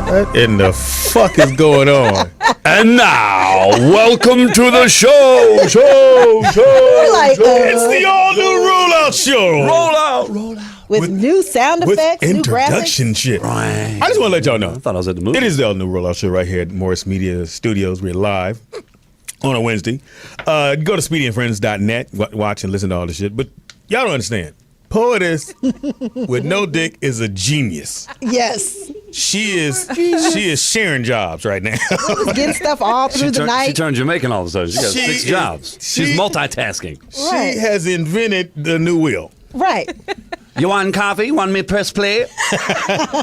What in the fuck is going on? And now, welcome to the show. It's the all-new rollout show. Roll out. With new sound effects, with new graphics. introduction shit. Right. I just want to let y'all know. I thought I was at the movie. It is the all-new rollout show right here at Morris Media Studios. We're live on a Wednesday. Go to speedyandfriends.net, watch and listen to all this shit. But y'all don't understand. Poetess with no dick is a genius. Yes. She is sharing jobs right now. Getting stuff all through the night. She turned Jamaican all of a sudden. She got She 6 is- jobs. She's multitasking. Right. She has invented the new wheel. Right. You want coffee? You want me to press play?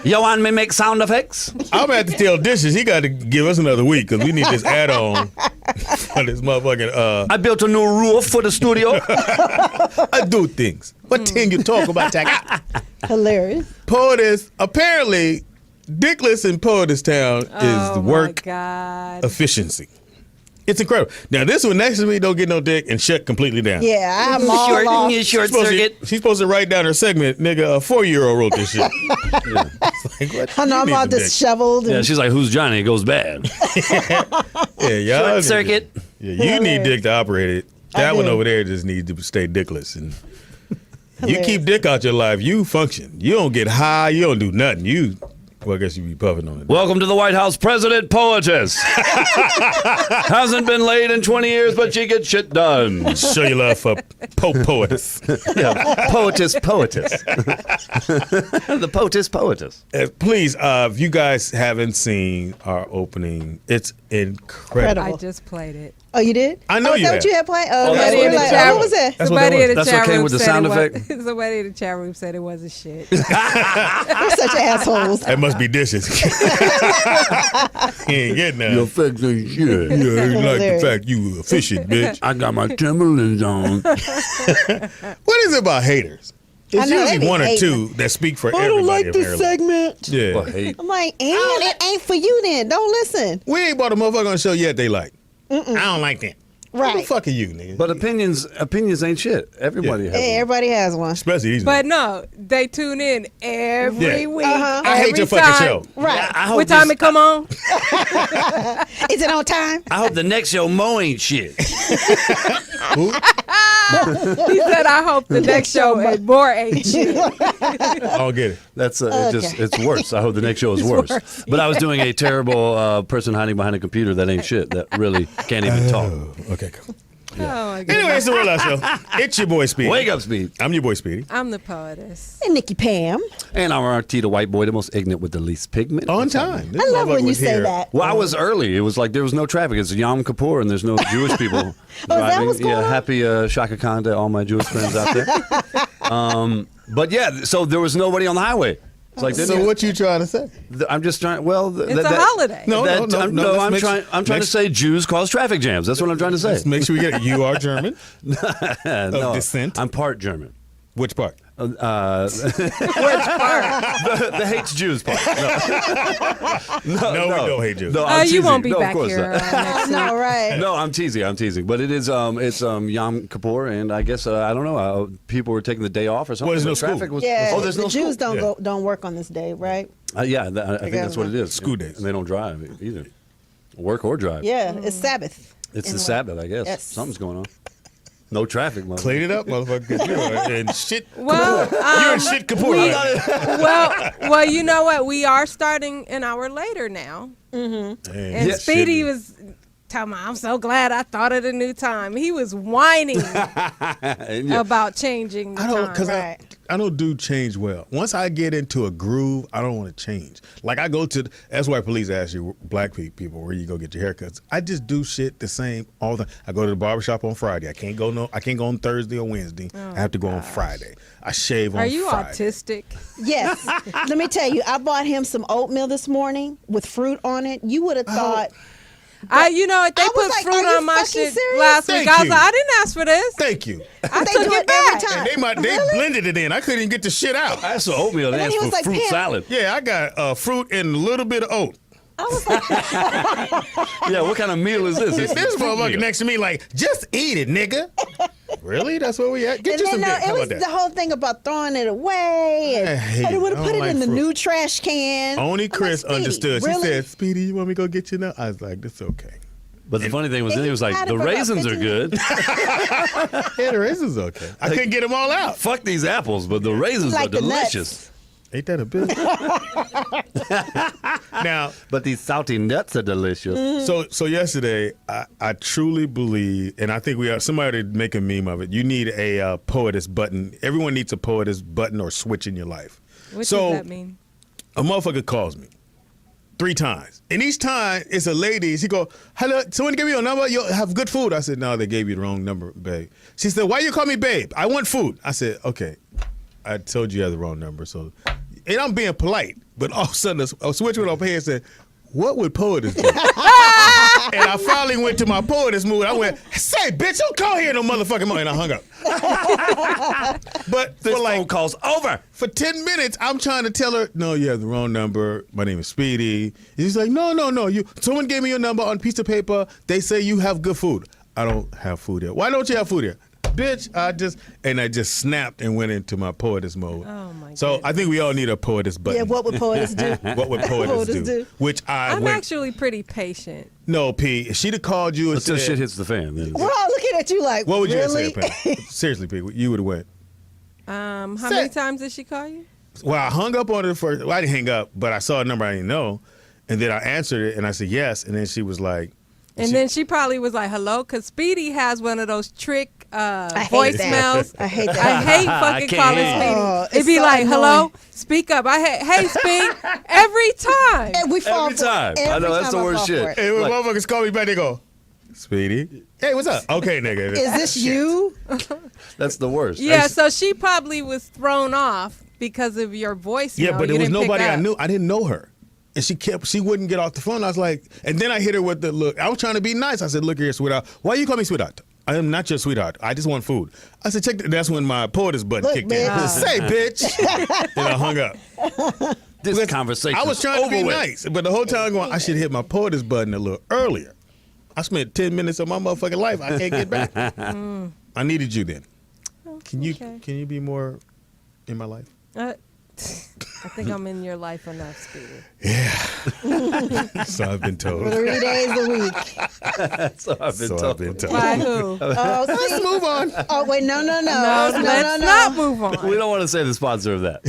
You want me to make sound effects? I'm gonna have to tell Dishes he got to give us another week because we need this add-on for this motherfucking. I built a new roof for the studio. I do things. What thing you talk about? Hilarious. Poetess, apparently, dickless in Poetess Town is the work God. efficiency. It's incredible. Now this one next to me don't get no dick and shut completely down. Yeah, I'm all off. Short She's supposed to write down her segment. Nigga, a 4-year-old wrote this shit. It's like, what? I know I'm You need all some dick. disheveled. Yeah, And she's like, who's Johnny? It goes bad. Yeah, y'all. Short circuit. Yeah, you need dick to operate it. That I one do. over there just needs to stay dickless. And you Hilarious. keep dick out your life, you function. You don't get high. You don't do nothing. Well, I guess you be puffing on it. Welcome to the White House, President Poetess. Hasn't been laid in 20 years, but she gets shit done. Show your love for Poetess. Yeah, poetess. The poetess. Please, if you guys haven't seen our opening, it's incredible. Incredible. I just played it. Oh, you did? I know is you that have. what you had played? Oh, that's okay. what You're the like, chat what was that? That's what Somebody that in the That's chat what came room with the said sound it effect? was- Somebody in the chat room said it wasn't shit. You're such assholes. That must be Dishes. He ain't getting that. effects ain't shit. Yeah, he like the Hilarious. fact you efficient, bitch. I got my Timberlands on. What is it about haters? I It's know, they usually be one or hating. two that speak for I everybody. don't like this apparently. segment. Yeah. Well, hate. I'm like, and it ain't for you then. Don't listen. We ain't bought a motherfucker on the show yet they like. I don't like that. Who the Right. fuck are you, nigga? But opinions ain't shit. Everybody has Hey, one. everybody has one. Especially these But niggas. no, they tune in every Yeah. week. Uh-huh. I hate every your fucking time. show. Right. I hope What time this- it come on? Is it on time? I hope the next show Mo ain't shit. He said, I hope the next show is more ain't shit. I don't get it. That's Okay. it's worse. I hope the next show is worse. But I was doing a terrible person hiding behind a computer that ain't shit. That really can't even talk. Okay, cool. Oh, my God. Anyway, it's the Rollout Show. It's your boy Speedy. Wake up, Speed. I'm your boy Speedy. I'm the poetess. And Nikki Pam. And I'm RT, the white boy, the most ignorant with the least pigment. On time. This I love motherfucker when you was say here. that. Well, I was early. It was like there was no traffic. It's Yom Kippur, and there's no Jewish people Oh, is that what's going on? happy Shaka Khan to all my Jewish friends out there. But yeah, so there was nobody on the highway. It's like, So what you trying to say? I'm just trying. Well, It's a holiday. No, I'm let's trying. I'm trying to say Jews cause traffic jams. That's what I'm trying to say. Let's make sure we get it. You are German. No, descent? I'm part German. Which part? Which part? the hates Jews part. No, No, we don't hate Jews. No, I'm You won't teasing. be No, of back course here not. next week. No, right. No, I'm teasing. But it is it's Yom Kippur, and I guess I don't know. People were taking the day off or something. Well, there's no but traffic school. was. Yeah, Oh, there's the no Jews school. don't work on this day, right? I think that's what it is. School days. And they don't drive either. Work or drive. Yeah, it's Sabbath. It's the Anyway. Sabbath, I guess. Yes. Something's going on. No traffic, motherfucker. Clean it up, motherfucker. 'Cause you are in shit. Well, You're in shit Kapoor. well, you know what? We are starting an hour later now. And Yeah, Speedy shit. was telling me, I'm so glad I thought of the new time. He was whining Yeah. about changing the I don't, time. because Right. I don't do change well. Once I get into a groove, I don't want to change. Like I go to, that's why police ask you, black people, where you go get your haircuts. I just do shit the same all the. I go to the barbershop on Friday. I can't go on Thursday or Wednesday. I have to go on Friday. I shave on Are you Friday. autistic? Yes. Let me tell you, I bought him some oatmeal this morning with fruit on it. You would have thought. You know what? They I was put like, fruit are you on my fucking shit serious? last Thank week. I was you. like, I didn't ask for this. Thank you. I They took do it it every back. time. They Really? blended it in. I couldn't even get the shit out. I asked for oatmeal. They And then asked he for was like, fruit "Pam." salad. Yeah, I got fruit and a little bit of oat. I was like, Yeah, what kind of meal is this? It's This fruit motherfucker meal. next to me like, just eat it, nigga. Really? That's where we at? Get And you then some no, dick. How it was about that? the whole thing about throwing it away. I hate And it. would I have put don't it like in the fruit. new trash can. Only I'm Chris like, Speedy, understood. She really? said, Speedy, you want me to go get you now? I was like, this is okay. But the funny thing was, and then he was you like, had it the for about raisins are 15 good. Yeah, the raisins okay. I couldn't get them all out. Fuck these apples, but the raisins Like are the nuts. delicious. Ain't that a bitch? Now, But these salty nuts are delicious. so yesterday, I truly believe, and I think we have somebody to make a meme of it. You need a poetess button. Everyone needs a poetess button or switch in your life. What So, does that mean? A motherfucker calls me 3 times, and each time it's a lady. She go, "Hello, someone give me your number. You have good food." I said, "No, they gave you the wrong number, babe." She said, "Why you call me babe? I want food." I said, "Okay, I told you had the wrong number." So, and I'm being polite, but all of a sudden a switch went up here and said, "What would poetess do?" And I finally went to my poetess mood. I went, "Say, bitch, don't call here no motherfucking money," and I hung up. But This for like phone call's over. for 10 minutes, I'm trying to tell her, "No, you have the wrong number. My name is Speedy." And she's like, No. Someone gave me your number on a piece of paper. They say you have good food. I don't have food here. Why don't you have food here? Bitch, I just snapped and went into my poetess mode. Oh, my So I think we all need a poetess button. Yeah, what would poetess do? What would poetess Poetess do? do? Which I I'm went, actually pretty patient. no, P. If she'd have called you and Until said, shit hits the fan. Then We're all looking at you like, what would you really? have said, Pam? Seriously, P, you would have went. How Say- many times did she call you? Well, I hung up on her first. Well, I didn't hang up, but I saw a number I didn't know. And then I answered it and I said yes. And then she was like, And then she probably was like, hello, because Speedy has one of those trick hate voicemails. that. I hate that. I hate fucking can't calling hear you. Speedy. Oh, It'd it's be so like, hello, annoying. speak up. Hey, Speed, every time. And we fall Every for it. time. I Every know, that's time the I worst fall shit. for it. hey, when Like- motherfuckers call me back, they go, Speedy, hey, what's up? Okay, nigga. Is this you? that's the worst. Yeah, so she probably was thrown off because of your voicemail. Yeah, but You there was didn't pick nobody I up. knew. I didn't know her. And she wouldn't get off the phone. I was like, and then I hit her with the look. I was trying to be nice. I said, look here, sweetheart. Why you call me sweetheart? I am not your sweetheart. I just want food. I said, check. That's when my poetess button Look, kicked in. bitch. Say, bitch. And I hung up. This conversation. I was trying to be over with. nice, but the whole time going, I should hit my poetess button a little earlier. I spent 10 minutes of my motherfucking life. I can't get back. I needed you then. Can you be more in my life? I think I'm in your life enough, Speedy. So I've been told. 3 days a week. So I've been So told. I've been told. By who? Oh, Let's see? move on. Oh, wait, no. No, let's not move on. We don't want to say the sponsor of that.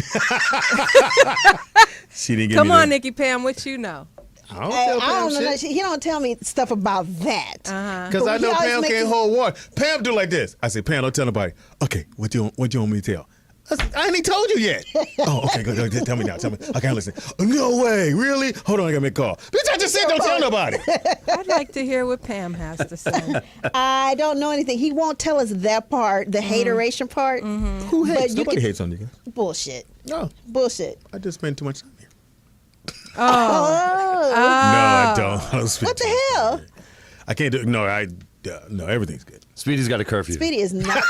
She didn't give Come me on, the- Nikki Pam, what you know? I don't Hey, tell I Pam don't know. shit. He don't tell me stuff about that. Because But I he know always Pam make can't this- hold water. Pam do like this. I say, Pam, don't tell nobody. Okay, what you want me to tell? I ain't even told you yet. Oh, okay, go, tell me now. Tell me. I can't listen. Oh, no way, really? Hold on, I gotta make a call. Bitch, I just said don't tell nobody. I'd like to hear what Pam has to say. I don't know anything. He won't tell us that part, the hateration part. Who hates? But you Nobody can- hates on you guys. Bullshit. No, Bullshit. I just spend too much time here. Oh. No, I don't. I don't spend What too the much time hell? here. I can't do. No, everything's good. Speedy's got a curfew. Speedy is not.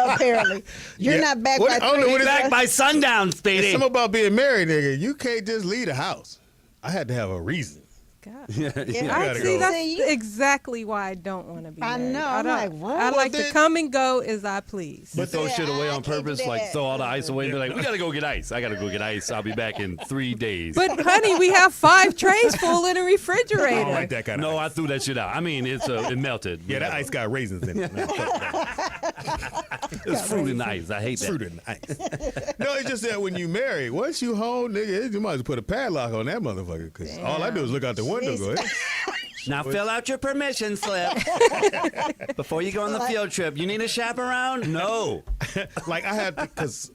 Apparently, you're Yeah. not back What- by I don't know 3. what is Back that? by sundown, It's Speedy. something about being married, nigga. You can't just leave the house. I had to have a reason. God. Yeah, I I gotta see. go. That's See? exactly why I don't want to be I married. know. I'm don't- like, what? I like Well, to then- come and go as I please. You throw Yeah, shit away I on can't do purpose, like that. throw all the ice away and be like, we gotta go get ice. I gotta go get ice. I'll be back in 3 days. But honey, we have 5 trays full in the I refrigerator. don't like that kind of no, ice. I threw that shit out. I mean, it melted. Yeah, that ice got raisins in it. No, fuck that. It's fruit in the ice. I hate It's that. fruit in the ice. No, it's just that when you marry, once you home, nigga, you might as well put a padlock on that motherfucker. Because all I do is look out the window and go, Now fill out your permission slip before you go on the field trip. You need a chaperone? No. like I have, because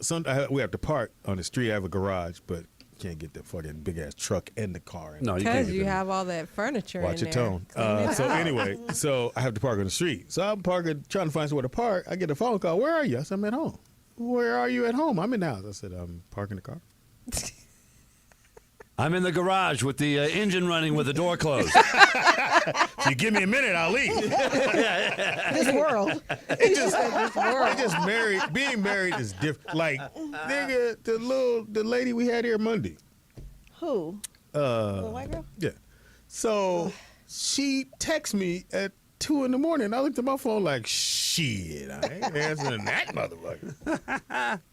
we have to park on the street. I have a garage, but can't get the fucking big ass truck and the car. No, you can't. Because get you them. have all that furniture Watch in your there. tone. Clean it So out. anyway, so I have to park on the street. So I'm parking, trying to find somewhere to park. I get a phone call. Where are you? I said, I'm at home. Where are you at home? I'm in the house. I said, I'm parking the car. I'm in the garage with the engine running with the door closed. If you give me a minute, I'll leave. This world. I just married. Being married is different. Like, nigga, the lady we had here Monday. Who? The white girl? Yeah. So she texts me at 2 in the morning. I looked at my phone like, shit, I ain't answering that motherfucker.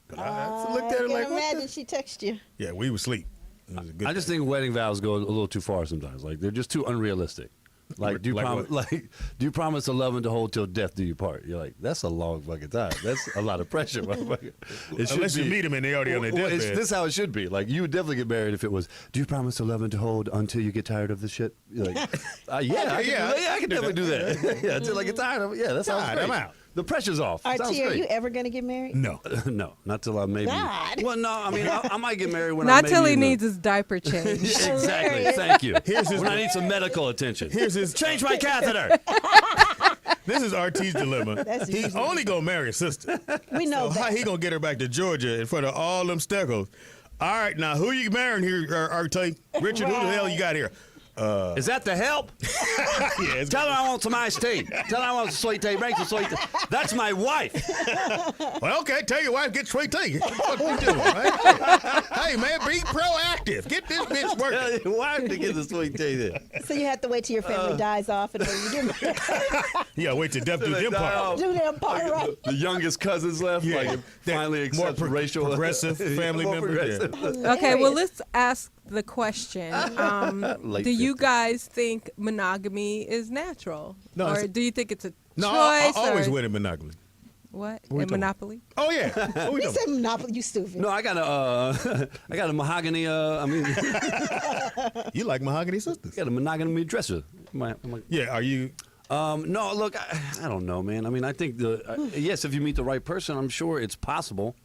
But I looked at her I like, can what imagine the? she texted you. Yeah, we were asleep. It was a good I just thing. think wedding vows go a little too far sometimes. Like they're just too unrealistic. Like, do you Like promise? what? Like, do you promise to love and to hold till death do you part? You're like, that's a long fucking time. That's a lot of pressure, motherfucker. It should Unless you be- meet them and they already on their Well, deathbed. this is how it should be. Like, you would definitely get married if it was, do you promise to love and to hold until you get tired of this shit? You're like, yeah, I can definitely do that. Yeah, until I get tired of it. Yeah, that's how Tired, it's I'm great. out. The pressure's off. RT, Sounds are great. you ever going to get married? No. No, not till I maybe. God. Well, no, I mean, I might get married when Not I'm till maybe he in the- needs his diaper changed. Exactly. Hilarious. Thank you. Here's his- when I need some medical attention. Here's his Change my catheter. This is RT's dilemma. That's He's easy. only gonna marry a sister. We know So how that. he gonna get her back to Georgia in front of all them steckles? All right, now who you marrying here, RT? Richard, who the hell you got here? Is that the help? Yeah, it's Tell her I want some iced tea. Tell her I want some sweet tea. Bring some sweet tea. That's my wife. well, okay. Tell your wife get sweet tea. What the fuck we doing, man? Hey, man, be proactive. Get this bitch Tell working. your wife to get the sweet tea there. So you have to wait till your family dies off and then you get married. Yeah, wait till death do them part. Do them part right. The youngest cousins left. Yeah, Like, it that finally more accepts racial progressive family more member, yeah. progressive. Okay, well, let's ask the question. Late Do you 50s. guys think monogamy is natural? No, or it's- do you think it's a No, I choice? always or win in monogamy. what? we In talking? Monopoly? Oh yeah. What we You doing? said Monopoly, you stupid. No, I got a, I got a mahogany. I mean, I You like mahogany sisters? got a monogamy dresser. Yeah. Are you? No, look, I don't know, man. I mean, I think yes, if you meet the right person, I'm sure it's possible.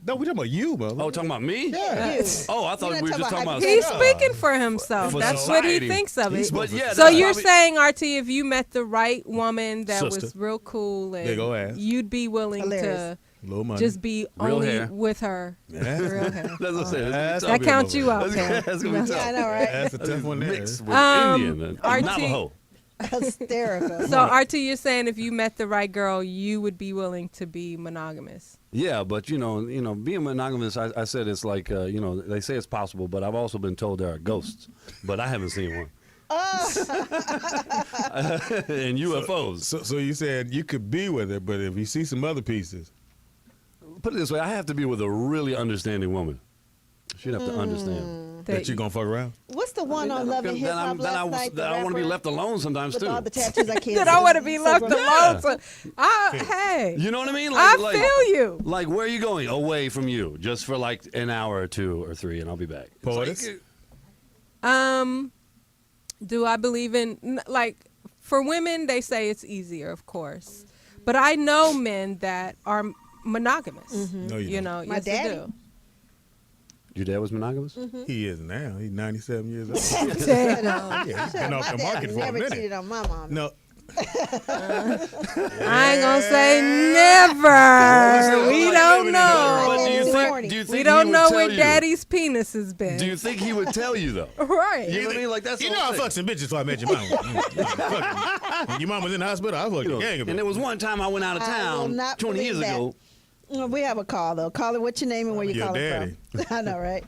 No, we talking about you, mother. Oh, talking about me? yeah. You. Oh, I thought You're we were not just talking about. He's Yeah. speaking for himself. For That's what he society. thinks of it. But yeah, So that's you're probably- saying, RT, if you met the right woman that was Sister. real cool Big ol' ass. and you'd be willing Hilarious. Little money. to just be Real only hair. with her. Yeah. Real hair. That's what I'm saying. That's That counts you out, That's, Pam. that's gonna be tough. Yeah, I know, right? That's a tough one there. Mixed with Indian RT and Navajo. Hysterical. So, RT, you're saying if you met the right girl, you would be willing to be monogamous. Yeah, but you know, being monogamous, I said it's like, they say it's possible, but I've also been told there are ghosts, but I haven't seen one. And UFOs. So you said you could be with it, but if you see some other pieces, Put it this way, I have to be with a really understanding woman. She'd have to understand. that you're gonna fuck around. What's the one on Love and Hip Hop last night? I want to be left alone sometimes with too. all the tattoos I can't. That I want to be see. left So- alone. So, hey, You know what I mean? I feel you. Like, where are you going? Away from you, just for like an hour or 2 or 3, and I'll be back. It's Poetess? like, Do I believe in like for women? They say it's easier, of course, but I know men that are monogamous. No, You don't. know, My yes, I daddy. do. your dad was monogamous? He is now. He's 97 years old. Damn. Yeah, he's been off My the dad market for a never minute. cheated on my mom. No, I ain't gonna say never. We don't know. But do you It's think? horny. Do you think We he don't would know tell where you? daddy's penis has been. Do you think he would tell you though? Right. You know what I mean? Like that's you the know I whole thing. fucked some bitches before I met your mama. Fuck. When your mama was in the hospital, I fucked You the know, gang of and there was one time I went out of I will town not 20 years believe that. ago. Well, we have a call though. Caller, what's your name and where you Your calling daddy. from? I know, right?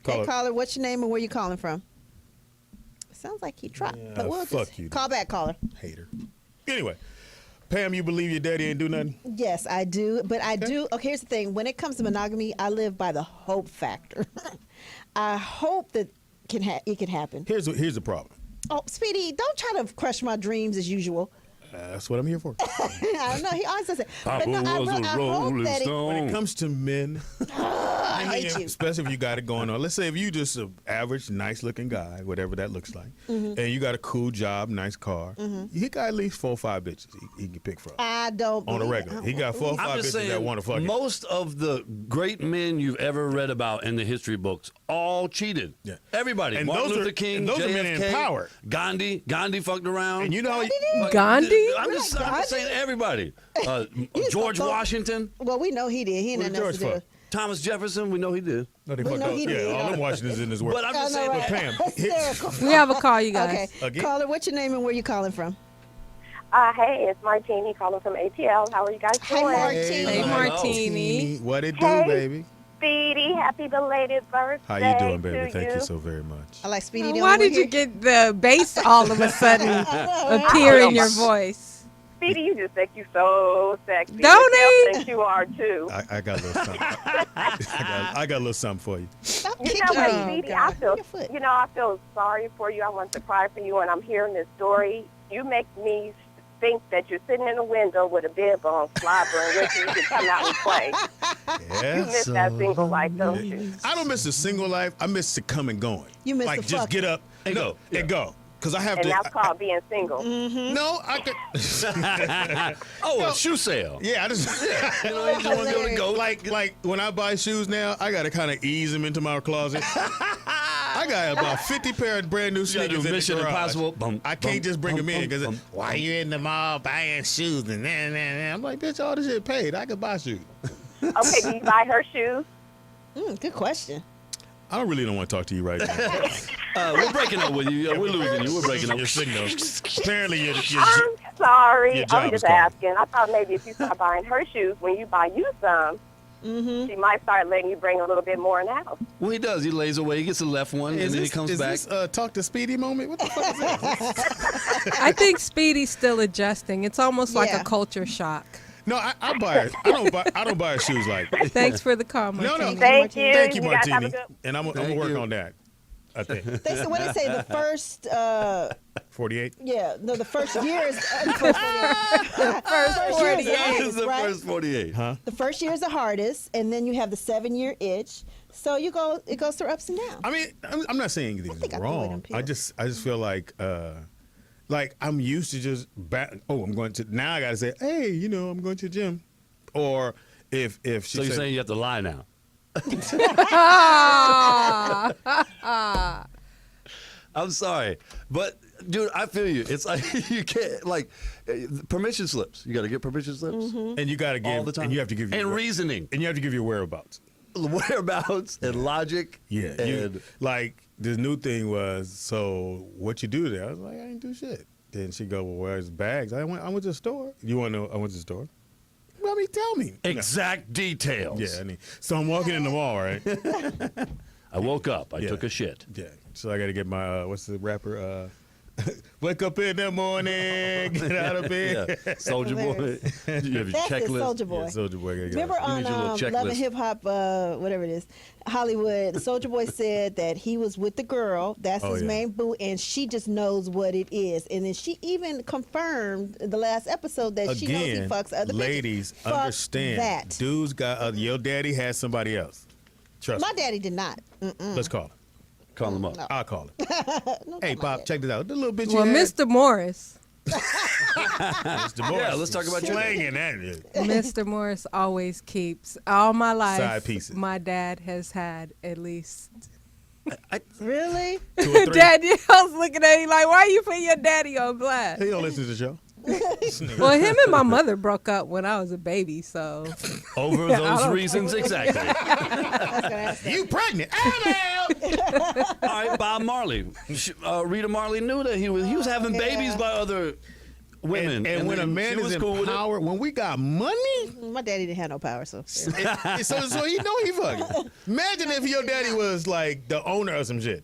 Call Hey, it- caller, what's your name and where you calling from? Sounds like he dropped, Yeah, but we'll fuck just you. call back, caller. hater. Anyway, Pam, you believe your daddy ain't do nothing? Yes, I do, but I do. Okay, here's the thing: when it comes to monogamy, I live by the hope factor. I hope that it can happen. Here's the problem. Oh, Speedy, don't try to crush my dreams as usual. That's what I'm here for. I don't know. He always says it. But no, Papa I, was really, a I hope rolling that it, When it stone. comes to men, I hate you. especially if you got it going on. Let's say if you just an average, nice-looking guy, whatever that looks like, and you got a cool job, nice car, he got at least 4 or 5 bitches he can pick from I don't on a believe regular. it. He got 4 or 5 I'm just bitches that saying, want to fuck him. most of the great men you've ever read about in the history books all cheated. Yeah. Everybody. And Martin those are- Luther King, and those are men JFK, empowered. Gandhi fucked around. And you know how he, Gandhi? I'm Really? just Gandhi? saying everybody. George fucked up. Washington, Well, we know he did. He Who ain't did nothing else George to do. fuck? Thomas Jefferson, we know he did. No, they We fucked know up. he Yeah, did. all them Washingtons in his work. But I'm I just know, saying, right? Pam, Hysterical. We have a call, you guys. Okay, Again? caller, what's your name and where you calling from? Hey, it's Martini calling from ATL. How are you guys Hey, doing? Martini. Hey, Martini. What it do, Hey. baby? Speedy, happy belated birthday. How you doing, baby? to Thank you so very much. I like Speedy. the Why only did one you get the bass all of a sudden appear in your voice? Speedy, you just think you so sexy. Don't Michelle he? thinks you are too. I got a little something. I got a little something for you. Stop You kicking know what, your- Speedy? God. Your foot. I feel sorry for you. I want to cry for you, and I'm hearing this story. You make me think that you're sitting in a window with a bib on, slobber, and wishing you could come out and play. Yeah. You miss that single life, don't you? I don't miss the single life. I miss the come and going. You miss like the just fucking. get up And go. and go. Because I have And to. that's called being single. No, I could. Oh, a shoe sale. Yeah, I just. You know, you just want to go to go. Like when I buy shoes now, I got to kind of ease them into my closet. I got about 50 pair of brand new You gotta sneakers do in Mission the garage. Impossible. Bum, I can't bum, just bring bum, them in bum, because bum. why you in the mall buying shoes and then I'm like, bitch, all this shit paid. I could buy shoes. Okay, do you buy her shoes? Good question. I really don't want to talk to you right now. We're breaking up with you. We're losing you. We're breaking up. Your signal. Apparently, your I'm sorry. your I job was is just calling. asking. I thought maybe if you start buying her shoes, when you buy you some, she might start letting you bring a little bit more in the house. Well, he does. He lays away. He gets the left one, and then he comes back. Is this talk to Speedy moment? What the fuck is that? I think Speedy's still adjusting. It's almost like Yeah. a culture shock. No, I buy it. I don't buy shoes like that. Thanks for the comment. No, no. Thank you. Thank you, You guys have a Martini. good- And I'm gonna Thank work you. on that. I think They said, what did they say? The first, 48. the first year is the first 48. First year is the This is hardest, the right? first 48. Huh? The first year is the hardest, and then you have the 7-year itch. So it goes through ups and downs. I mean, I'm not saying think anything's I threw away them wrong. pills. I just feel like I'm used to just I'm going to now. I got to say, hey, I'm going to the gym, or if she So you're said, saying you have to lie now? I'm sorry, but dude, I feel you. It's like you can't permission slips. You got to get permission slips and you got to give all the time, and you have to give your and reasoning, and you have to give your whereabouts. whereabouts, and logic. Yeah, and like this new thing was. So what you do there? I was like, I ain't do shit. Then she go, well, where's bags? I went to the store. You want to know? I went to the store. Well, tell me. exact details. Yeah, so I'm walking in the mall, right? I woke up. I Yeah. took a shit. Yeah. So I got to get my what's the rapper? Wake up in the morning, get out of bed. Yeah, Soldier Boy. Hilarious. You have your That's the checklist. Soldier Boy. Yeah, Soldier Boy. Gotta Remember go. on need your little Love checklist. and Hip Hop, whatever it is, Hollywood, Soldier Boy said that he was with the girl, that's Oh, his yeah. main boo, and she just knows what it is. And then she even confirmed the last episode that she knows he Again, fucks other bitches. ladies, Fuck understand. that. Dudes got your daddy has somebody else. Trust My me. daddy did not. Let's call him. Call him up. No. I'll call him. No, Hey, not my Pop, dad. check this out. The little bitch Well, you had, Mr. Morris. Mr. Morris. Yeah, let's talk about your- slanging that. shit. Mr. Morris always keeps all my life. Side pieces. My dad has had at least. Really? 2 or 3. Daddy, I was looking at you like, why you put your daddy on blast? He don't listen to the show. Well, him and my mother broke up when I was a baby, so Over I those don't- reasons, exactly. You pregnant? All right, Bob Marley. Rita Marley knew that he was having babies by other women. And when a then man she is was in cool with it. power, when we got money, My daddy didn't have no power, so. so he know he fucking. Imagine if your daddy was like the owner of some shit.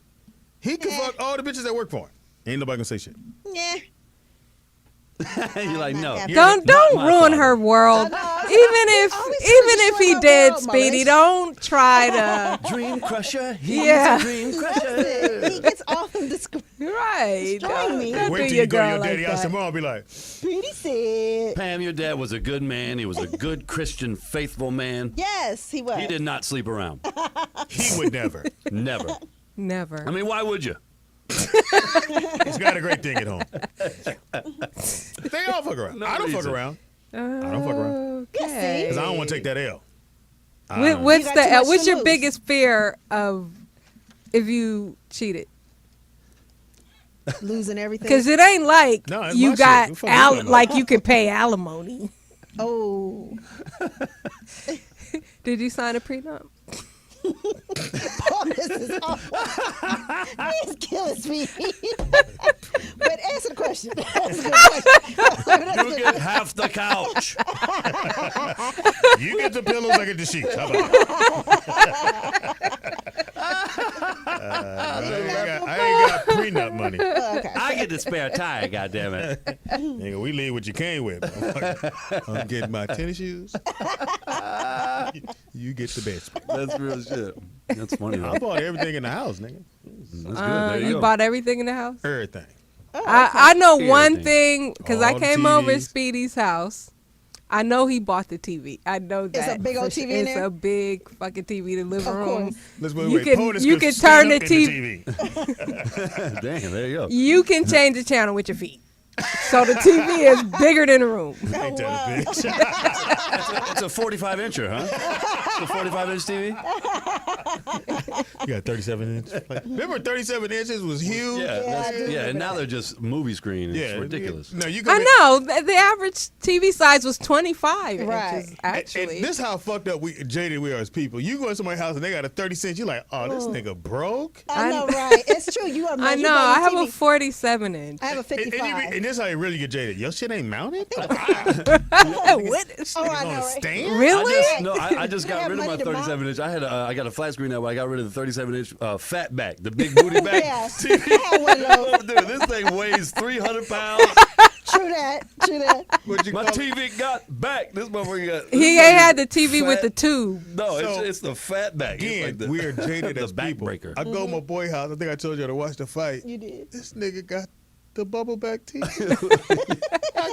He could fuck all the bitches that work for him. Ain't nobody gonna say shit. Yeah. You're like, no. Yeah. don't my ruin father. her world. I Even always if he destroy my did, world, Speedy, Maurice. don't try to. Dream crusher. He's Yeah. a dream That's crusher. it. He gets off of the script. Right. Destroying me. Don't Wait do till your you go to girl your like daddy house that. tomorrow and be like, Pretty said. Pam, your dad was a good man. He was a good Christian, faithful man. Yes, he was. He did not sleep around. he would never. Never. Never. I mean, why would you? He's got a great thing at home. They all fuck around. No I don't fuck reason. around. I don't fuck around. Okay. Because I don't want to take that L. What's You got too much what's to your lose. biggest fear of if you cheated? Losing everything. Because it ain't like No, it's my you shit. got What the fuck you talking about? like you could pay alimony. Oh. Did you sign a prenup? Oh, this is awful. He's killing me. But answer the question. That's a good question. You get half the couch. You get the pillows, I get the sheets. How about that? I ain't got prenup money. Okay. I get the spare tire, goddammit. Nigga, we leave what you came with. I'm getting my tennis shoes. You get the best. That's real shit. That's funny, I though. bought everything in the house, nigga. That's good. There you You go. bought everything in the house? Everything. I know one Everything. thing because I All the came over at TVs. Speedy's house. I know he bought the TV. I know that. It's a big old for TV sure. in It's there? a big fucking TV in the living Of room. course. Let's You wait. can- Poetess you could can stand turn up the in TV. Damn, there you go. You can change the channel with your feet. So the TV is bigger than the room. Ain't that a bitch? It's a 45-incher, huh? It's a 45-inch TV? You got 37 inch. Remember 37 inches was huge? Yeah, I do yeah, remember and now that. they're just movie screen. It's ridiculous. No, you I know. The average TV size was 25 Right. inches, actually. And this how fucked up jaded we are as people. You go to somebody's house and they got a 30 cent. You like, oh, this nigga broke. I know, right? It's true. You are. I you know. bought I have your a TV. 47 inch. I have a And, 55. and this how you really get jaded. Your shit ain't mounted. What? Oh, I on know, a right? stand. Really? I just got have rid of my money to mount? 37 inch. I got a flat screen now, but I got rid of the 37-inch fat back, the big booty back. Yeah. TV. I had one of those. Dude, this thing weighs 300 pounds. True that. True that. What you My call it? TV got back. This motherfucker got. He this ain't had motherfucker the TV with fat. the tube. No, So, it's the fat back. It's Again, like the, we are jaded the as people. backbreaker. I go to my boy house. I think I told you to watch the fight. You did. This nigga got the bubble back TV.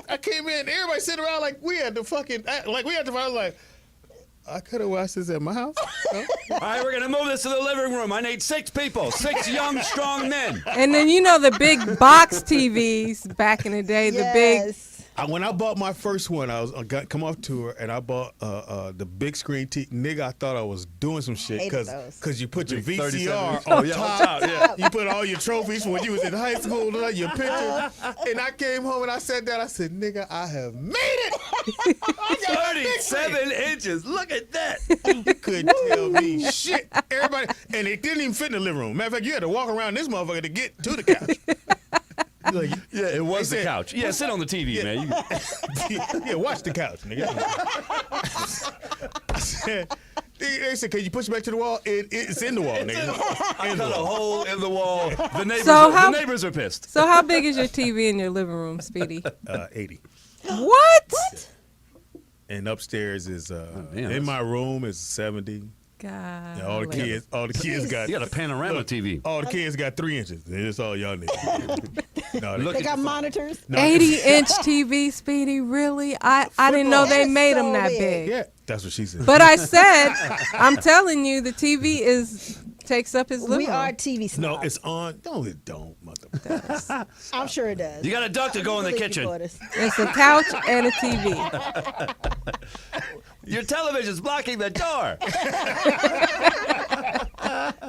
I came in. Everybody sitting around like we had the fucking like we had the. I was like, I could have watched this at my house. Huh? All right, we're gonna move this to the living room. I need 6 people, 6 young, strong men. And then you know the big box TVs back in the day, the big. Yes. When I bought my first one, I got come off tour and I bought the big screen TV. Nigga, I thought I was doing some shit Hated those. because you put your Big VCR 37. on Yeah, on top. top, yeah. You put all your trophies from when you was in high school, like your picture. And I came home and I said that. I said, nigga, I have made it. I got a big screen. 37 inches. Look at that. You couldn't tell me shit. Everybody, and it didn't even fit in the living room. Matter of fact, you had to walk around this motherfucker to get to the couch. Like, Yeah, it was They the said- couch. Yeah, sit on the TV, man. yeah, watch the couch, nigga. I said, they said, can you push it back to the wall? It's in the wall, nigga. I In the cut a wall. hole in the wall. The neighbors, how- the neighbors are pissed. So how big is your TV in your living room, Speedy? 80. What? And upstairs is damn, in that's- my room is 70. God. And all the kids got You got a panorama Look, TV. all the kids got 3 inches. That's all y'all need. No, Look They at got your phone. monitors. 80-inch TV, Speedy, really? I didn't know they That is made them so that big. big. Yeah, that's what she said. But I said, I'm telling you, the TV takes up his living We room. are TV snobs. no, it's on. No, it don't, motherfucker. I'm sure it does. You got a duck to go in the Believe you, kitchen. Poetess. It's a couch and a TV. Your television's blocking the door.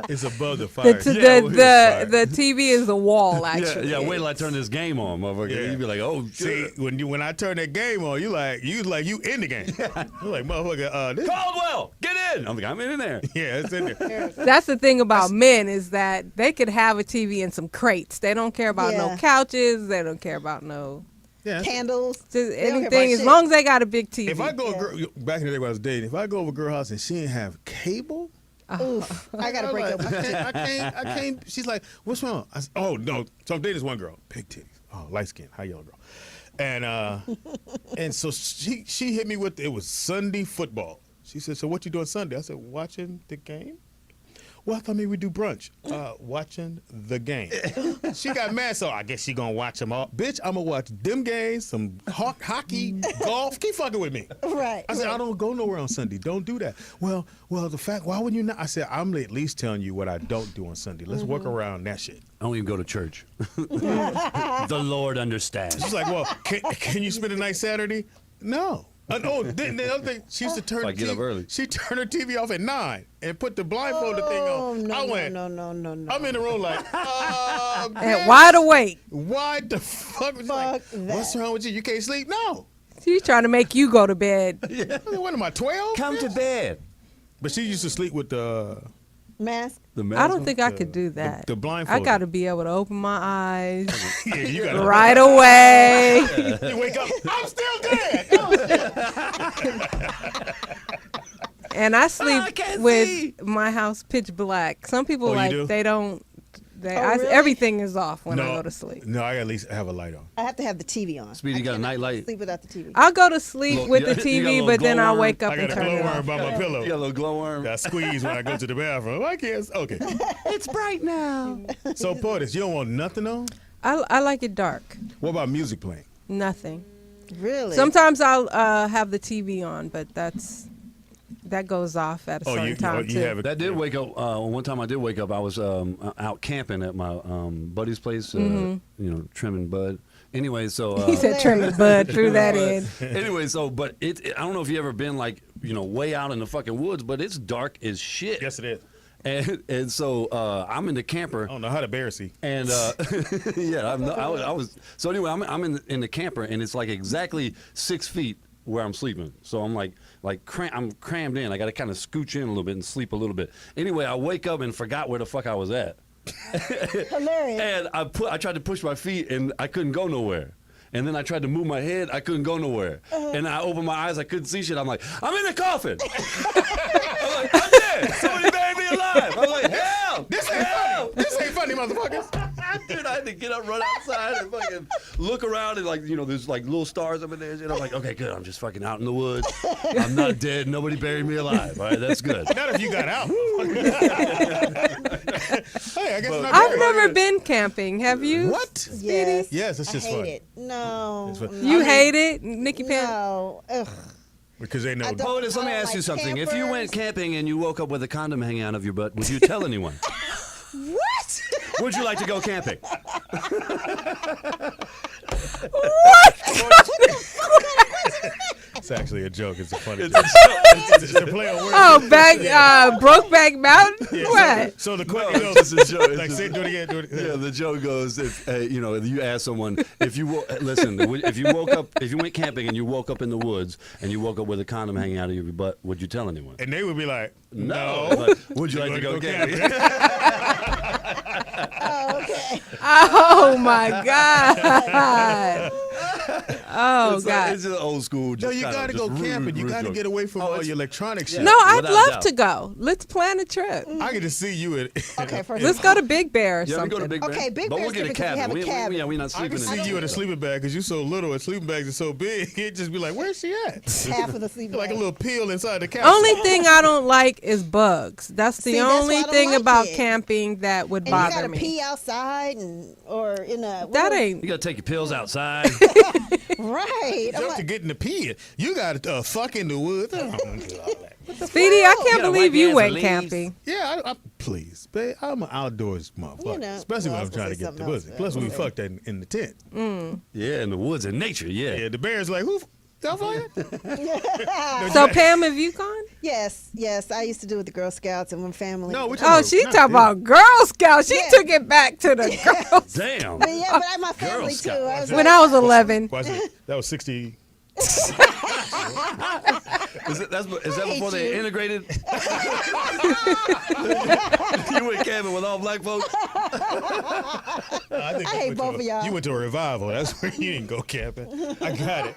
It's above the The, fire. t- Yeah, the, well, the, the TV is the wall, Yeah, actually. yeah. Wait till I turn this game on, motherfucker. Yeah. You'd be like, oh, See, shit. when I turn that game on, you in the game. You're like, motherfucker, this. Caldwell, get in. I'm like, I'm in there. Yeah, it's in there. That's the thing about men is that they could have a TV and some crates. They don't care about no Yeah. couches. They don't care about no Yeah. Candles. just They don't care anything about as shit. long as they got a big TV. If I go back in the day when I was dating, if I go over a girl house and she didn't have cable, Oof. I gotta break like, up. I can't. She's like, what's wrong? I said, oh no. So I'm dating this one girl, big titties, oh light skin, high yellow girl, and so she hit me with it was Sunday football. She said, so what you doing Sunday? I said, watching the game. Well, I thought maybe we do brunch. Watching the game. She got mad, so I guess she gonna watch them all. Bitch, I'm gonna watch them games, some hockey, golf. Keep fucking with me. Right. I said, I don't go nowhere on Sunday. Don't do that. Well, the fact, why would you not? I said, I'm at least telling you what I don't do on Sunday. Let's work around that shit. I don't even go to church. The Lord understands. She's like, well, can you spend a night Saturday? No. Oh, the other thing, she used to turn. So I get up early. She turned her TV off at 9 and put the blindfolded thing on. No, I went. no. I'm in the room like, and bitch, wide awake. why the fuck? She's like, Fuck what's that. wrong with you? You can't sleep? No. She's trying to make you go to bed. What am I, 12? Come to bed. But she used to sleep with Mask. The mask I don't one? think I could do that. the blindfold. I got to be able to open my eyes Yeah, you gotta, right away. You wake up. I'm still dead. And I sleep can't with see. my house pitch black. Some people Oh, you like do? they don't. Really? Everything is off when I go to sleep. No, I at least have a light on. I have to have the TV on. Speedy, you got a night light? Sleep without the TV. I'll go to sleep Look, with you the got a TV, little but then I'll glowworm. wake up I and got a turn it glowworm off. by my pillow. You got a little glowworm? I squeeze when I go to the bathroom. I can't. Okay. It's bright now. So, Poetess, you don't want nothing on? I like it dark. What about music playing? Nothing. Really? Sometimes I'll have the TV on, but that goes off at a certain time too. have it. That did wake up. One time I did wake up. I was out camping at my buddy's place, trimming bud. Anyway, so He said trim the bud, threw that in. anyway, so but I don't know if you ever been like way out in the fucking woods, but it's dark as shit. Yes, it is. And so I'm in the camper. I don't know how to bear see. And yeah, I was. So anyway, I'm in the camper, and it's like exactly 6 feet where I'm sleeping. So I'm I'm crammed in. I got to kind of scooch in a little bit and sleep a little bit. Anyway, I wake up and forgot where the fuck I was at. Hilarious. And I tried to push my feet, and I couldn't go nowhere. And then I tried to move my head, I couldn't go nowhere. And I opened my eyes, I couldn't see shit. I'm like, I'm in a coffin. I'm like, I'm dead. Somebody buried me alive. I'm like, help! This ain't funny. This ain't funny, motherfuckers. Dude, I had to get up, run outside, and fucking look around, and there's like little stars up in there. And I'm like, okay, good. I'm just fucking out in the woods. I'm not dead. Nobody buried me alive. All right, that's good. Not if you got out. Hey, I guess not. I've never been camping. Have you? What? Yes. Yes, it's just I hate fun. it. No. It's fun. no. You hate it, Nikki Pam? No. Ugh. Because they know. I don't- Poetess, let me I don't ask you like something. If you went campers. camping and you woke up with a condom hanging out of your butt, would you tell anyone? What? Would you like to go camping? It's actually a joke. It's a funny It's joke. a It's a play on words. Oh, Brokeback Mountain? Yeah, What? So the No, question it's just a joke. It's like, just- say, do it again. Do it again. Yeah, the joke goes if you ask someone if you if you woke up if you went camping and you woke up in the woods and you woke up with a condom hanging out of your butt, would you tell anyone? And they would be like, no. Like, would you like to go camping? Oh, okay. Oh, my God. Oh, It's God. just old school. No, Just you kinda got to go just camping. You rude got to joke. get away from Oh, all it's- your electronic shit. Yeah. No, I'd without a love doubt. to go. Let's plan a trip. I get to see you at. Let's go to Big Bear or Yeah, we something. go to Big Bear. Okay, Big but Bear's we'll get a different 'cause we have cabin. a cabin. Yeah, we're not I sleeping can in see it. you in a sleeping bag because you're so little and sleeping bags are so big. It'd just be like, where's she at? Half of the sleep. Like a bag. little peel inside the capsule. Only thing I don't like is bugs. That's the See, that's why only I don't thing like about it. camping that would And you bother gotta me. pee outside or in a. That You ain't. gotta take your pills outside. right. I'm Just like, to get in the pee. You got to fuck in the woods. I don't wanna do all that. Speedy, I can't gotta believe wipe your you ass went with leaves. camping. Yeah, please, babe. I'm an outdoors motherfucker. You know, Especially well, I when I'm was gonna trying to say get the something pussy. else, Plus, but we okay. fucked that in the tent. Yeah, in the woods and nature. Yeah. Yeah, the bear's like, who? Y'all fucking? So, Pam, have you gone? yes. I used to do it with the Girl Scouts and when family. No, we Oh, she talking about Girl Scouts. She Yeah. took it back to the girls. Damn. But yeah, but my family too. Scout. I was When like, I was 11. Watch it. That was 60. Is that before they you. integrated? You went camping with all black folks? I think I you hate went both to of y'all. You went to a revival. That's where you didn't go camping. I got it.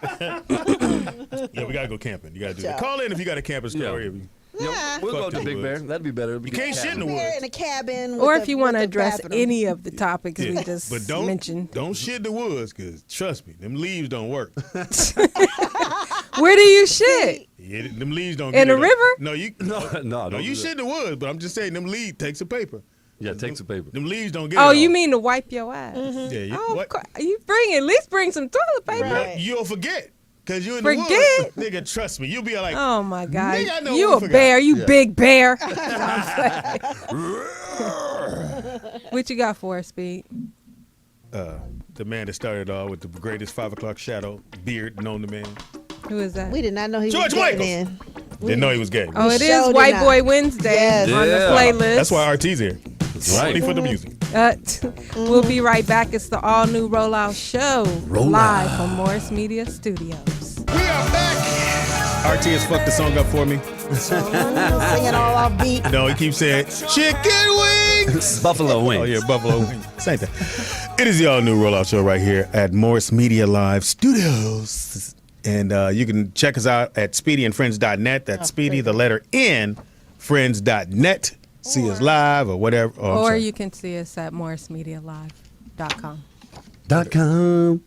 Yeah, we got to go camping. You got to do that. job. Call in if you got a camping story. Yeah. Nah. We'll go Fuck to the Big Bear. woods. That'd be better. You can't shit in the We're woods. in a cabin. Or with if you the- want to with the address bathroom. any of the topics we just But don't mentioned. don't shit in the woods, because trust me, them leaves don't work. Where do you shit? Yeah, them leaves don't In get a it. river? No, you No, no, don't you do shit in the woods, but I'm just saying them leaves take some paper. Yeah, take some paper. Them leaves don't get Oh, it you all. mean to wipe your ass? Yeah, you, Oh, of what? course. You at least bring some toilet paper. Right. You'll forget. Because you're in Forget? the woods. Nigga, trust me. You'll be like, Oh my God! Nigga, I know You we a forgot. bear? You Yeah. big bear? What you got for us, Speed? the man that started all with the greatest 5 o'clock shadow, beard, known to man. Who is that? We did not know he George was getting Michaels. in. Didn't know he was gay. Oh, it sure is did White not. Boy Wednesday Yes. on the Yeah. playlist. That's why RT's here. Right. Only for the music. We'll be right back. It's the all new Rollout Show Roll live Out. from Morris Media Studios. We are back. RT has fucked the song up for me. Singing all off beat. No, he keeps saying chicken wings. Buffalo wings. Oh yeah, buffalo wings. Same thing. It is the all new Rollout Show right here at Morris Media Live Studios, and you can check us out at speedyandfriends.net. That's Speedy, the letter N, friends.net. See us live or whatever. Oh, Or you can see us at morrismedialive.com. .com.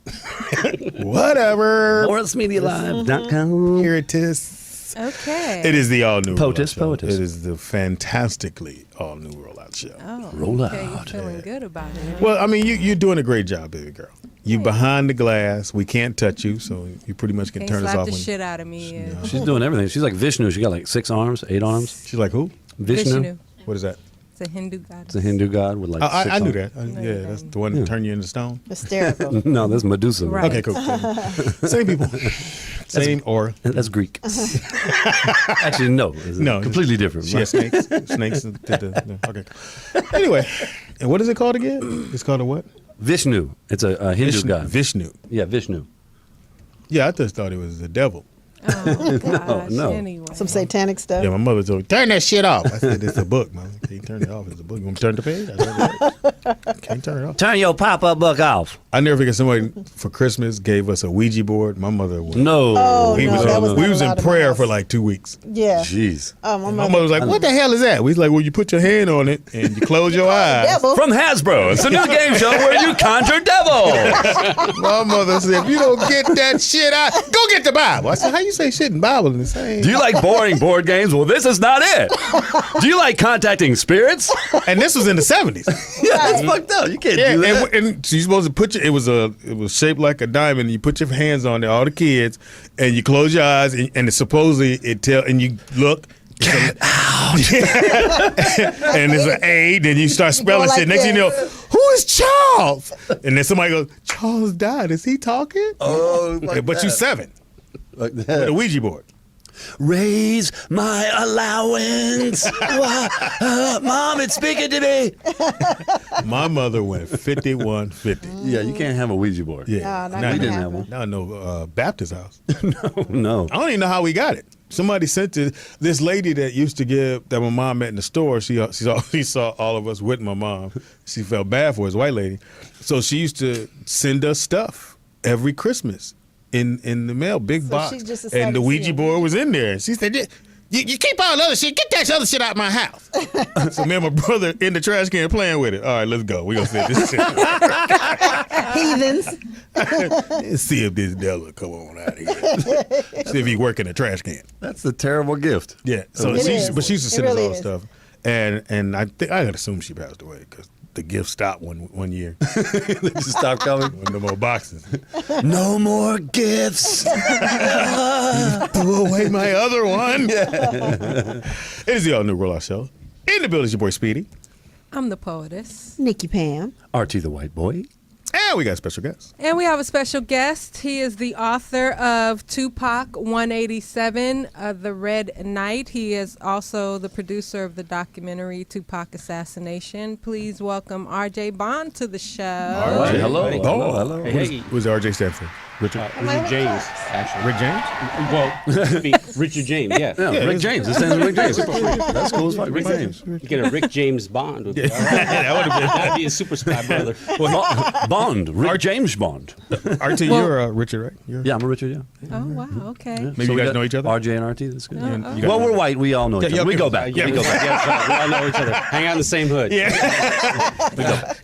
Whatever. MorrisMediaLive.com. Here it is. Okay. It is the all new Poetess, Rollout Show. Poetess. It is the fantastically all new Rollout Show. Oh, Roll okay. You're out. feeling good about it. Well, I mean, you're doing a great job, baby girl. You behind the glass. We can't touch you, so you pretty much can Can't turn us slap off. the When, shit out of me. And She's doing everything. She's like Vishnu. She got like 6 arms, 8 arms. she's like, who? Vishnu. What is that? It's a Hindu goddess. It's a Hindu god with like 6 I knew arms. that. Yeah, that's the one that turn you into stone. Hysterical. No, that's Medusa. Right. Okay, cool. Same people. Same aura. That's Greek. Actually, no. It's No. completely different. She has snakes. Snakes. Okay. Anyway, and what is it called again? It's called a what? Vishnu. It's a Hindu god. Vishnu. Yeah, Vishnu. Yeah, I just thought it was the devil. Oh, gosh. no. Anyway. Some satanic stuff. Yeah, my mother told me, turn that shit off. I said, it's a book, man. Can't turn it off. It's a book. You want me to turn the page? I said, can't turn it off. Turn your pop-up book off. I never forget somebody for Christmas gave us a Ouija board. My mother was. No. Oh, We no, was, that was we not was in allowed in my prayer house. for like 2 weeks. Yeah. Jeez. Oh, My mother was like, what the hell is that? We was like, well, you put your hand on it and you close your eyes. Devil. From Hasbro, it's a new game show where you conjure devils. My mother said, if you don't get that shit out, go get the Bible. I said, how you say shit in Bible in the same? Do you like boring board games? Well, this is not it. Do you like contacting spirits? And this was in the 70s. Yeah, that's fucked up. You can't Yeah, do that. and she's supposed to put your. It was shaped like a diamond. You put your hands on there, all the kids, and you close your eyes, and it supposedly it tell, and you look. Get out. And there's an A. Then you start spelling like shit. Next thing you know, this. who is Charles? And then somebody goes, Charles died. Is he talking? Oh, But you 7 Like with that. a Ouija board. Raise my allowance. Mom, it's speaking to me. My mother went 5150. Yeah, you can't have a Ouija board. Yeah, No, not now, gonna we didn't have happen. one. now no Baptist house. No. I don't even know how we got it. Somebody sent it. This lady that used to give that my mom met in the store. She saw all of us with my mom. She felt bad for us, white lady. So she used to send us stuff every Christmas in the mail, big So box. she just decided And the to Ouija see it. board was in there. She said, you keep all the other shit. Get that other shit out of my house. So me and my brother in the trash can playing with it. All right, let's go. We gonna send this shit. Heathens. Let's see if this devil will come on out here. See if he work in the trash can. That's a terrible gift. Yeah. So It she, is. but she used to It send really us all is. stuff, and I think I gotta assume she passed away because the gift stopped one year. They just stop coming. No more boxes. No more gifts. Threw away my other one. It is the all new Rollout Show. In the building is your boy Speedy, I'm the poetess. Nikki Pam. Archie the white boy. and we got a special guest. And we have a special guest. He is the author of Tupac 187, The Red Knight. He is also the producer of the documentary Tupac Assassination. Please welcome RJ Bond to the show. RJ. Hello. Oh, Hello. Hello. Hey. Who's RJ stand for? Richard. Richard James, actually. Rick James. Well, Richard James, yeah. Yeah, Rick James. It stands for Rick James. That's cool as fuck. Rick James. You get a Rick James Bond. Would be all right. That would have That'd be a super spy brother. Bond. Rick James Bond. been. RT, you're Richard, right? You're, Yeah, I'm a Richard, yeah. Oh, wow. Okay. Maybe So you we guys got know each other. RJ and RT, that's good. You guys Well, know- we're white. We all know each Yeah, other. We yeah, go back. Yeah, we go back. Yeah, that's right. We all know each other. Hang out in the same hood. Yeah.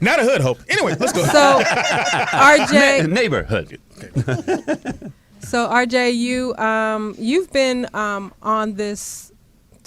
Not a hood hope. Anyway, let's go. So, RJ, Neighborhood. so RJ, you've been on this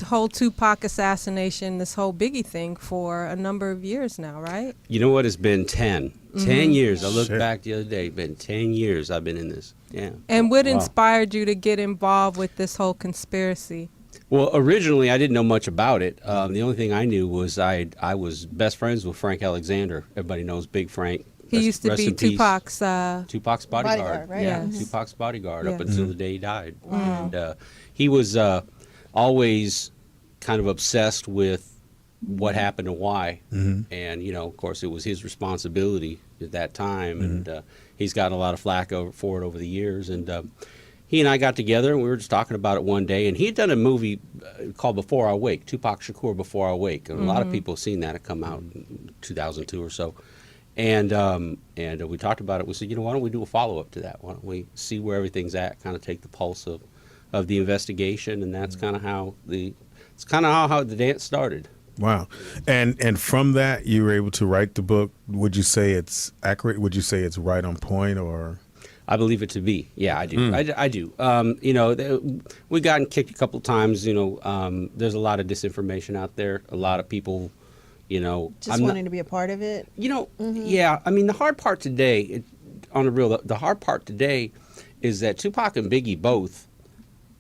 whole Tupac assassination, this whole Biggie thing for a number of years now, right? You know what? It's been 10. Mm-hmm. 10 years. I looked Shit. back the other day. It's been 10 years I've been in this. Yeah. And what Wow. inspired you to get involved with this whole conspiracy? Well, originally I didn't know much about it. The only thing I knew was I was best friends with Frank Alexander. Everybody knows Big Frank. He Rest- used to rest be in peace. Tupac's. Tupac's bodyguard. Bodyguard, right? Yeah, Yes. Tupac's bodyguard up Yeah. until the day he died. And he was always kind of obsessed with what happened and why. And, you know, of course, it was his responsibility at that time. And he's gotten a lot of flack for it over the years. And he and I got together and we were just talking about it one day. And he had done a movie called Before I Wake, Tupac Shakur Before I Wake. And a lot of people have seen that. It come out in 2002 or so. And we talked about it. We said, why don't we do a follow-up to that? Why don't we see where everything's at, kind of take the pulse of the investigation. And that's kind of how the dance started. Wow. And from that, you were able to write the book. Would you say it's accurate? Would you say it's right on point, or? I believe it to be. Yeah, I do. I do. We gotten kicked a couple of times. There's a lot of disinformation out there. A lot of people, just wanting to be a part of it. Yeah. I mean, the hard part today, the hard part today is that Tupac and Biggie both,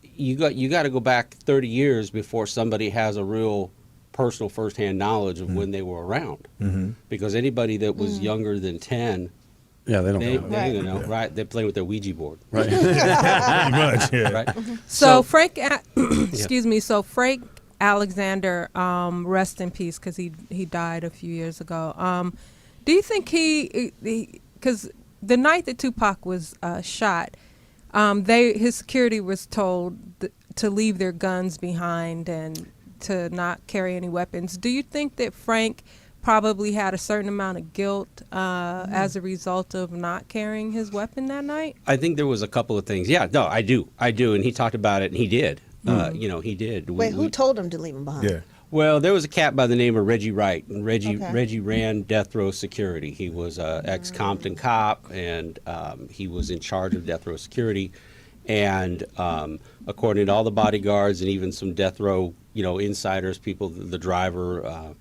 you got to go back 30 years before somebody has a real personal firsthand knowledge of when they were around. Because anybody that was younger than 10, yeah, they don't know. Right? They're playing with their Ouija board. Right. Pretty much, yeah. Right. So Frank, excuse me. So Frank Alexander, rest in peace, because he died a few years ago. Do you think because the night that Tupac was shot, his security was told to leave their guns behind and to not carry any weapons. Do you think that Frank probably had a certain amount of guilt as a result of not carrying his weapon that night? I think there was a couple of things. Yeah, no, I do. And he talked about it, and he did. He did. Wait, who told him to leave him behind? Yeah. Well, there was a cat by the name of Reggie Wright, and Reggie ran Death Row Security. He was an ex-Compton cop, and he was in charge of Death Row Security. And according to all the bodyguards and even some Death Row, insiders, people, the driver,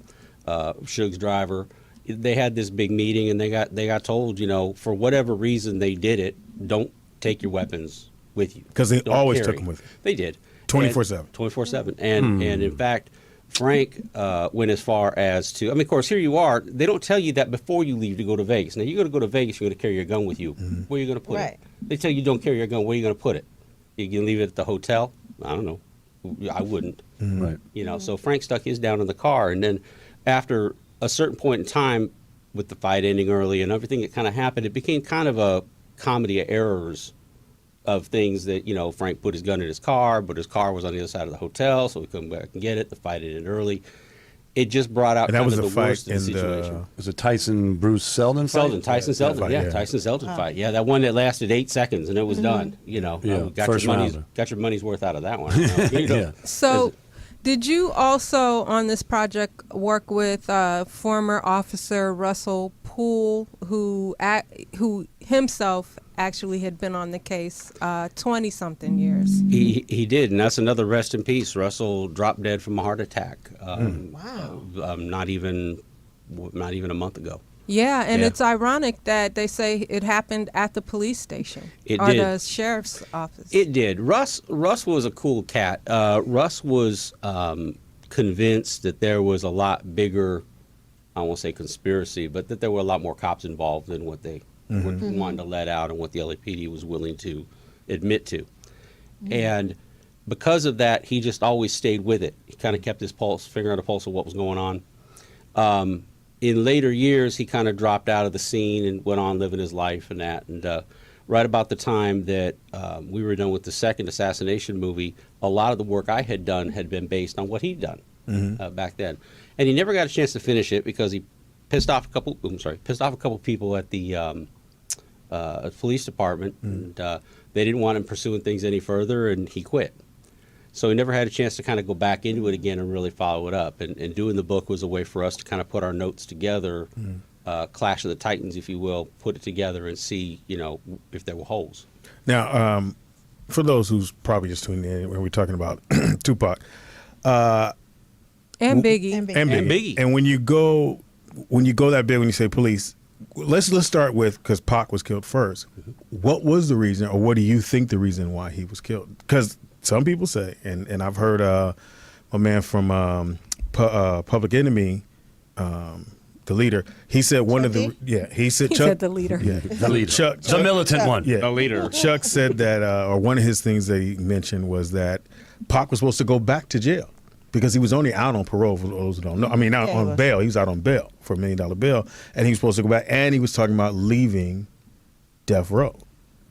Suge's driver, they had this big meeting, and they got told, for whatever reason they did it, don't take your weapons with you. Because they Don't always carry. took them with them. They did. 24/7. 24/7. And in fact, Frank went as far as to, of course, here you are. They don't tell you that before you leave to go to Vegas. Now, you're going to go to Vegas, you're going to carry your gun with you. Where are you going to put it? They tell you don't carry your gun. Where are you going to put it? You can leave it at the hotel? I don't know. I wouldn't. Right. So Frank stuck his down in the car. And then after a certain point in time, with the fight ending early and everything that kind of happened, it became kind of a comedy of errors of things that, Frank put his gun in his car, but his car was on the other side of the hotel, so he couldn't go back and get it. The fight ended early. It just brought out And that kind was of the the fight worst of the in situation. Was it Tyson-Bruce Seldon fight? Tyson Seldon, fight, yeah, yeah. Tyson Seldon fight. Yeah, that one that lasted 8 seconds and it was done. first rounder. Got your money's worth out of that one. Yeah. So, did you also on this project work with former officer Russell Poole, who himself actually had been on the case 20-something years? He did, and that's another rest in peace. Russell dropped dead from a heart attack. Wow. Not even a month ago. Yeah, and Yeah. it's ironic that they say it happened at the police station It or did. the sheriff's office. It did. Russ was a cool cat. Russ was convinced that there was a lot bigger, I won't say conspiracy, but that there were a lot more cops involved than what they wanted to let out and what the LAPD was willing to admit to. And because of that, he just always stayed with it. He kind of kept his finger on the pulse of what was going on. In later years, he kind of dropped out of the scene and went on living his life and that. And right about the time that we were done with the second assassination movie, a lot of the work I had done had been based on what he'd done back then. And he never got a chance to finish it because he pissed off a couple people at the police department, and they didn't want him pursuing things any further, and he quit. So he never had a chance to kind of go back into it again and really follow it up. And doing the book was a way for us to kind of put our notes together, Clash of the Titans, if you will, put it together and see, if there were holes. Now, for those who's probably just tuning in, when we're talking about Tupac, and Biggie. And Biggie. and Biggie, and when you go that big, when you say police, let's start with, because Pac was killed first. What was the reason, or what do you think the reason why he was killed? Because some people say, and I've heard a man from Public Enemy, the leader, he said he said the leader. Yeah, The leader. Chuck, The militant one. Yeah, The leader. Chuck said that, or one of his things that he mentioned was that Pac was supposed to go back to jail because he was only out on parole, for those who don't know. I mean, out on bail. He was out on bail for $1 million bail, and he was supposed to go back, and he was talking about leaving Death Row.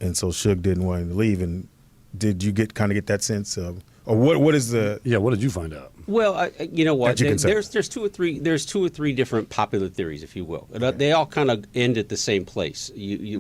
And so Suge didn't want him to leave, and did you get that sense of, or what is the? Yeah, what did you find out? Well, you know what? That you can say. There's two or three different popular theories, if you will. They all kind of end at the same place.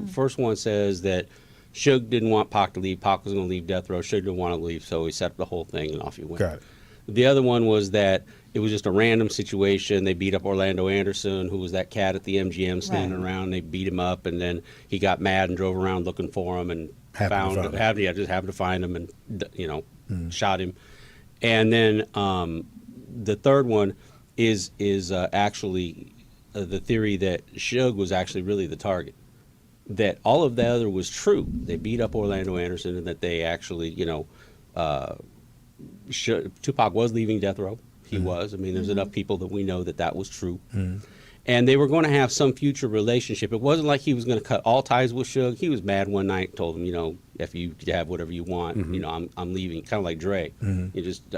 First one says that Suge didn't want Pac to leave. Pac was going to leave Death Row. Suge didn't want to leave, so he set up the whole thing and off he went. Got it. The other one was that it was just a random situation. They beat up Orlando Anderson, who was that cat at the MGM standing around. They beat him up, and then he got mad and drove around looking for him and just happened to find him and shot him. And then the third one is actually the theory that Suge was actually really the target. That all of the other was true. They beat up Orlando Anderson, and that they actually, Tupac was leaving Death Row. He was. I mean, there's enough people that we know that was true. And they were going to have some future relationship. It wasn't like he was going to cut all ties with Suge. He was mad one night and told him, if you have whatever you want, I'm leaving. Kind of like Dre.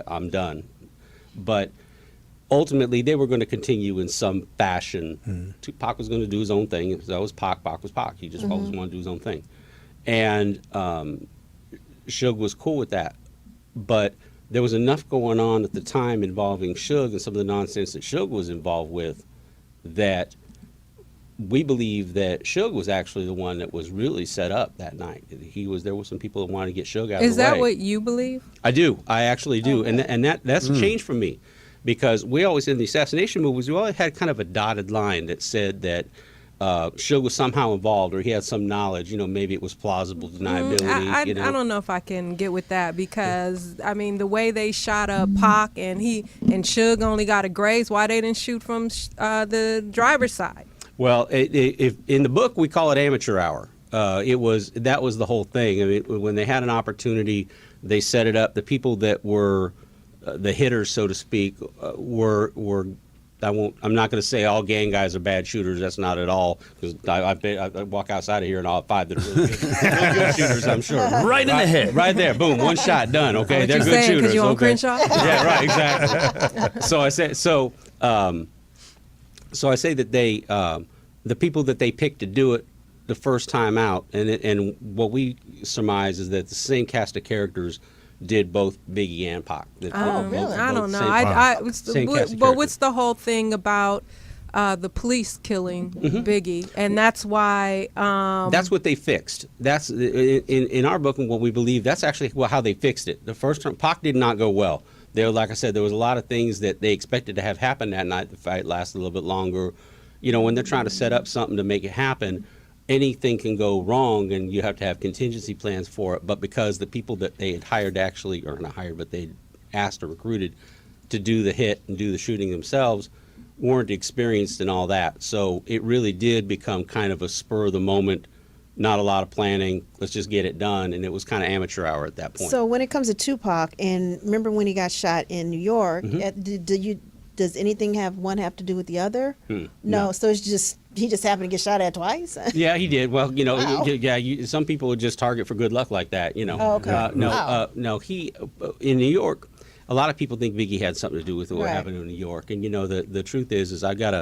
I'm done. But ultimately, they were going to continue in some fashion. Tupac was going to do his own thing. That was Pac. Pac was Pac. He just always wanted to do his own thing. And Suge was cool with that. But there was enough going on at the time involving Suge and some of the nonsense that Suge was involved with that we believe that Suge was actually the one that was really set up that night. There were some people that wanted to get Suge out of the way. Is that what you believe? I do. I actually do. Okay. And that's changed for me, because we always, in the assassination movies, we always had kind of a dotted line that said that Suge was somehow involved, or he had some knowledge. Maybe it was plausible deniability. I don't know if I can get with that, because I mean, the way they shot up Pac and Suge only got a graze. Why they didn't shoot from the driver's side? Well, if in the book we call it amateur hour. That was the whole thing. I mean, when they had an opportunity, they set it up. The people that were the hitters, so to speak, were. I'm not going to say all gang guys are bad shooters. That's not at all. Because I walk outside of here and all 5 that are really good shooters, I'm sure. Right in the head. Right there. Boom. One shot. Done. Okay. They're good shooters. Because you on okay. Crenshaw? Yeah. Right. Exactly. So I say that they the people that they picked to do it the first time out, and what we surmise is that the same cast of characters did both Biggie and Pac. Really? I don't know. But what's the whole thing about the police killing Biggie? And that's why. That's what they fixed. That's in our book, and what we believe, that's actually how they fixed it. The first time, Pac did not go well. Like I said, there was a lot of things that they expected to have happen that night. The fight lasted a little bit longer. When they're trying to set up something to make it happen, anything can go wrong, and you have to have contingency plans for it. But because the people that they had hired but they asked or recruited to do the hit and do the shooting themselves weren't experienced in all that. So it really did become kind of a spur of the moment, not a lot of planning. Let's just get it done. And it was kind of amateur hour at that point. So when it comes to Tupac, and remember when he got shot in New York, does anything have to do with the other? No. So it's just, he just happened to get shot at twice? Yeah, he did. Well, some people would just target for good luck like that, Oh, okay. No, he, in New York, a lot of people think Biggie had something to do with what happened in New York. And, the truth is I got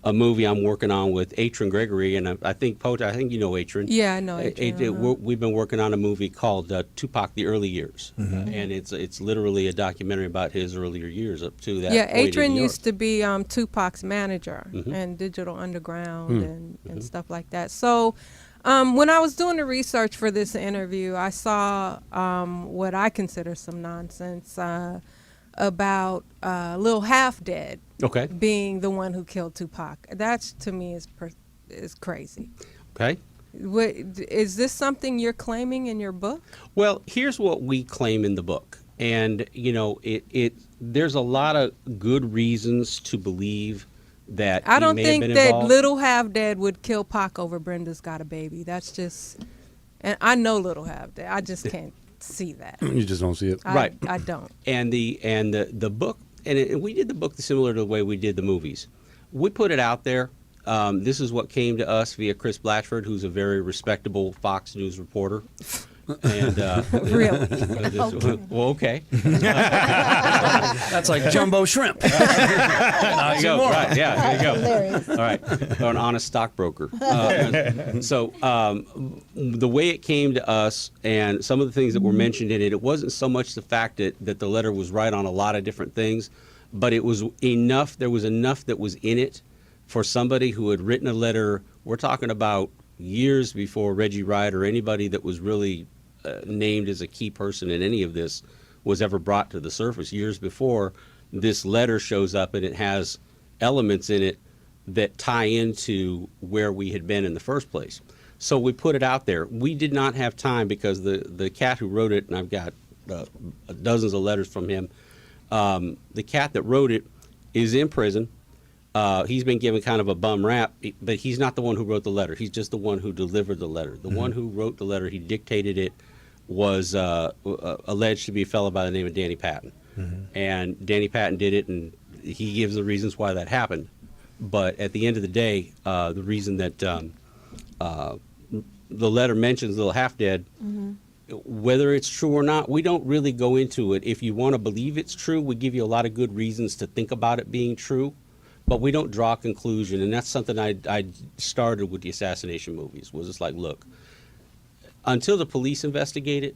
a movie I'm working on with Atron Gregory, and I think you know Atron. Yeah, I know Atron. We've been working on a movie called Tupac: The Early Years, and it's literally a documentary about his earlier years up to that. Yeah, point Atron used to be Tupac's manager and Digital Underground and stuff like that. So when I was doing the research for this interview, I saw what I consider some nonsense about Lil Half Dead. Okay. Being the one who killed Tupac. That, to me, is crazy. Okay. Is this something you're claiming in your book? Well, here's what we claim in the book. And, there's a lot of good reasons to believe that I don't think that involved. Little Half Dead would kill Pac over Brenda's Got a Baby. That's just, and I know Little Half Dead. I just can't see that. You just don't see it. Right. I don't. And the book, and we did the book similar to the way we did the movies. We put it out there. This is what came to us via Chris Blatchford, who's a very respectable Fox News reporter. And Really? Well, okay. That's like jumbo shrimp. There you go. Right, yeah, there you go. Hilarious. All right, or an honest stockbroker. So the way it came to us, and some of the things that were mentioned in it, it wasn't so much the fact that the letter was right on a lot of different things, but it was enough. There was enough that was in it for somebody who had written a letter. We're talking about years before Reggie Wright or anybody that was really named as a key person in any of this was ever brought to the surface. Years before, this letter shows up and it has elements in it that tie into where we had been in the first place. So we put it out there. We did not have time because the cat who wrote it, and I've got dozens of letters from him, the cat that wrote it is in prison. He's been given kind of a bum rap, but he's not the one who wrote the letter. He's just the one who delivered the letter. The one who wrote the letter, he dictated it, was alleged to be a fellow by the name of Danny Patton. And Danny Patton did it, and he gives the reasons why that happened. But at the end of the day, the reason that the letter mentions Little Half Dead, whether it's true or not, we don't really go into it. If you want to believe it's true, we give you a lot of good reasons to think about it being true. But we don't draw a conclusion, and that's something I started with the assassination movies, was it's like, look, until the police investigate it,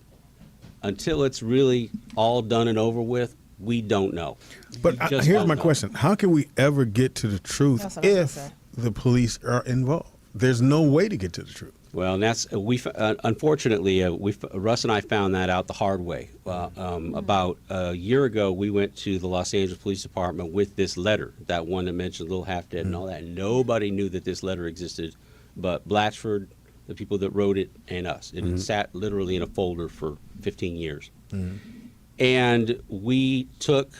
until it's really all done and over with, we don't know. But We just here's don't my know. question. How can we ever get to the truth That's what I was if gonna say. the police are involved? There's no way to get to the truth. Well, and that's unfortunately Russ and I found that out the hard way. About a year ago, we went to the Los Angeles Police Department with this letter, that one that mentioned Little Half Dead and all that. Nobody knew that this letter existed, but Blatchford, the people that wrote it, and us. It had sat literally in a folder for 15 years, and we took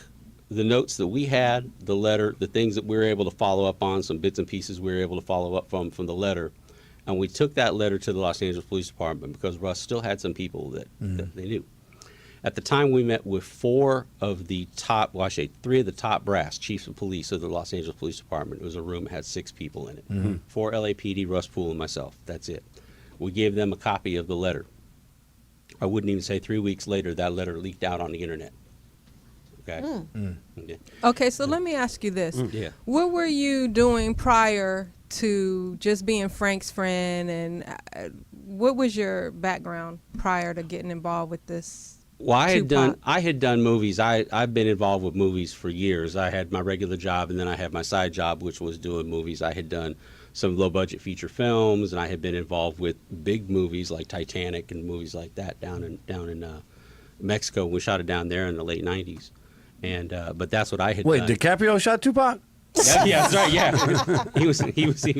the notes that we had, the letter, the things that we were able to follow up on, some bits and pieces we were able to follow up from the letter. And we took that letter to the Los Angeles Police Department because Russ still had some people that they knew. At the time, we met with three of the top brass chiefs of police of the Los Angeles Police Department. It was a room that had 6 people in it. 4 LAPD, Russ Poole, and myself. That's it. We gave them a copy of the letter. I wouldn't even say 3 weeks later, that letter leaked out on the internet. Okay. Yeah. Okay, so let me ask you this. Yeah. What were you doing prior to just being Frank's friend, and what was your background prior to getting involved with this? Well, I Tupac? had done movies. I've been involved with movies for years. I had my regular job, and then I had my side job, which was doing movies. I had done some low-budget feature films, and I had been involved with big movies like Titanic and movies like that down in Mexico. We shot it down there in the late '90s, and but that's what I had Wait, done. DiCaprio shot Tupac? Yeah, that's right. Yeah, he was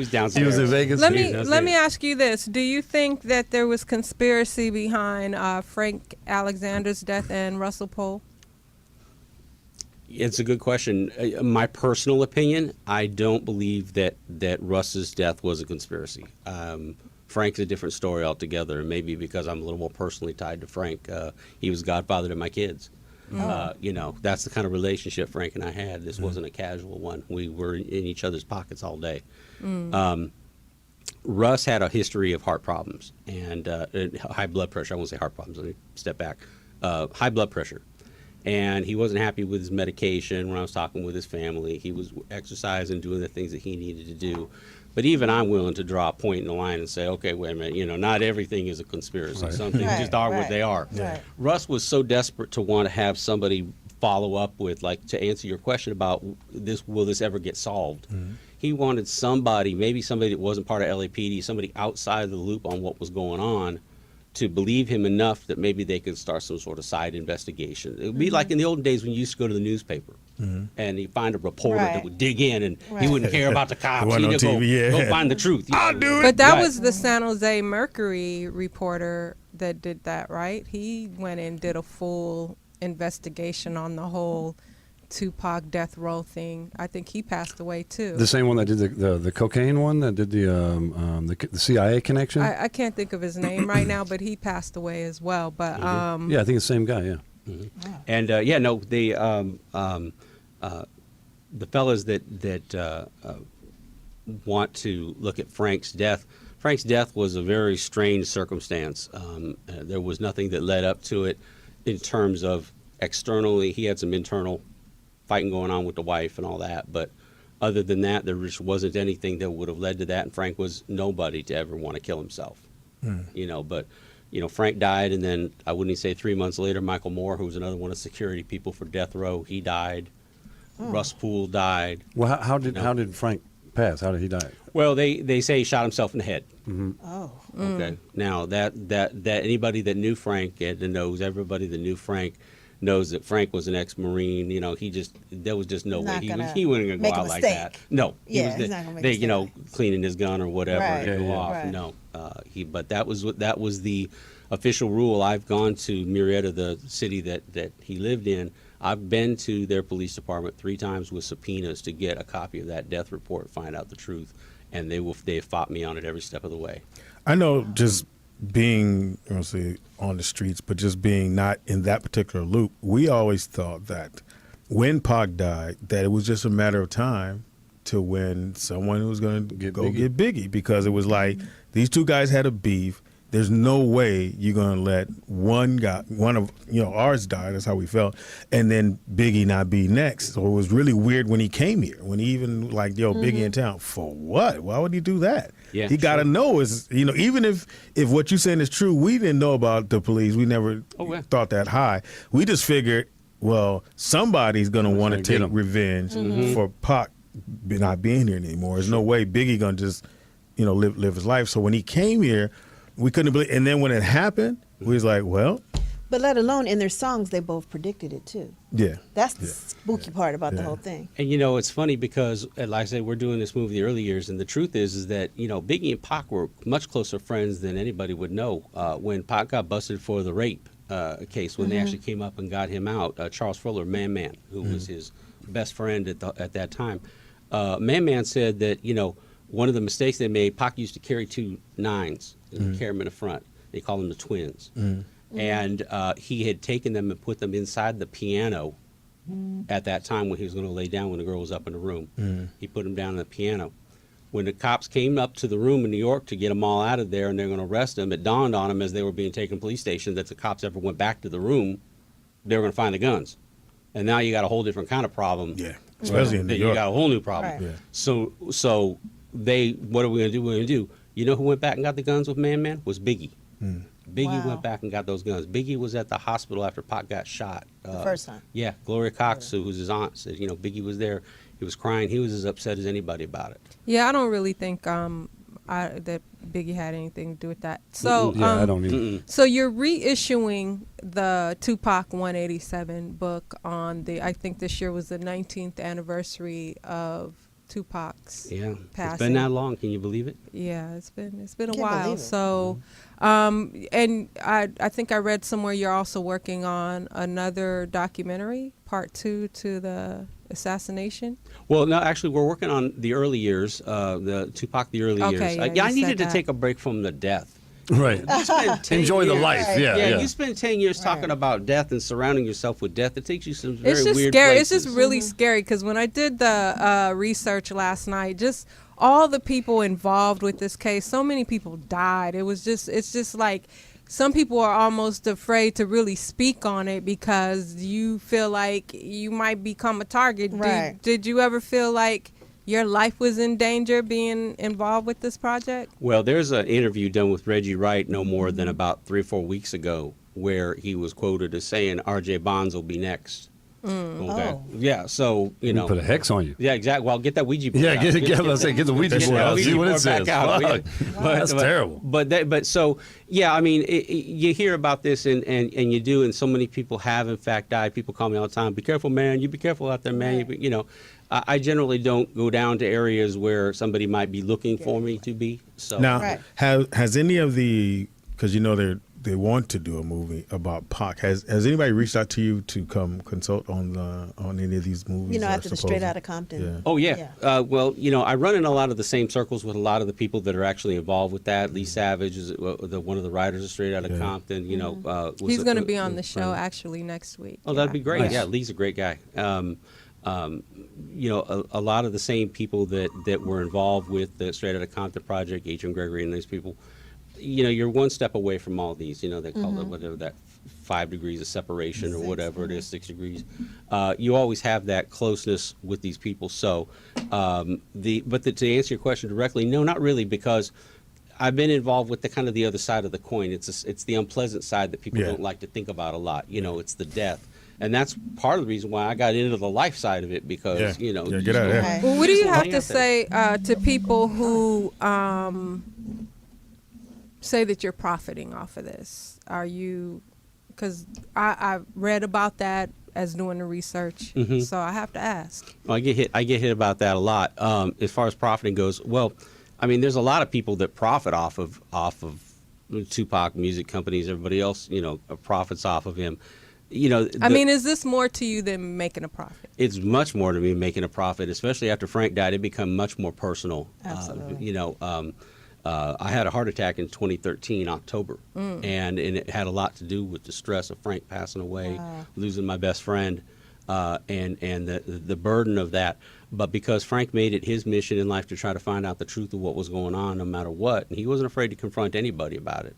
downstairs. He was in Vegas. Let me ask you this: do you think that there was conspiracy behind Frank Alexander's death and Russell Pohl? It's a good question. My personal opinion, I don't believe that Russ's death was a conspiracy. Frank's a different story altogether, and maybe because I'm a little more personally tied to Frank. He was godfather to my kids. That's the kind of relationship Frank and I had. This wasn't a casual one. We were in each other's pockets all day. Russ had a history of heart problems and high blood pressure. I won't say heart problems. Let me step back. High blood pressure. And he wasn't happy with his medication. When I was talking with his family, he was exercising, doing the things that he needed to do. But even I'm willing to draw a point in the line and say, okay, wait a minute, not everything is a conspiracy. Right. Some things just are what they are. Right. Russ was so desperate to want to have somebody follow up with, like, to answer your question about this, will this ever get solved? He wanted somebody, maybe somebody that wasn't part of LAPD, somebody outside of the loop on what was going on, to believe him enough that maybe they could start some sort of side investigation. It would be like in the olden days when you used to go to the newspaper and you find a reporter that would dig in, and he wouldn't care about the cops. Wasn't He'd on TV, go find the truth. I'll do it. But that Right. was the San Jose Mercury reporter that did that, right? He went and did a full investigation on the whole Tupac death row thing. I think he passed away too. The same one that did the cocaine one, that did the CIA connection? I can't think of his name right now, but he passed away as well. But Yeah, I think it's the same guy, yeah. And the fellas that want to look at Frank's death. Frank's death was a very strange circumstance. There was nothing that led up to it in terms of externally. He had some internal fighting going on with the wife and all that. But other than that, there just wasn't anything that would have led to that. And Frank was nobody to ever want to kill himself. You know, but you know, Frank died, and then I wouldn't even say 3 months later, Michael Moore, who was another one of the security people for death row, he died. Russ Poole died. Well, how did Frank pass? How did he die? Well, they say he shot himself in the head. Oh. Okay. Now that anybody that knew Frank and knows, everybody that knew Frank knows that Frank was an ex-Marine. You know, there was just no way he wasn't gonna go out like that. No. Yeah, he's not gonna make a you know, mistake. cleaning his gun or whatever Right. to go off. Right. No. But that was the official rule. I've gone to Murrieta, the city that he lived in. I've been to their police department 3 times with subpoenas to get a copy of that death report, find out the truth, and they fought me on it every step of the way. I know, just being, I don't say on the streets, but just being not in that particular loop, we always thought that when Pac died, that it was just a matter of time to when someone was going to get Biggie, because it was like these two guys had a beef. There's no way you're going to let one of ours die. That's how we felt. And then Biggie not be next. So it was really weird when he came here, when he even like, Biggie in town. For what? Why would he do that? Yeah, he got to know even if what you're saying is true, we didn't know about the police. We never thought that high. We just figured, well, somebody's going to want to take revenge for Pac not being here anymore. There's no way Biggie going to just, live his life. So when he came here, we couldn't believe, and then when it happened, we was like, well. But let alone in their songs, they both predicted it too. Yeah. That's the spooky part about the whole thing. And it's funny because, like I said, we're doing this movie the early years, and the truth is that Biggie and Pac were much closer friends than anybody would know. When Pac got busted for the rape case, when they actually came up and got him out, Charles Fuller, Man, who was his best friend at that time, Man said that one of the mistakes they made, Pac used to carry 2 9s. Carry them in the front. They call them the twins. And he had taken them and put them inside the piano at that time when he was going to lay down when the girl was up in the room. He put them down in the piano. When the cops came up to the room in New York to get them all out of there and they're going to arrest them, it dawned on them as they were being taken to the police station that the cops ever went back to the room, they were going to find the guns. And now you got a whole different kind of problem. Yeah, especially in New York. You got a whole new problem. Right. Yeah. So what are we going to do? We're going to do. You know who went back and got the guns with Man? Was Biggie. Biggie went back and got those guns. Biggie was at the hospital after Pac got shot. The first time. Yeah, Gloria Cox, who was his aunt, said, Biggie was there. He was crying. He was as upset as anybody about it. Yeah, I don't really think that Biggie had anything to do with that. So I don't either. So you're reissuing the Tupac 187 book on I think this year was the 19th anniversary of Tupac's passing. It's been that long. Can you believe it? Yeah, it's been a Can't while. believe it. So, and I think I read somewhere you're also working on another documentary, part 2 to the assassination. Well, no, actually, we're working on the early years, the Tupac, the early years. Yeah, I you needed said to that. take a break from the death. Right. You spend 10 Enjoy the years- life. Yeah. You spend 10 years talking about death and surrounding yourself with death. It takes you some very It's just weird scary. places. It's just really scary because when I did the research last night, just all the people involved with this case, so many people died. It's just like some people are almost afraid to really speak on it because you feel like you might become a target. Right. Did you ever feel like your life was in danger being involved with this project? Well, there's an interview done with Reggie Wright no more than about 3 or 4 weeks ago where he was quoted as saying R.J. Bonds will be next. Okay. Oh. Yeah, so, Put a hex on you. Yeah, exactly. Well, get that Ouija board Yeah, out. get the Ouija Get board that out. Ouija See what board it says. back out. Fuck. That's terrible. But so, yeah, I mean, you hear about this and you do, and so many people have, in fact, died. People call me all the time, be careful, man. You be careful out there, man. I generally don't go down to areas where somebody might be looking for me to be. So Now, has any of because they want to do a movie about Pac. Has anybody reached out to you to come consult on any of these movies? After the Straight Outta Compton. Yeah. Oh, yeah. Well, I run in a lot of the same circles with a lot of the people that are actually involved with that. Lee Savage is one of the writers of Straight Outta Compton. He's going to be on the show actually next week. Oh, that'd be great. Nice. Yeah, Lee's a great guy. A lot of the same people that were involved with the Straight Outta Compton project, H.M. Gregory and these people, you're one step away from all these. They call it whatever that 5 degrees of separation or whatever it is, 6 degrees. You always have that closeness with these people. So, to answer your question directly, no, not really, because I've been involved with the kind of the other side of the coin. It's the unpleasant side that people don't like to think about a lot. You know, it's the death. And that's part of the reason why I got into the life side of it, because, get out of there. Okay. Well, what do you have to say to people who say that you're profiting off of this? Are you, because I read about that as doing the research, so I have to ask. Well, I get hit about that a lot. As far as profiting goes, well, I mean, there's a lot of people that profit off of Tupac, music companies, everybody else, you know, profits off of him. You know, I mean, is this more to you than making a profit? It's much more to me making a profit, especially after Frank died. It became much more personal. Absolutely. You know, I had a heart attack in 2013, October, and it had a lot to do with the stress of Frank passing away, losing my best friend, and the burden of that. But because Frank made it his mission in life to try to find out the truth of what was going on, no matter what, and he wasn't afraid to confront anybody about it.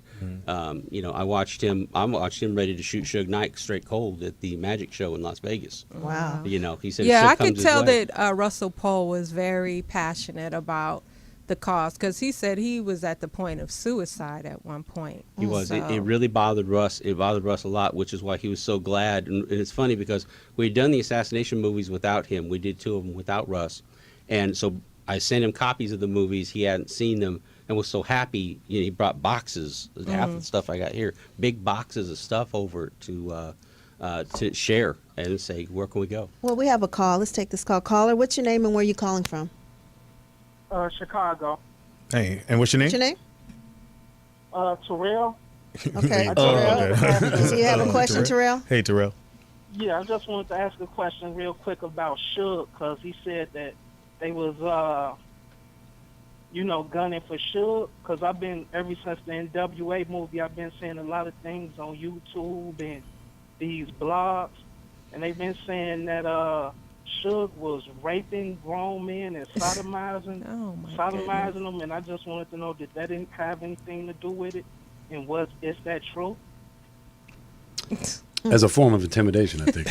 You know, I watched him ready to shoot Suge Knight straight cold at the Magic Show in Las Vegas. Wow. You know, he said, Yeah, "Shit I could comes his tell way." that Russell Pohl was very passionate about the cause, because he said he was at the point of suicide at one point. He was. So- It really bothered Russ. It bothered Russ a lot, which is why he was so glad. And it's funny because we had done the assassination movies without him. We did 2 of them without Russ. And so I sent him copies of the movies. He hadn't seen them and was so happy. You know, he brought boxes, half of the stuff I got here, big boxes of stuff over to share and say, where can we go? Well, we have a call. Let's take this call. Caller, what's your name and where are you calling from? Chicago. Hey, and what's your name? What's your name? Terrell. Okay, Oh, Terrell. okay. Do you have a question, Terrell? Hey, Terrell. Yeah, I just wanted to ask a question real quick about Suge, because he said that they was, gunning for Suge. Because I've been, ever since the NWA movie, I've been seeing a lot of things on YouTube and these blogs, and they've been saying that Suge was raping grown men and sodomizing, Oh, my sodomizing them, and I just wanted to know, did that didn't have anything to do with it, and is that true? As a form of intimidation, I think.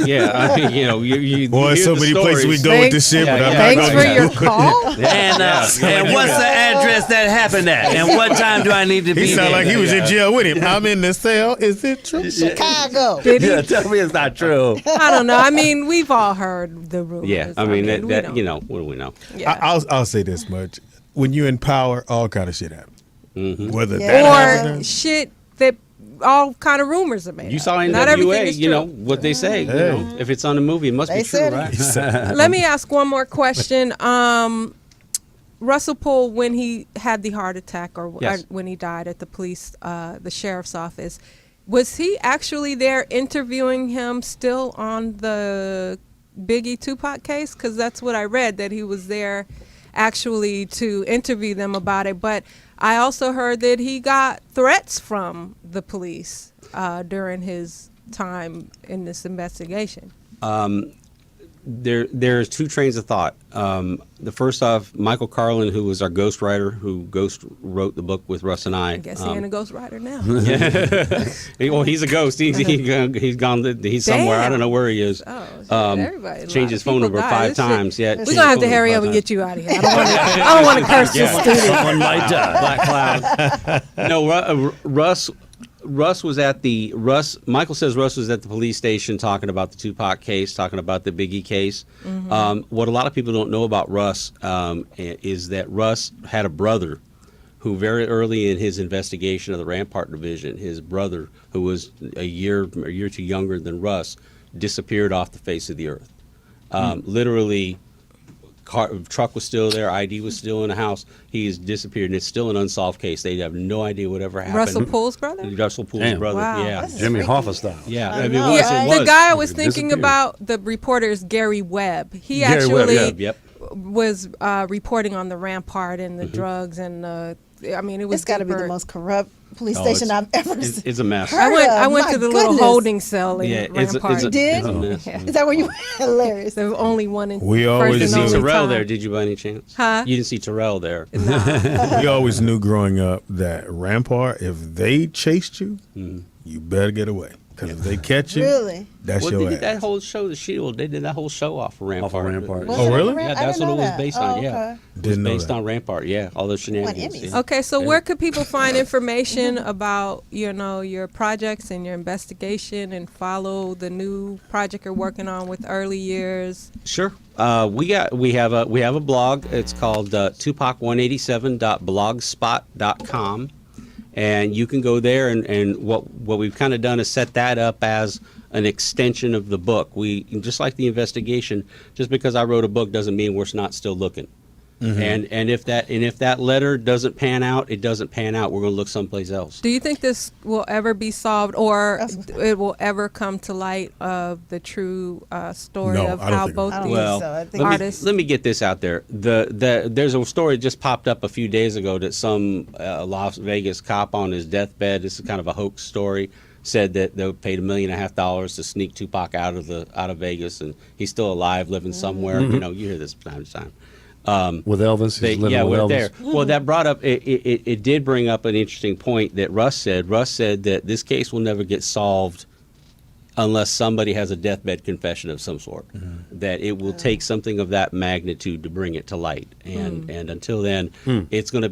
Yeah, I mean, you know, you Boy, hear so the many places we stories. go with this shit, but I'm not Thanks going for your to. call. And what's the address that happened at? And what time do I need to be He sounded there? like he was in jail with him. I'm in the cell. Is it true? Chicago. Yeah, tell me it's not true. I don't know. I mean, we've all heard the rumors. Yeah, I mean, we that don't- you know, what do we know? Yeah. I'll say this much: when you're in power, all kind of shit happens. Whether Yeah. that or happens, shit that all kind of rumors are made. You saw Not everything NWA, is you know, true. what they say. You know, if it's on the movie, it must They be true, said it. right? Let me ask one more question. Russell Pohl, when he had the heart attack or Yes. when he died at the police, the sheriff's office, was he actually there interviewing him still on the Biggie Tupac case? Because that's what I read, that he was there actually to interview them about it. But I also heard that he got threats from the police during his time in this investigation. There's 2 trains of thought. The first off, Michael Carlin, who was our ghostwriter, who wrote the book with Russ and I. I guess he ain't a ghostwriter now. Well, he's a ghost. He's gone. He's somewhere. I Damn. don't know where he is. Oh, shit, everybody. A Changed lot his of phone people number die. 5 This shit- times. Yeah, We're gonna have to hurry up and get you out of here. I don't want to curse the student. Someone might die. Black Cloud. No, Russ was at the Michael says Russ was at the police station talking about the Tupac case, talking about the Biggie case. What a lot of people don't know about Russ is that Russ had a brother who very early in his investigation of the Rampart Division, his brother, who was a year or two younger than Russ, disappeared off the face of the earth. Literally, truck was still there, ID was still in the house. He has disappeared, and it's still an unsolved case. They have no idea whatever happened. Russell Pohl's brother? Russell Pohl's Damn. brother. Wow. Yeah. That's Jimmy freaky. Hoffa style. Yeah, I I mean, know. it Yeah, was. the guy I was thinking Disappeared. about, the reporter, is Gary Webb. He Gary Webb, actually Yep. was reporting on the Rampart and the drugs and I mean, it was It's got to be the deeper. most corrupt police Oh, station it's- I've ever It's, seen. it's a mess. Heard I went My to the little goodness. holding cell in Yeah, it's a, Rampart. it's a, Did? it's a mess. Yeah. Is that where you hilarious? The only one in We first always You and didn't see knew. only Terrell time. there, did you, by any chance? Huh? You didn't see Terrell there. we always knew growing up that Rampart, if they chased you, you better get away. Because if they catch you, Really? that's Well, your they did that ass. whole show, The Shield. They did that whole show off of Rampart. Off of Rampart. Was Oh, it really? on Yeah, Ramp- I that's didn't what it know was that. based Oh, on. Yeah, okay. it was Didn't know based that. on Rampart. Yeah, all those shenanigans. Emmys. Yeah. Okay, so where could people find information about your projects and your investigation, and follow the new project you're working on with Early Years? Sure. We have a blog. It's called Tupac187.blogspot.com, and you can go there. And what we've kind of done is set that up as an extension of the book. We just like the investigation. Just because I wrote a book doesn't mean we're not still looking. And if that letter doesn't pan out, it doesn't pan out. We're going to look someplace else. Do you think this will ever be solved, or That's- it will ever come to light of the true story No, of I don't how think both I don't these think so. I think artists? Let me get this out there. There's a story just popped up a few days ago that some Las Vegas cop on his deathbed, this is kind of a hoax story, said that they paid $1.5 million to sneak Tupac out of Vegas, and he's still alive, living somewhere. You know, you hear this from time to time. With Elvis, he's living with we're Elvis. there. Well, that brought up it did bring up an interesting point that Russ said. Russ said that this case will never get solved unless somebody has a deathbed confession of some sort. That it will take something of that magnitude to bring it to light, and until then, it's going to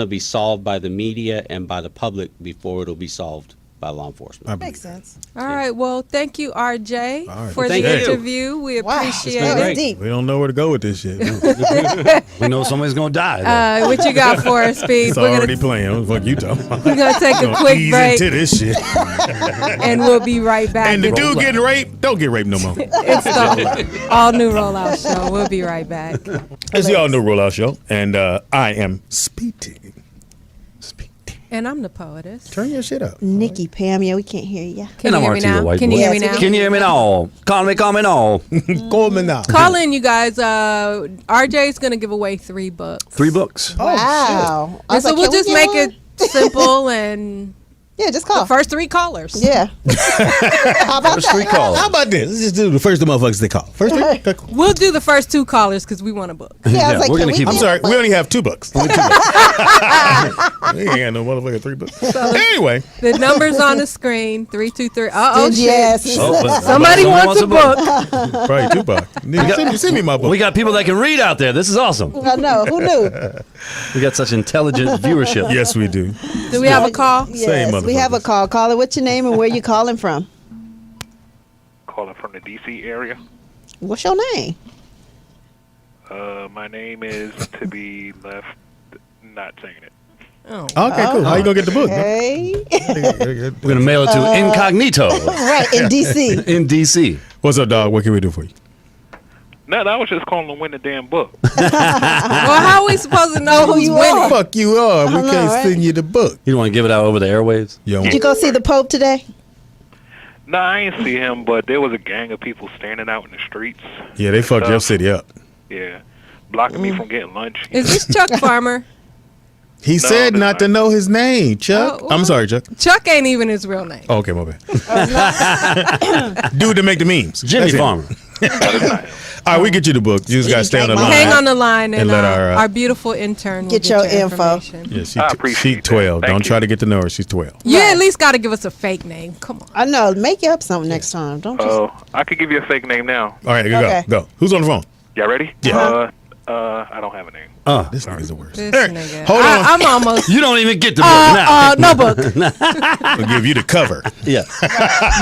be solved by the media and by the public before it'll be solved by law enforcement. Makes sense. All right. Well, thank you, RJ, All right. for Thank the you. interview. We Wow. appreciate That was it. deep. We don't know where to go with this shit. We know somebody's going to die. though. What you got for us, Speed? It's We're already gonna, playing. What the fuck you talking about? we're gonna take a Gonna quick ease break, into this shit. and we'll be right back. And the It's- dude getting raped, don't get raped no more. it's the all new rollout show. We'll be right back. It's the all new rollout show, and I am speeding. And I'm the poetess. Turn your shit up. Nikki, Pam, yeah, we can't hear you. Can And you I'm hear me RT, the now? white Can you boy. hear me Yes, we now? can. Can you hear me now? Call me now. Call me now. Call in, you guys. RJ's gonna give away 3 books. 3 books. Wow. I And was so like, we'll can we just get make one? it simple and Yeah, just call. the first 3 callers. Yeah. How about First 3 that? calls. How about this? Let's just do the first two motherfuckers they call. First three? Okay, cool. We'll do the first 2 callers because we want a book. Yeah, I Yeah, was like, we're can gonna we keep- get I'm sorry, one? we only have 2 books. Only 2 books. We ain't got no motherfucking 3 books. Anyway, The number's on the screen. 323. Oh shit! Yes. But Somebody someone wants a book. probably Tupac. Send me my book. We got people that can read out there. This is awesome. I know. Who knew? We got such intelligent viewership. Yes, we do. Do we have a call? Yes, we have a motherfuckers. call. Caller, what's your name and where you calling from? Calling from the D.C. area. What's your name? My name is to be left not saying it. Oh. Okay, cool. How you gonna get the book? Hey. We're going to mail it to Incognito Right, in D.C. in D.C. What's up, dog? What can we do for you? No, I was just calling to win the damn book. Well, how are we supposed to know Who who's you winning? are? Fuck you up. We I know, can't right? send you the book. You don't want to give it out over the airwaves? Yo, Did you go see the Pope today? No, I ain't see him, but there was a gang of people standing out in the streets. yeah, they fucked your city up. Yeah, blocking me from getting lunch. Is this Chuck Farmer? He said that's not not. to know his name, Chuck. Oh, well. I'm sorry, Chuck. Chuck ain't even his real name. Oh, okay, my bad. Dude to make the memes. Jimmy That's it. Farmer. That is not him. All right, we get you the book. You just got to stay on the Hang line. Hang on the line, and, And let our, our beautiful intern will get get your your info. information. Yeah, I appreciate she's that. 12. Thank Don't you. try to get to know her. She's 12. You at least got to give us a fake name. Come on. I know. Make up something next time. Don't just. Oh, I could give you a fake name now. All right, Okay. go. Who's on the phone? Y'all ready? Yeah. I don't have a name. This nigga's the worst. This Eric, nigga. hold on. I'm almost. You don't even get the book now. No book. I'll give you the cover. Yeah. You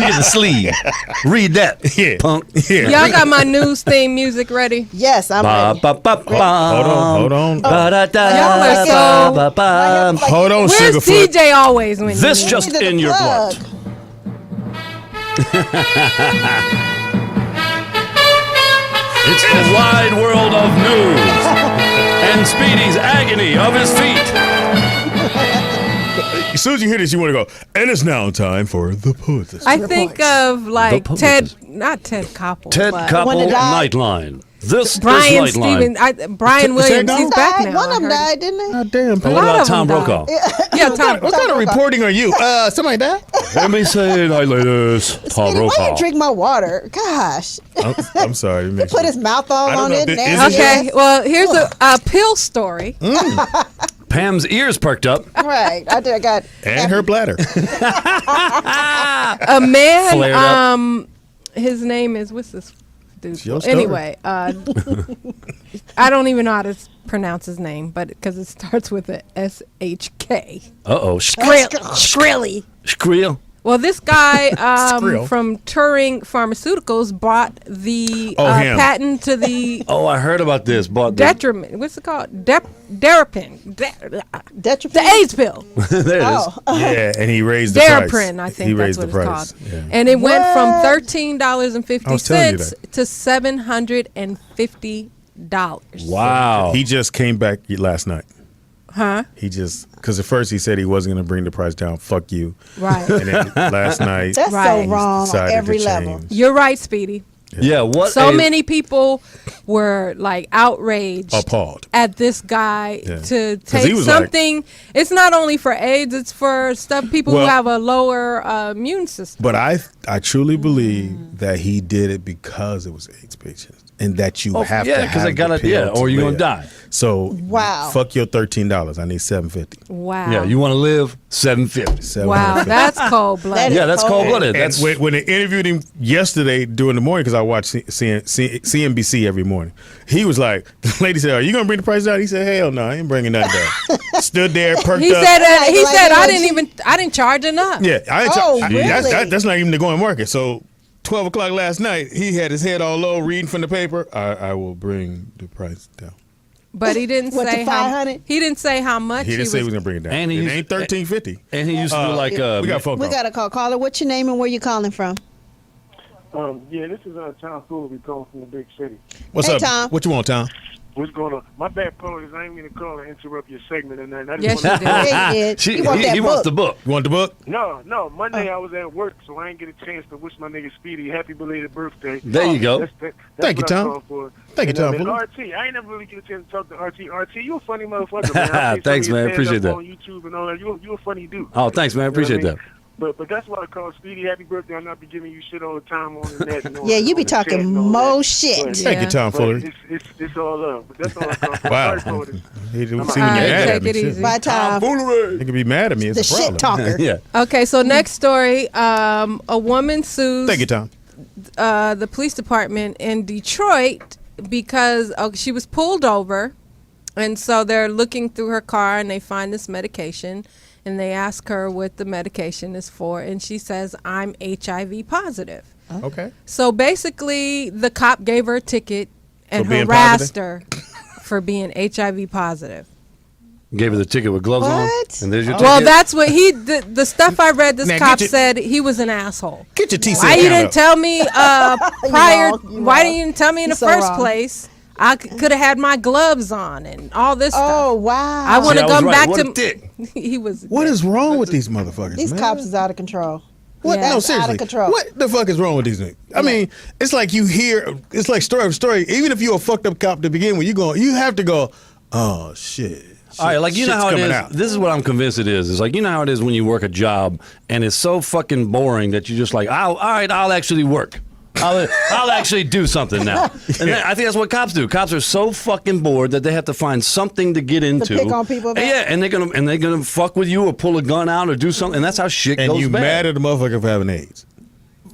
get the sleeve. Read that. Yeah. Punk. Yeah. Y'all got my news theme music ready? Yes, I'm Ba, ready. ba, ba, ba. Hold on. Ba, da, da, Y'all are so- ba, ba, ba. Hold on, Where's Sugarfoot. DJ always when This you just Need to in your plug. blood. It's the wide world of news and Speedy's agony of his feet. As soon as you hear this, you want to go, and it's now time for the Poetess. I think of like The Ted, not Ted Koppel, Ted but Koppel When it died- Nightline. This Brian is Nightline. Stevens, Brian Williams, Ted he's back Died. now. One I of them heard. died, didn't they? God damn. And What what lot about of Tom them died. Brokaw? Yeah, Tom. kind of reporting are you? Somebody died? Let me say night ladies. Tom Speedy, why Brokaw. you drink my water? Gosh. I'm sorry. It makes Put me- his mouth all I don't on know, it. is nasty it- Okay, well, here's a pill story. Pill Pam's ears perked up. Right. I got. And her bladder. A man, Flared up. his name is, what's this dude? Your story. Anyway, I don't even know how to pronounce his name, but because it starts with a SHK. Uh-oh. Shrilly. Skrill. Well, this guy Skrill. from Turing Pharmaceuticals bought the him. patent to the Oh, I heard about this. Bought the, detriment. What's it called? Darapin. The Detriment. AIDS pill. there it is. Yeah, and he raised the price. Darapin, I think he that's raised what the it's price. called. Yeah. And it went from What? $13.50 I was telling you to $750. Wow. He just came back last night. Huh? He just, because at first he said he wasn't going to bring the price down. Fuck you. Right. And then last night, That's Right. so wrong on decided every to level. change. You're right, Speedy. Yeah, what So a- many people were like outraged Appalled. at this guy Yeah. to 'Cause he take was like- something. It's not only for AIDS; it's for people who Well- have a lower immune system. But I truly believe that he did it because it was AIDS patients. And that you have to yeah, have they the gotta, pill yeah, to or you're gonna live. die. So Wow. fuck your $13. I need $750. Wow. Yeah, you want to live $750. Wow, that's cold blooded. Yeah, that's cold. cold-blooded. And That's when they interviewed him yesterday during the morning, because I watch CNBC every morning, he was like, the lady said, "Are you gonna bring the price down?" He said, "Hell no, I ain't bringing nothing down." Stood there, perked He up. said Like- he like said he I was- didn't charge enough. Yeah, I ain't Oh, that's, really? that's not even the going market. So 12 o'clock last night, he had his head all low, reading from the paper. I will bring the price down. But he didn't What, to say how 500? he didn't say how much He didn't say he was gonna bring it down. And he it used- ain't $13.50. and he used to do like We got a phone We call. got a call. Caller, what's your name and where you calling from? Yeah, this is Tom Fuller calling from the big city. What's Hey, up? Tom. What you want, Tom? What's going on? My bad, Poetess. I ain't mean to call and interrupt your segment and then. I Yes, just you wanna- did. Yeah, you did. She, You want that he wants book. the book. You want the book? No. Monday I was at work, so I ain't get a chance to wish my nigga Speedy happy belated birthday. There you go. That's Thank you, what I Tom. called for. Thank you, And, Tom and Fuller. RT, I ain't never really get a chance to talk to RT. RT, you a funny motherfucker, man. I see some Thanks, of your man. Appreciate stand-up that. On YouTube and all that. You a funny dude. Oh, thanks, man. You know what I Appreciate mean? that. But that's why I call Speedy happy birthday. I'll not be giving you shit all the time on the net. And on, Yeah, you be on the chat talking and all mo that. shit. But- Thank you, Yeah. Tom but Fuller. It's all love. But that's all I call for. Wow. Sorry, Poetess. He didn't I'm see when out. you're mad Take at me. it shit. easy. By time. They can be mad at me. It's The a shit problem. talker. Yeah. Okay, so next story, a woman sues Thank you, Tom. the police department in Detroit because she was pulled over, and so they're looking through her car and they find this medication, and they ask her what the medication is for, and she says, "I'm HIV positive." Okay. So basically, the cop gave her a ticket and For being harassed her for being HIV positive. Gave her the ticket with gloves on. What? And there's your Well, ticket. that's what the stuff I read. This Now, cop get your- said he was an asshole. Get your T-cell Why you count didn't up. tell me prior? wrong. You Why wrong. didn't you tell me in the You so first wrong. place? I could have had my gloves on and all this Oh, stuff. wow. I want See, to I was come right. back What a to. dick. He was. What is wrong with these motherfuckers, These man? cops is out of control. What? Yeah. No, That's out of seriously. control. What the fuck is wrong with these niggas? I mean, it's like you hear, it's like story of story. Even if you're a fucked up cop to begin with, you have to go, oh, shit. All right, like you know Shit's how it coming is. out. This is what I'm convinced it is. It's like you know how it is when you work a job and it's so fucking boring that you're just like, all right, I'll actually work. I'll actually do something now. And I think that's what cops do. Cops are so fucking bored that they have to find something to get into. pick on people about? Yeah, and they're gonna fuck with you or pull a gun out or do something, and that's how shit And goes you bad. mad at the motherfucker for having AIDS.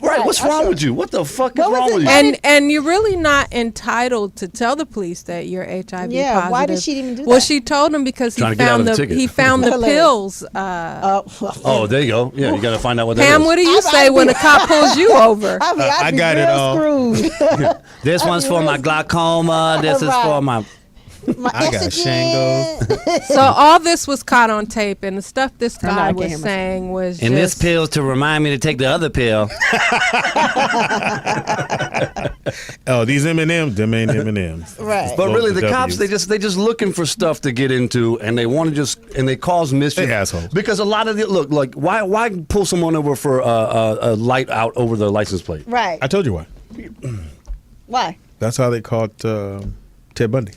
Right? What's wrong with you? What the fuck is What was wrong it? with you? And you're really not entitled to tell the police that you're HIV Yeah, positive. why did she even do Well, that? she told him because Trying to get out of the ticket. he found the Hilarious. pills. Oh, there you go. Yeah, you got to find out what that is. Pam, what do you say when a cop pulls you over? I'd be got it real all. screwed. This one's for my glaucoma. This is Right. for my. My I got estrogen. So all this was caught on tape, and the stuff this I know, I guy can't was hear myself. saying was And this just pill's to remind me to take the other pill. Oh, these M&Ms, them ain't M&Ms. Right. But Those really, are the cops Ws. they just looking for stuff to get into, and they want to they cause mischief. They assholes. Because a lot of the look like why pull someone over for a light out over their license plate? Right. I told you why. Why? That's how they caught Ted Bundy.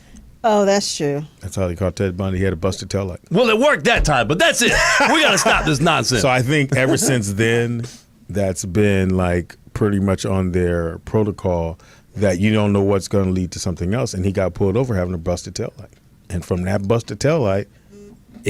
Oh, that's true. That's how they caught Ted Bundy. He had a busted tail light. Well, it worked that time, but that's it. We got to stop this nonsense. So I think ever since then, that's been like pretty much on their protocol that you don't know what's going to lead to something else. And he got pulled over having a busted tail light. And from that busted tail light,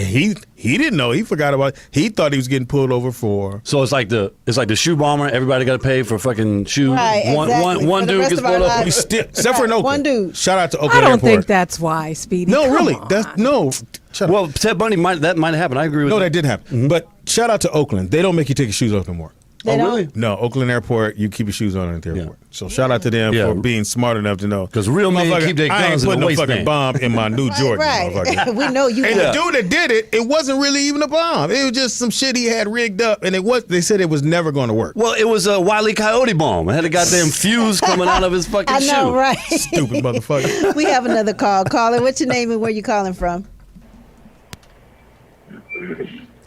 he didn't know. He forgot about it. He thought he was getting pulled over for. So it's like the shoe bomber. Everybody got to pay for fucking shoe. Right, exactly. One For the dude rest gets of our pulled over. lives. Except for in Oakland. One dude. Shout out to I Oakland don't Airport. think that's why, Speedy. No, Come really. on. That's no. Shut up. Well, Ted Bundy that might have happened. I agree with No, you. that did happen. But shout out to Oakland. They don't make you take your shoes off no more. They don't? really? No, Oakland Airport, you keep your shoes on at the airport. Yeah. So shout out to them Yeah. for being smart enough to know. 'Cause real men Motherfucker, keep their I ain't guns in putting the no fucking waistband. bomb in my new Jordan. Right. Motherfucker. We know you. And the dude that did it, it wasn't really even a bomb. It was just some shit he had rigged up, and they said it was never going to work. Well, it was a Wile E. Coyote bomb. It had a goddamn fuse coming out of his fucking I know, shoe. right? Stupid motherfucker. We have another call. Caller, what's your name and where you calling from?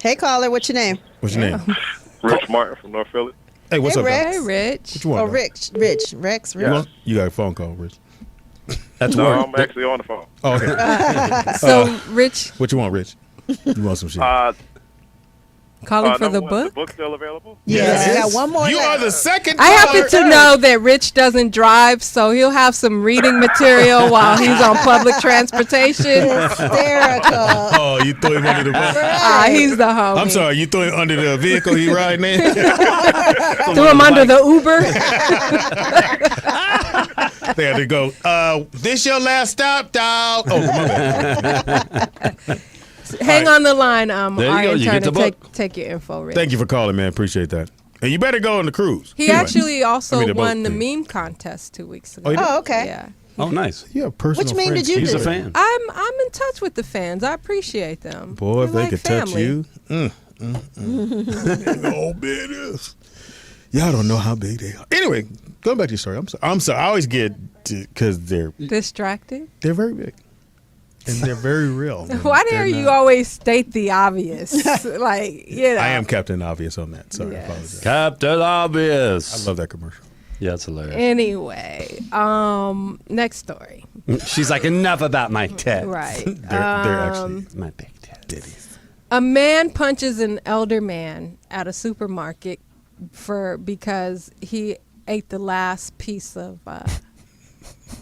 Hey, caller, what's your name? What's your name? Rich Martin from North Philly. Hey, what's Hey, up, Rex. guys? Hey, Rich. What you want? Oh, dog? Rex. Rex. You want? You got a phone call, Rich. That's No, where I'm actually on the phone. Oh, okay. So, Rich, What you want, Rich? You want some shit? calling for the number one, book? The book still available? Yes. We got one more. You left. are the second. I happen caller. to know that Rich doesn't drive, so he'll have some reading material while he's on public transportation. Hysterical. Oh, you threw him under the bus. He's the homie. I'm sorry, you threw him under the vehicle he riding in. Threw him under the Uber. There they go. This your last stop, dog. Oh, my bad. Hang on the line, There you our go, you intern, get the and book. take your info, Rich. Thank you for calling, man. Appreciate that. And you better go on the cruise. He Anyway. actually also I mean, they're both won the things. meme contest 2 weeks ago. Oh, he did? Oh, okay. Yeah. Oh, nice. You have personal Which meme friends. did you He's do? a fan. I'm in touch with the fans. I appreciate them. Boy, if They're they like could touch family. you. Oh, big is. Y'all don't know how big they are. Anyway, going back to your story. I'm sorry. I always get because they're Distracted? very big. And they're very real. Why They're dare you not- always state the obvious? Like, you know. I am Captain Obvious on that. Sorry, I Yes. apologize. Captain Obvious. I love that commercial. Yeah, it's hilarious. Anyway, next story. She's like, enough about my tet. Right. They're actually My big tet. ditties. A man punches an elder man at a supermarket because he ate the last piece of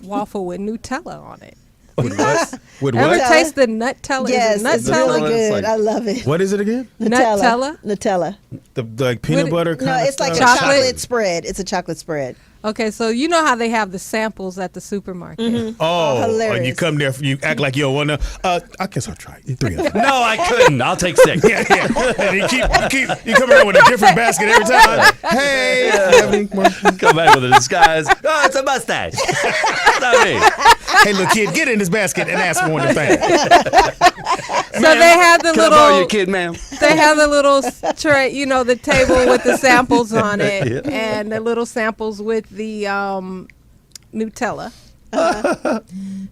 waffle with Nutella on it. With what? With Ever what? taste the Nutella? Yes, Is it it's Nutella? really good. like- I love it. What is it again? Nutella? Nutella. The like peanut With- butter kind No, of it's like a stuff? chocolate spread. It's a chocolate spread. Okay, so you know how they have the samples at the supermarket. Oh, hilarious. and you come there, you act like you don't want to. I guess I'll try it. 3 of them. No, I couldn't. I'll take 6. Yeah. And you come around with a different basket every time. Hey, have any more? Come back with a disguise. Oh, it's a mustache. Not me. Hey, little kid, get in this basket and ask for one of the things. So they have the Can I borrow your little, kid, ma'am? they have the little tray, you know, the table with the samples on it, Yeah. and the little samples with the Nutella.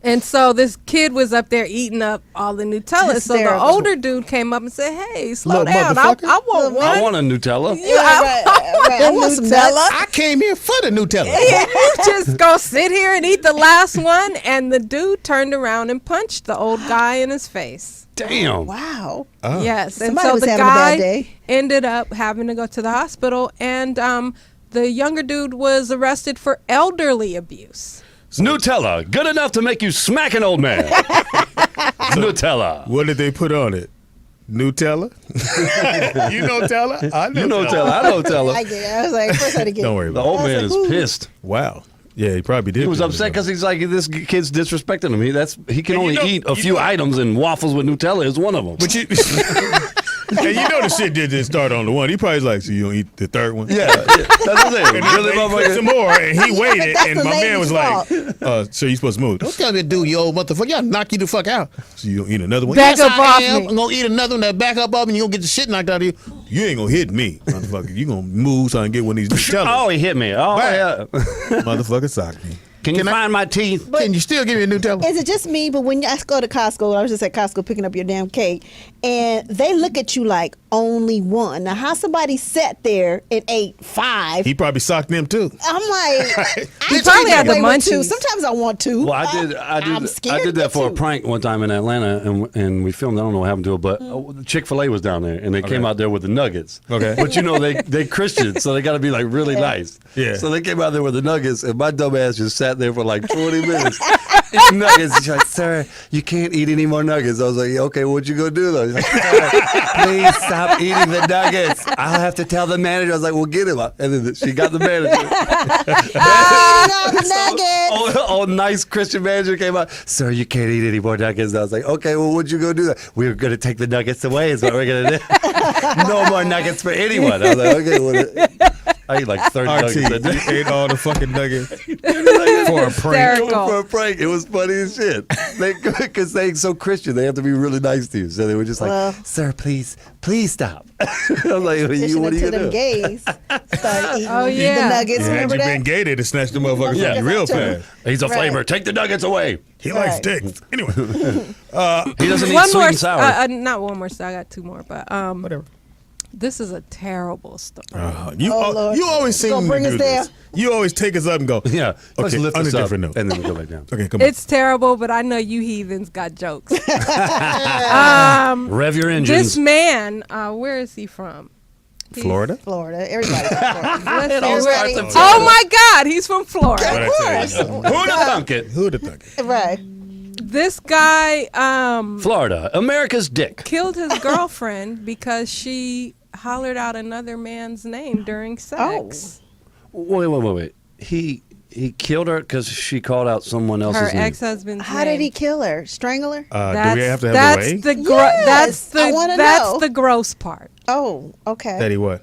And so this kid was up there eating up all the Nutella. So the Hysterical. older dude came up and said, "Hey, slow Little down! motherfucker. I want one. I want a Nutella. Yeah, I I want some Nutella. nuts. I came here for the Nutella. You just go sit here and eat the last one." And the dude turned around and punched the old guy in his face. Damn. Wow. Yes, and Somebody so was the having a bad guy day. ended up having to go to the hospital, and the younger dude was arrested for elderly abuse. Nutella, good enough to make you smack an old man. Nutella. What did they put on it? Nutella? You know Tella? I know You know Tella. Tella. I know Tella. I get it. I was like, first I had to get Don't worry The about old I was man like, is ooh. pissed. it. Wow. Yeah, he probably did. He was put upset it because he's like, this kid's disrespecting him. He can And only you know- eat a you few know- items, and waffles with Nutella is one of them. But you, and you know the shit didn't start on the one. He probably like, so you don't eat the third one? yeah, that's what I'm saying. And Really, then they put some motherfucker. more, and he waited, That's and the my man was like, lady's so you supposed to move. Don't tell me to do, you old motherfucker. Y'all knock you the fuck out. So you don't eat another one. Back Yes, up I off am. me. I'm going to eat another one that back up off me, and you're going to get the shit knocked out of you. You ain't going to hit me, motherfucker. You going to move so I can get one of these Nutella. Oh, he hit me. Oh, yeah. Motherfucker socked me. Can you Can I- find my teeth? Can you still give me a Nutella? Is it just me? But when I go to Costco, I was just at Costco picking up your damn cake, and they look at you like only one. Now, how somebody sat there and ate 5? He probably socked them too. I'm like, He I probably had the get away with 2. munchies. Sometimes I want to. Well, I scared did that for a too. prank one time in Atlanta, and we filmed. I don't know what happened to it, but Chick-fil-A was down there, and they came out there with the nuggets. Okay. But you know they Christians, so they got to be like really nice. Yeah. So they came out there with the nuggets, and my dumb ass just sat there for like 20 minutes. nuggets. She's like, sir, you can't eat any more nuggets. I was like, okay, what you gonna do though? He's like, sir, please stop eating the nuggets. I'll have to tell the manager. I was like, well, get him. And then she got the manager. Old nice Christian manager came out. Sir, you can't eat any more nuggets. And I was like, okay, well, what'd you go do? We're gonna take the nuggets away. Is what we're gonna do. No more nuggets for anyone. I was like, okay, well. I ate like 30 nuggets. You ate all the fucking nuggets for a prank. For a prank. It was funny as shit. Because they're so Christian, they have to be really nice to you. So they were just like, sir, please stop. I was like, what are you going to do? Gays started eating the nuggets. Yeah, remember that? Been gay, they'd have snatched the motherfucker from you real fast. He's a flavor. Take the nuggets away. He likes dicks. Anyway. He doesn't eat One sweet more, and sour. not one more. So I got two more, but Whatever. This is a terrible story. You always seem to bring do us this. down. You always take us up and go, Yeah. Let's okay, lift on a this up, different note. and then we go back down. Okay, come on. It's terrible, but I know you heathens got jokes. Rev your engines. This man, where is he from? Florida? Florida. Everybody's from Florida. Everybody- Everybody- Oh my God, he's from Florida. What'd I tell you? Who'd have thunk it? Who'd have thunk it? Right. This guy Florida, America's dick. killed his girlfriend because she hollered out another man's name during sex. Wait. He killed her because she called out someone else's Her name. ex-husband's How name. did he kill her? Strangle her? Do we have to have the way? Yes, I wanna that's know. the gross part. Oh, okay. That he what?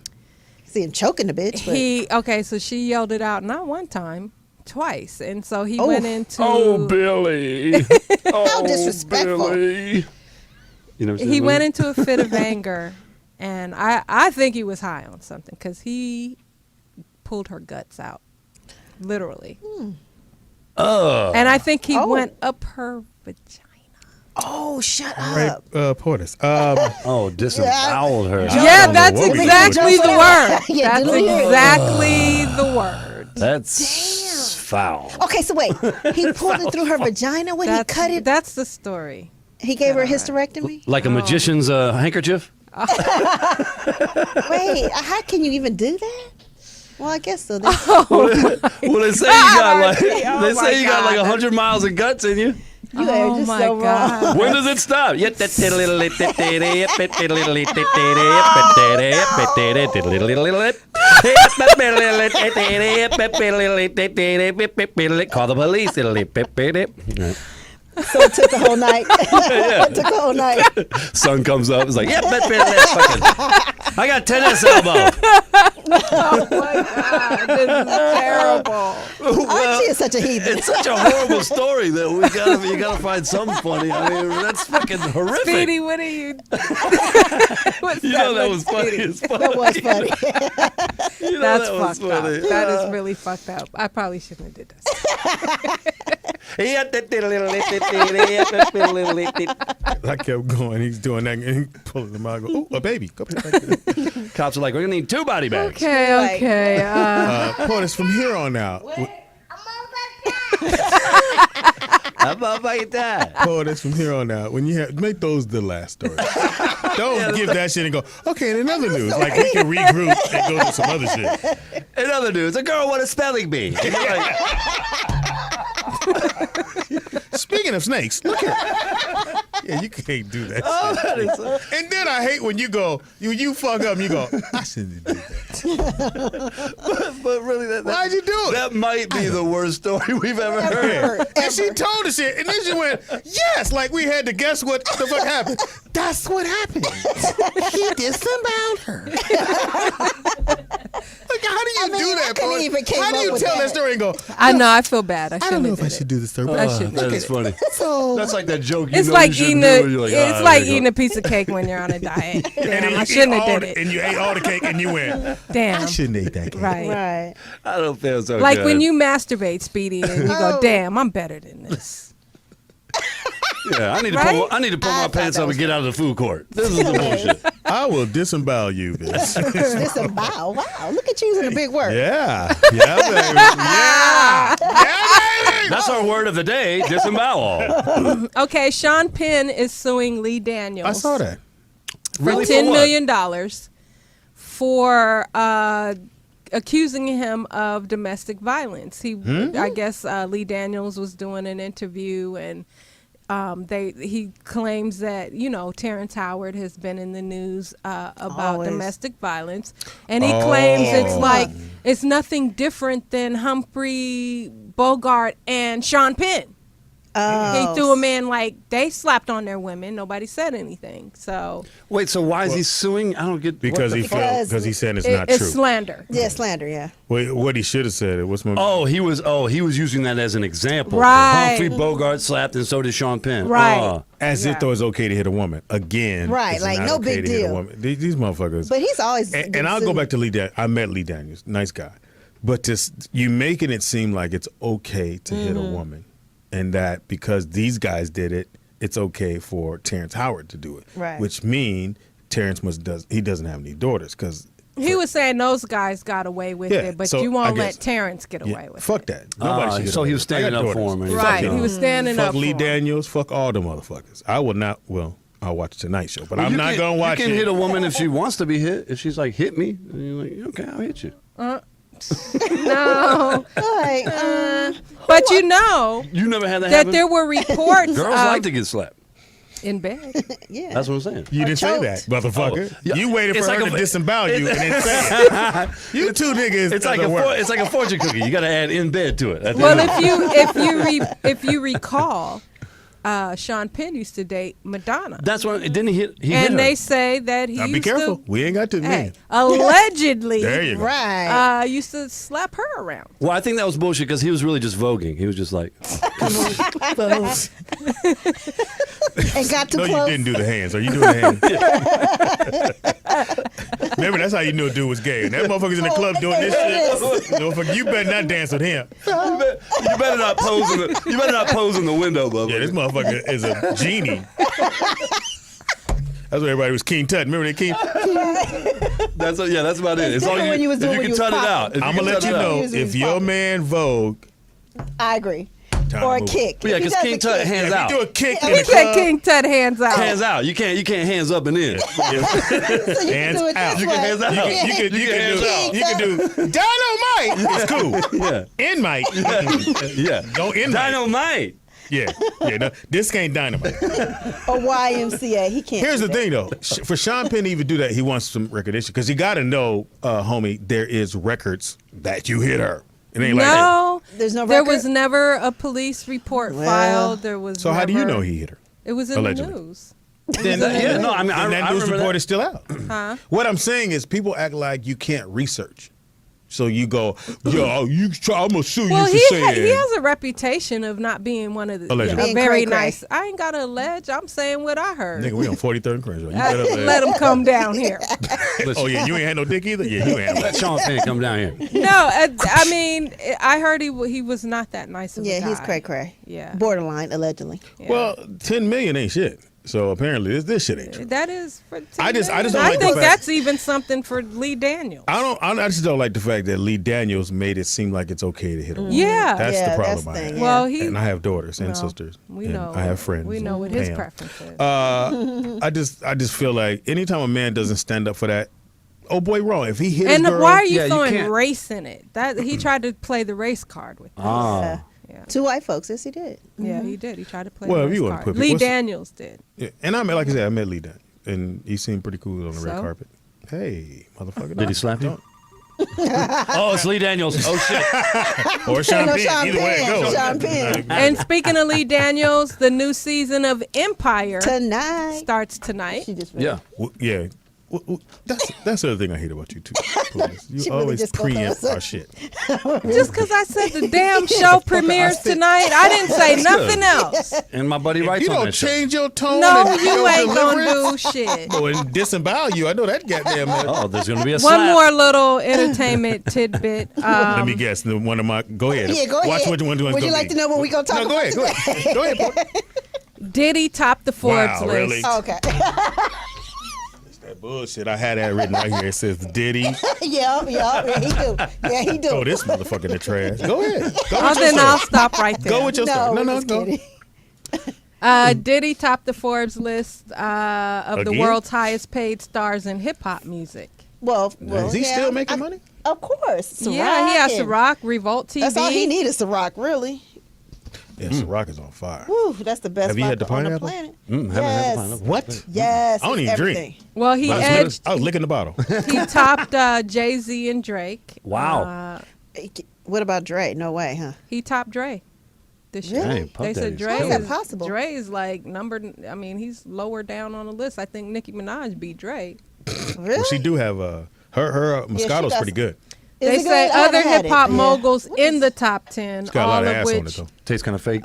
See him choking the bitch. But So she yelled it out not one time, twice, and so he Oh. went into. Oh, Billy. how disrespectful. Billy. You never seen He that went movie? into a fit of anger, and I think he was high on something because he pulled her guts out, literally. Oh. And I think he went up her vagina. Oh, shut Right, up. Poetess. Disemboweled her. Yeah, know that's what we exactly do. the word. Yeah, That's do it. exactly the word. That's foul. Okay, so wait. He pulled it through her vagina when he cut it? That's the story. He gave her a hysterectomy? Like a magician's handkerchief? Wait, how can you even do that? Well, I guess so. Well, they say you got like they say you got like 100 miles of guts in you. You are just so wrong. When does it stop? Call the police. So it took the whole night. It took the whole night. Sun comes up. It's like, yep, I got tennis elbow. Oh my God, this is terrible. Archie is such a heathen. It's such a horrible story that you gotta find something funny. I mean, that's fucking horrific. Speedy, what are you? You know that was funny as fuck. That was funny. You know That's that was fucked up. funny. That is really fucked up. I probably shouldn't have did this. I kept going. He's doing that and he pulling them out. I go, ooh, a baby. Go back there. Cops are like, we're gonna need 2 body bags. Okay. Poetess, from here on out. I'm all like that. Poetess, from here on out, when you make those the last story. Don't give that shit and go, okay, in another news, like we can regroup and go to some other shit. In other news, a girl with a spelling bee. Speaking of snakes, look here. Yeah, you can't do that shit. And then I hate when you go, you fuck up and you go, I shouldn't have did that. But really, Why'd you do it? That might be the worst story we've ever heard. And she told the shit, and then she went, yes, like we had to guess what the fuck happened. That's what happened. He disemboweled her. Like, how do you do that, couldn't boy? even came How do up you with tell that that. story and go, I know. I feel bad. I I don't shouldn't know have if I did should it. do this story, but I I shouldn't. That is funny. So That's like that joke. It's you like shouldn't eating do. You're like, it's "Ah, like there you eating go." a piece of cake when you're on a diet. and Damn, then I you shouldn't ate have all did the, it. and you ate all the cake and you went, I Damn. shouldn't have ate that cake. Right. Right. I don't feel so Like good. when you masturbate, Speedy, and you go, Oh. "Damn, I'm better than this." Yeah, I need to Right? pull my pants up and get out of the food court. This is the bullshit. I will disembowel you, bitch. Disembowel. Wow. Look at you using a big word. Yeah. Yeah, baby. Yeah. Yeah, baby. That's our word of the day, disembowel. Okay, Sean Penn is suing Lee Daniels. I saw that. for Really? $10 For what? million for accusing him of domestic violence. I guess Lee Daniels was doing an interview, and he claims that Terrence Howard has been in the news about domestic violence, and he claims it's nothing different than Humphrey Bogart and Sean Penn. He threw a man they slapped on their women. Nobody said anything. So wait, so why is he suing? I don't get because he said it's not it's true. Slander. Yeah, slander. Yeah. Wait, what he should have said. What's my? He was using that as an example. Right. Humphrey Bogart slapped, and so did Sean Penn. Right. As if though it's okay to hit a woman again. Right, it's like, not no okay big to hit a deal. woman. These motherfuckers. But he's always. And I'll go back to Lee Daniels. I met Lee Daniels, nice guy, but you making it seem like it's okay to hit a woman. And that because these guys did it, it's okay for Terrence Howard to do it. Right. Which means Terrence doesn't have any daughters because he was saying those guys got away with it, but so you won't I guess- let Terrence get away with fuck it. that. Nobody should. So he was standing up for him. and Right, fucking- he was standing up Fuck for Lee him. Daniels. Fuck all them motherfuckers. I will not. Well, I'll watch Tonight Show, but Well, I'm you not gonna watch You can it. hit a woman if she wants to be hit. If she's like, hit me, and you're like, okay, I'll hit you. No. But You never had that that happen? there were reports Girls like to get slapped. in bed. Yeah. That's what I'm saying. You didn't say choked. that, motherfucker. yeah. You waited It's for like her to a- disembowel you and then say it. You two niggas. It's like it's like a fortune cookie. You got to add in bed to it. Well, if you recall, Sean Penn used to date Madonna. That's what. Didn't he hit? He hit And her. they say that he Now used be careful. to, We ain't got to admit. allegedly, There you go. Right. used to slap her around. Well, I think that was bullshit because he was really just voguing. He was just like, And got too No, close. you didn't do the hands. Are you doing the hands? Remember, that's how you knew a dude was gay. And that motherfucker's in the club doing this shit. Motherfucker, you better not dance with him. you better not pose in the. You better not pose in the window, bub. Yeah, this motherfucker is a genie. That's what everybody was King Tut. Remember that King? That's about it. It's all different you. when you was If doing you when can you tut it was out. If I'm can going to let tut you it out. know, Using if his your pocket. man Vogue, I agree. time Or a to move. kick. Yeah, If he because does King a Tut kick- hands If out. you do a kick in He the said club, King Tut hands out. Hands out. You can't hands up and in. So you can hands do it out. this You can way. hands out. You can do dynamite. It's cool. Yeah. In mic. Yeah. Don't in mic. Dynamite. Yeah. No, this ain't dynamite. Or YMCA. He can't. Here's do the that. thing, though. For Sean Penn to even do that, he wants some recognition because you got to know, homie, there is records that you hit her. It ain't like that. No, There's no there record? was never a police report Well. filed. There was. So how do you never- know he hit her? It was in Allegedly. the news. Then Yeah, no, I mean, then that news remember report that. is still out. Huh? What I'm saying is people act like you can't research. So you go, yo, I'm gonna sue Well, you he for saying. he has a reputation of not being one of the Allegedly. a Being very cray-cray. nice. I ain't got to allege. I'm saying what I heard. Nigga, we on 43rd and Crenshaw. You I- better let him come down here. Oh yeah, you ain't had no dick either. Yeah, you ain't. Let Sean Penn come down here. No, I mean, I heard he was not that nice of a guy. Yeah, he's cray cray. Yeah. Borderline, allegedly. Yeah. Well, 10 million ain't shit. So apparently this shit ain't true. That is for. I just don't I like the think fact- that's even something for Lee Daniels. I just don't like the fact that Lee Daniels made it seem like it's okay to hit a woman. Yeah. That's Yeah, the problem that's the I thing, have. yeah. Well, he. And I have daughters and well, sisters. We and know. I have friends. We know what and his Pam. preference is. I just feel like anytime a man doesn't stand up for that, oh boy, wrong. If he hit And his girl, why are you yeah, you throwing can't- race in it? That he tried to play the race card with. That. Yeah. Yeah. Two white folks. Yes, he did. Yeah, he did. He tried to play Well, the if race you wanna card. put- Lee what's- Daniels did. yeah. And like I said, I met Lee Daniels, and he seemed pretty cool on the red So? carpet. Hey, motherfucker! Did he slap you? Oh, it's Lee Daniels. Oh shit. Or Sean No, Penn? Sean Either way it Penn. goes. Sean Penn. And speaking of Lee Daniels, the new season of Empire Tonight. starts tonight. She just Yeah. Yeah. That's the other thing I hate about you too. Police. You She really always just gonna preempt throw us our shit. Just because I said the damn show premieres tonight, I didn't say nothing else. And my buddy If writes you on don't that show. change your tone, No, and you your ain't gonna deliverance, do shit. Oh, and disembowel you. I know that goddamn. Oh, there's gonna be a One slap. more little entertainment tidbit. Let me guess. One of my. Go ahead. Yeah, go Watch ahead. which one one's Would gonna you like be. to know what we gonna talk No, about? go ahead. Go ahead. Go ahead. Porter. Diddy topped the Forbes Wow, list. really? Okay. That bullshit. I had that written right here. It says Diddy. Yeah, he do. Yeah, he do. Throw this motherfucker in the trash. Go ahead. Go Oh, with your then I'll story. stop right there. Go with your story. No, No, we're just go. kidding. Diddy topped the Forbes list of the Again? world's highest paid stars in hip hop music. Well, Is he yeah, still making money? Of course. Yeah, he has and- Ciroc, Revolt TV. That's all he needed, Ciroc, really. Yeah, Ciroc is on fire. Woo, that's the best Have you had the vodka on the pineapple? planet. Haven't had the Yes. pineapple. What? Yes. I don't it's even drink. everything. Well, he edged. I was licking the bottle. He topped Jay-Z and Drake. Wow. What about Dre? No way, huh? He topped Dre. This Really? year. Dang, Puff They said Daddy's Dre How is that is possible? Dre is like he's lower down on the list. I think Nicki Minaj beat Dre. Really? Well, she do have her Moscato's got pretty good. Is They it say good? I other haven't had hip hop it. Yeah. moguls What in is- the top 10, It's got a lot all of of ass on it which though. Tastes kind of fake.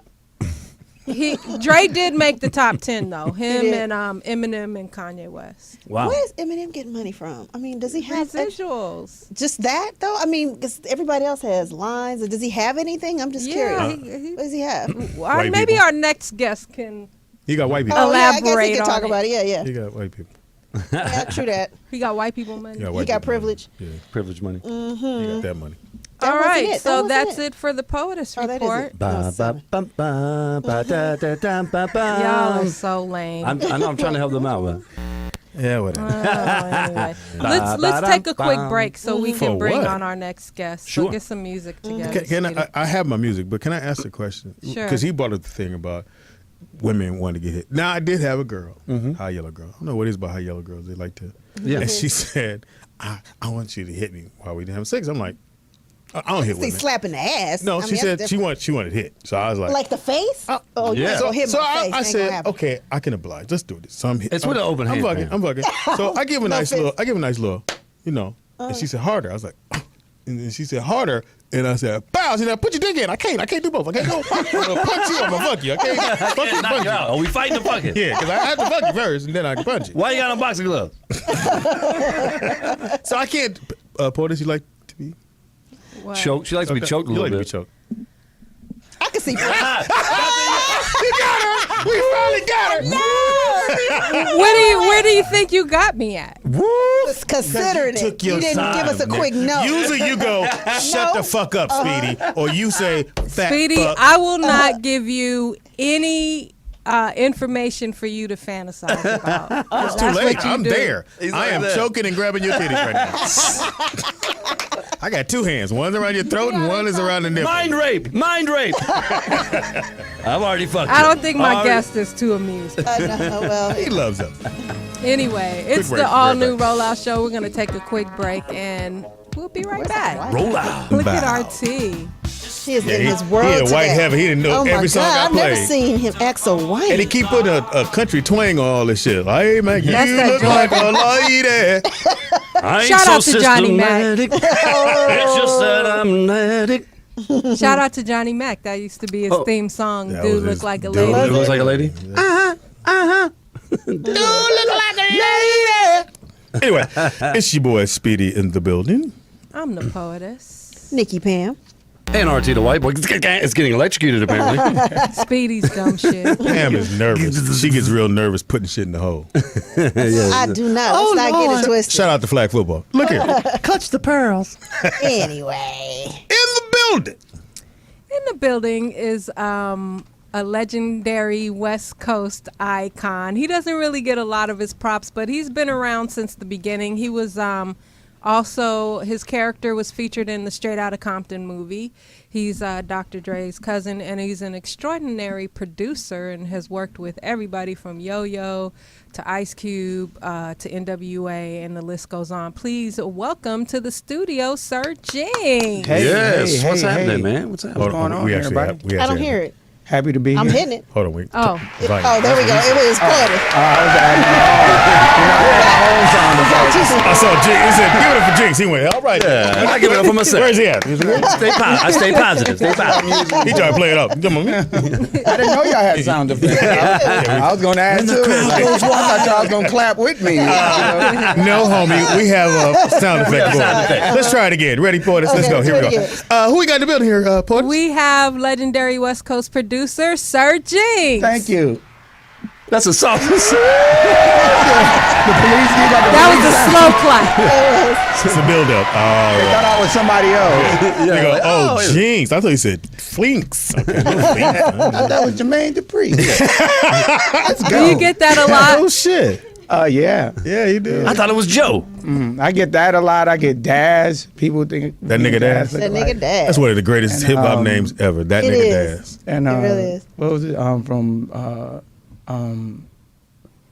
Dre did make the top 10 though. Him did. and Eminem and Kanye West. Wow. Where is Eminem getting money from? I mean, does he have Residuals. just that though? I mean, because everybody else has lines. Or does he have anything? I'm just Yeah, curious. What does he have? White maybe people. our next guest can. You got white people. Oh, yeah, I guess he Elaborate can on talk it. about it. Yeah, yeah. You got white people. Yeah, true that. He got white people money. You got He white got people money. privilege. Yeah, Privilege money. you got that money. That All wasn't right, it. That so wasn't that's it. it for the Poetess Oh, that is report. it. That was seven. Y'all are so lame. I know I'm trying to help them out, man. Yeah, whatever. Anyway, let's take a quick break so we can For bring what? on our next guest. Sure. So get some music together. Can Speedy. I have my music, but can I ask a question? Sure. Because he brought up the thing about women wanting to get hit. Now, I did have a girl, high yellow girl. I don't know what it is about high yellow girls. They like to. Yeah. And she said, I want you to hit me while we didn't have sex. I'm like, I don't hit See, women. slapping the ass. No, I mean, she said that's she different. wanted hit. So I was like the face. Oh, you yeah. ain't gonna hit so my I, face. I Ain't gonna said, happen. okay, I can oblige. Let's do this. So I'm hit. It's with an open hand, I'm fucking. So I give a nice fist. little, and she said harder. I was like, and then she said harder, and I said, bow. She said, put your dick in. I can't do both. I can't go punch you. I'm gonna punch you. I'm gonna fuck you. I can't fuck you. Knock Punch you out. you. Are we fighting the fucking? Yeah, because I have to fuck you first, and then I can punch you. Why you got on boxing gloves? So I can't. Poetess, you like to be What? Choked. She likes to be choked a You little like to be bit. choked. I can see. We finally got her. Where do you think you got me at? Considering it, Took you your didn't give us a time, quick nigga. no. Usually you go, shut No. the fuck up, Speedy, or you say, fat Speedy, fuck. I will not give you any information for you to fantasize about. It's too That's late. what you I'm do. there. He's I right am there. choking and grabbing your titties right now. I got two hands. One's around your throat and one is around the nipple. Mind rape. Mind rape. I've already fucked I you. don't think my Already- guest is too amused. No, well, He loves us. Anyway, it's break, the all right new back. Rollout Show. We're going to take a quick break and we'll be right back. Roll out. Look at Bow. RT. he is in he- his world he a white today. heaven. He didn't know Oh my every song God, I I've never played. seen him act so white. And he keep putting a country twang on all this shit. Like, hey, man, you That's that look like a lady. I ain't Shout so out to Johnny Mac. systematic. It's just that I'm an addict. Shout out to Johnny Mac. That used to be his theme song. That Dude was look his like a dude. lady. It looks like a lady. Anyway, it's your boy Speedy in the building. I'm the poetess. Nikki Pam. And RT the white boy. It's getting electrocuted apparently. Speedy's dumb shit. Pam is nervous. She gets real nervous putting shit in the hole. I do not. Let's not get it twisted. Shout out to flag football. Look here. Clutch the pearls. Anyway. In the building. In the building is a legendary West Coast icon. He doesn't really get a lot of his props, but he's been around since the beginning. He was also, his character was featured in the Straight Outta Compton movie. He's Dr. Dre's cousin, and he's an extraordinary producer and has worked with everybody from Yo-Yo to Ice Cube to NWA, and the list goes on. Please welcome to the studio, SirJinx. Hey, Yes. hey, What's hey, happening, hey. man? What's happening? What's going on, everybody? I don't hear it. Happy to be I'm here. hitting it. Hold on, wait. Oh. Oh, there we go. It was poetic. I saw Jinx. He said, give it up for Jinx. He went, all right. Yeah, I give it up for myself. Where's he at? I stay positive. Stay positive. He tried to play it up. Come on, man. I didn't know y'all had sound effects. I was going to ask too. I thought y'all was going to clap with me. No, homie. We have a sound effect for it. Let's try it again. Ready, Poetess? Let's go. Here we go. Who we got in the building here, Poetess? We have legendary West Coast producer, SirJinx. Thank you. That's a soft. The police give out the That was a slow clap. It's a build-up. All They right. thought I was somebody else. You go, oh, yeah. Jinx. I thought you said Flinks. Okay, no Flinks. That was Jermaine Dupri. Let's Do go. you get that a lot? Oh, shit. Yeah. Yeah, he did. I thought it was Joe. I get that a lot. I get Daz. People think That nigga Daz? look That like- nigga dad. That's one of the greatest hip hop names ever. That It nigga is. Daz. And It really is. what was it? From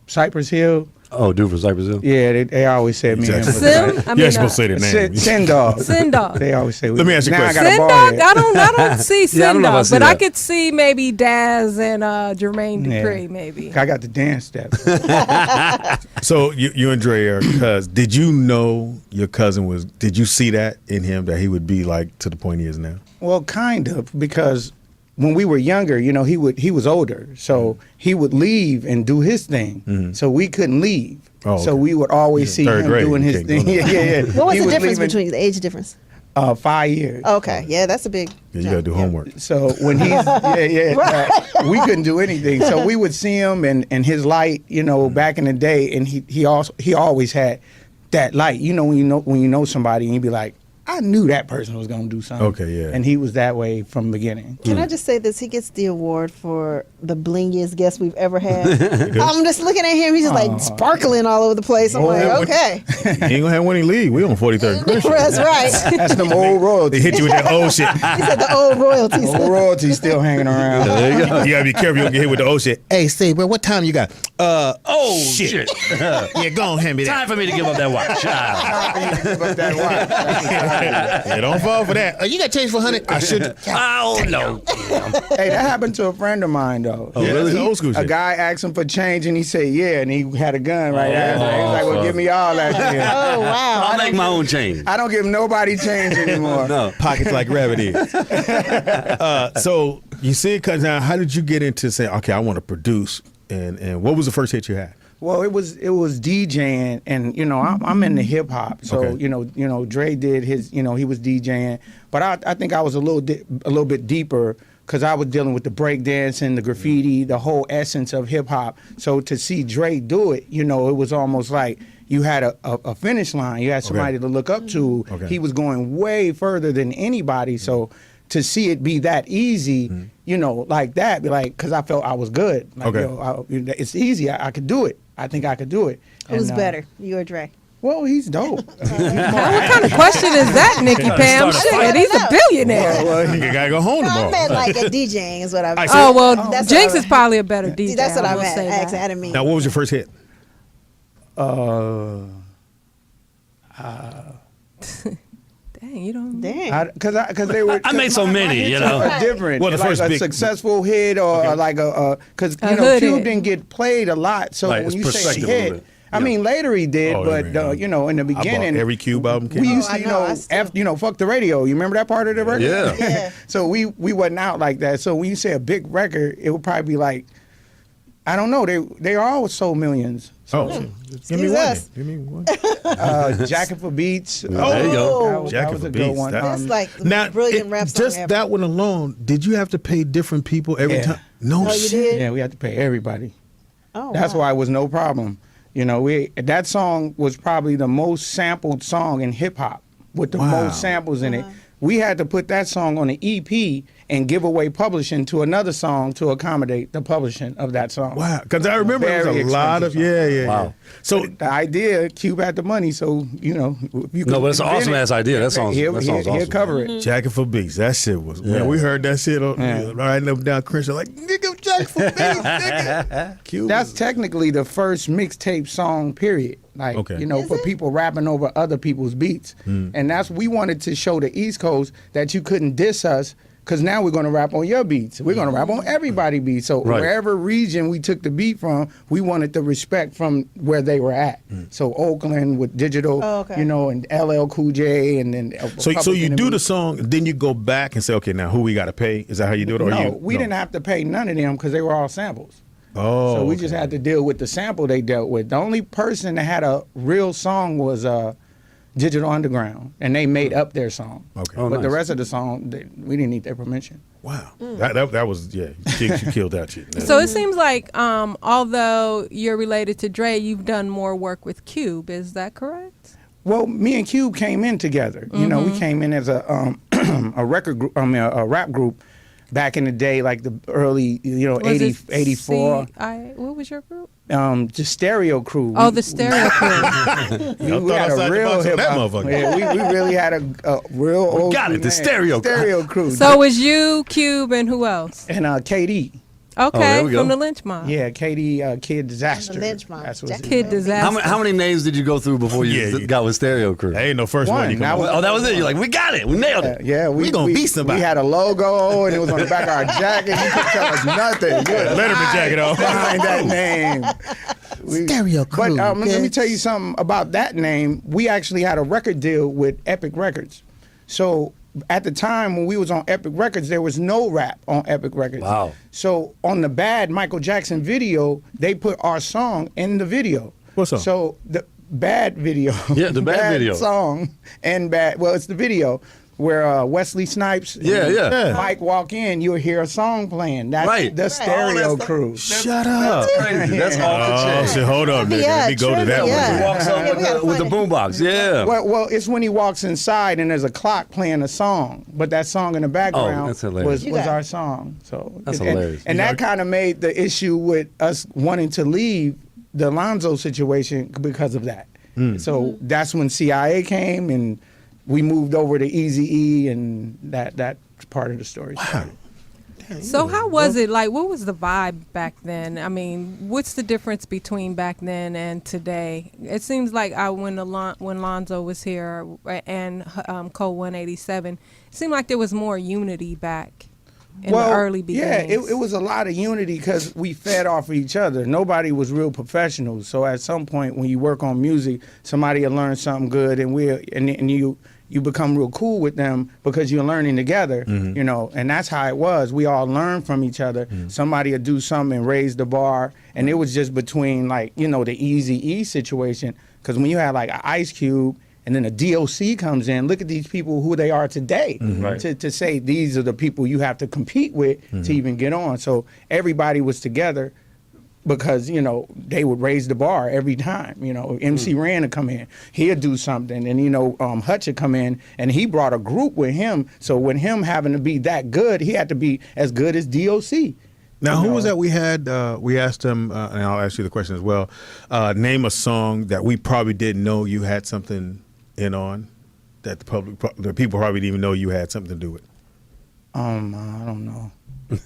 Cypress Hill. Oh, dude from Cypress Hill. Yeah, they always said me. and him was Sim? like- I You're mean, supposed to say their name. Sin Dog. Sin Dog. They always say. Let me ask you a now question. I Sin got a Dog? bald head. I don't see Sin Yeah, I don't know if I Dog, see but I that. could see maybe Daz and Jermaine Yeah. Dupri, maybe. I got the dance steps. So you and Dre are cousins. Did you know your cousin was? Did you see that in him that he would be like to the point he is now? Well, kind of, because when we were younger, he was older, so he would leave and do his thing. So we couldn't leave. Oh, So okay. we would always see Third him grade, doing you his can't go thing. nowhere. Yeah. What was He the difference leaving, between the age difference? 5 years? Okay, yeah, that's a big. Yeah, you got to do homework. So when he's we couldn't do anything. So we would see him and his light, back in the day, and he always had that light. When you know somebody and you be like, I knew that person was gonna do something. Okay, yeah. And he was that way from the beginning. Can I just say this? He gets the award for the blingiest guest we've ever had. I'm just looking at him. He's just like sparkling all over the place. I'm like, okay. He ain't gonna have winning league. We on 43rd and Christian. That's right. That's them old They royalties. hit you with that old shit. He said the old royalties. Old royalties still hanging around. There you go. You gotta be careful. You don't get hit with the old shit. Hey, say, bro, what time you got? Oh shit. Yeah, go on, hand me Time that. for me to give up that watch. Yeah, don't fall for that. You got change for 100. I should. Oh no. Hey, that happened to a friend of mine though. Oh, really? He- Old school A shit. guy asked him for change and he said, yeah, and he had a gun right after. He was like, well, give me all that shit. Oh wow. I'll make my own change. I don't give nobody change anymore. No. Pockets like rabbit ears. So you see it cut down. How did you get into saying, okay, I want to produce? And what was the first hit you had? Well, it was DJing, and I'm into hip hop, so Okay. Dre did his, he was DJing, but I think I was a little bit deeper because I was dealing with the breakdancing, the graffiti, the whole essence of hip hop. So to see Dre do it, it was almost like you had a finish line, you had somebody to look up to. Okay. He was going way further than anybody, so to see it be that easy, like that, be like, because I felt I was good. Like, Okay. it's easy. I could do it. I think I could do it. Who's And, better, you or Dre? Well, he's dope. What kind of question is that, Nikki Pam? Shit, he's a billionaire. Well, You gotta go home No, I tomorrow. meant like at DJing is what I meant. Oh, well, That's Jinx what I- is probably a better DJ. See, that's what I will meant. say Actually, I that. didn't mean. Now, what was your first hit? Dang, you don't. Dang. because they were. I made so many, you know. Are different. Well, the like first a big- successful hit or like because A hood Cube hit. didn't get played a lot. So Right, when it's you say perspective a little hit, bit. I mean later he did, Oh, but yeah. in the I beginning bought every Cube album. we used I to, know, I still- fuck the radio. You remember that part of the record? Yeah. Yeah. So we wasn't out like that. So when you say a big record, it would probably be like, I don't know. They all sold millions. Oh, give me Excuse one. us. Give me one. Jacket for Beats. There you go. That Jacket was for a good Beats. one. That- That's like the Now, brilliant rap song just ever. that one alone, did you have to pay different people every Yeah. time? No Oh, you shit. did? Yeah, we had to pay everybody. Oh, That's wow. why it was no problem. That song was probably the most sampled song in hip hop with the Wow. most samples in it. We had to put that song on an EP and give away publishing to another song to accommodate the publishing of that song. Wow, because I remember there was Very a lot of expensive yeah. Wow. So The idea, Cube had the money, so if you No, could but it's an invent awesome it, ass idea. That sounds he'll awesome. cover it. Jacket for Beats, that shit was man. We heard that shit right up down Crenshaw, like nigga, Jacket for Beats, nigga. Cube That's was- technically the first mixtape song, period. Like, Okay. for people rapping over other people's beats. And we wanted to show the East Coast that you couldn't diss us because now we're going to rap on your beats. We're going to rap on everybody's beats. So Right. wherever region we took the beat from, we wanted the respect from where they were at. So Oakland with Digital, Oh, okay. and LL Cool J, and then So you Republican do and the song, then you go back and say, okay, now who we got to pay? Is that how you do it? Or No, we didn't have to pay none of them because they were all samples. Oh, So we just had to deal with the sample they dealt with. The only person that had a real song was Digital Underground, and they made up their song. Okay. Oh, But the nice. rest of the song, we didn't need their permission. Wow, that was you killed that shit. So it seems like, although you're related to Dre, you've done more work with Cube. Is that correct? Well, me and Cube came in together. We came in as a a record group, a rap group back in the day, like the early, Was 80, it 84. What was your group? The Stereo Crew. Oh, the Stereo Crew. We had a real hip hop. Yeah, we really had a real old. got it, the Stereo Crew. So it was you, Cube, and who else? And KD. Okay, there we go. from the Lynch Mob. Yeah, KD, Kid Disaster. The Lynch Mob. That's what Kid Disaster. How many names did you go through before you got with Stereo Crew? Ain't no first one. That was- Oh, that was it. You're like, we got it. We nailed it. Yeah, We gonna be somebody. We had a logo, and it was on the back of our jacket. You couldn't tell us nothing. Letterman jacket on. Behind that name. Stereo Crew. But let me tell you something about that name. We actually had a record deal with Epic Records. So at the time when we was on Epic Records, there was no rap on Epic Records. Wow. So on the Bad Michael Jackson video, they put our song in the video. What song? So the Bad video. Yeah, the Bad video. song and Bad. Well, it's the video where Wesley Snipes. Yeah. Mike walk in, you'll hear a song playing. That's Right. the Stereo Crew. Shut up. Crazy. That's off the Oh, chain. shit, hold up. nigga. Let me go to that trivia. one. He walks up Yeah, we gotta with the find boombox. Yeah. Well, it's when he walks inside and there's a clock playing a song, but that song in the background that's hilarious. was our song. So That's and- hilarious. And that kind of made the issue with us wanting to leave the Lonzo situation because of that. So that's when CIA came and we moved over to Eazy-E, and that part of the story. started. So how was it? Like, what was the vibe back then? I mean, what's the difference between back then and today? It seems like when Lonzo was here and Code 187, it seemed like there was more unity back in the early beginnings. Yeah, it was a lot of unity because we fed off of each other. Nobody was real professionals. So at some point when you work on music, somebody will learn something good, and you become real cool with them because you're learning together, and that's how it was. We all learned from each other. Somebody would do something and raise the bar, and it was just between the Eazy-E situation, because when you had like an Ice Cube and then a DOC comes in, look at these people who they are today. Right. To say these are the people you have to compete with to even get on. So everybody was together because, they would raise the bar every time. MC Ren would come in, he'd do something, and, Hutch would come in, and he brought a group with him. So when him having to be that good, he had to be as good as DOC. Now, who was that we had? We asked him, and I'll ask you the question as well. Name a song that we probably didn't know you had something in on, that the people probably didn't even know you had something to do with. I don't know.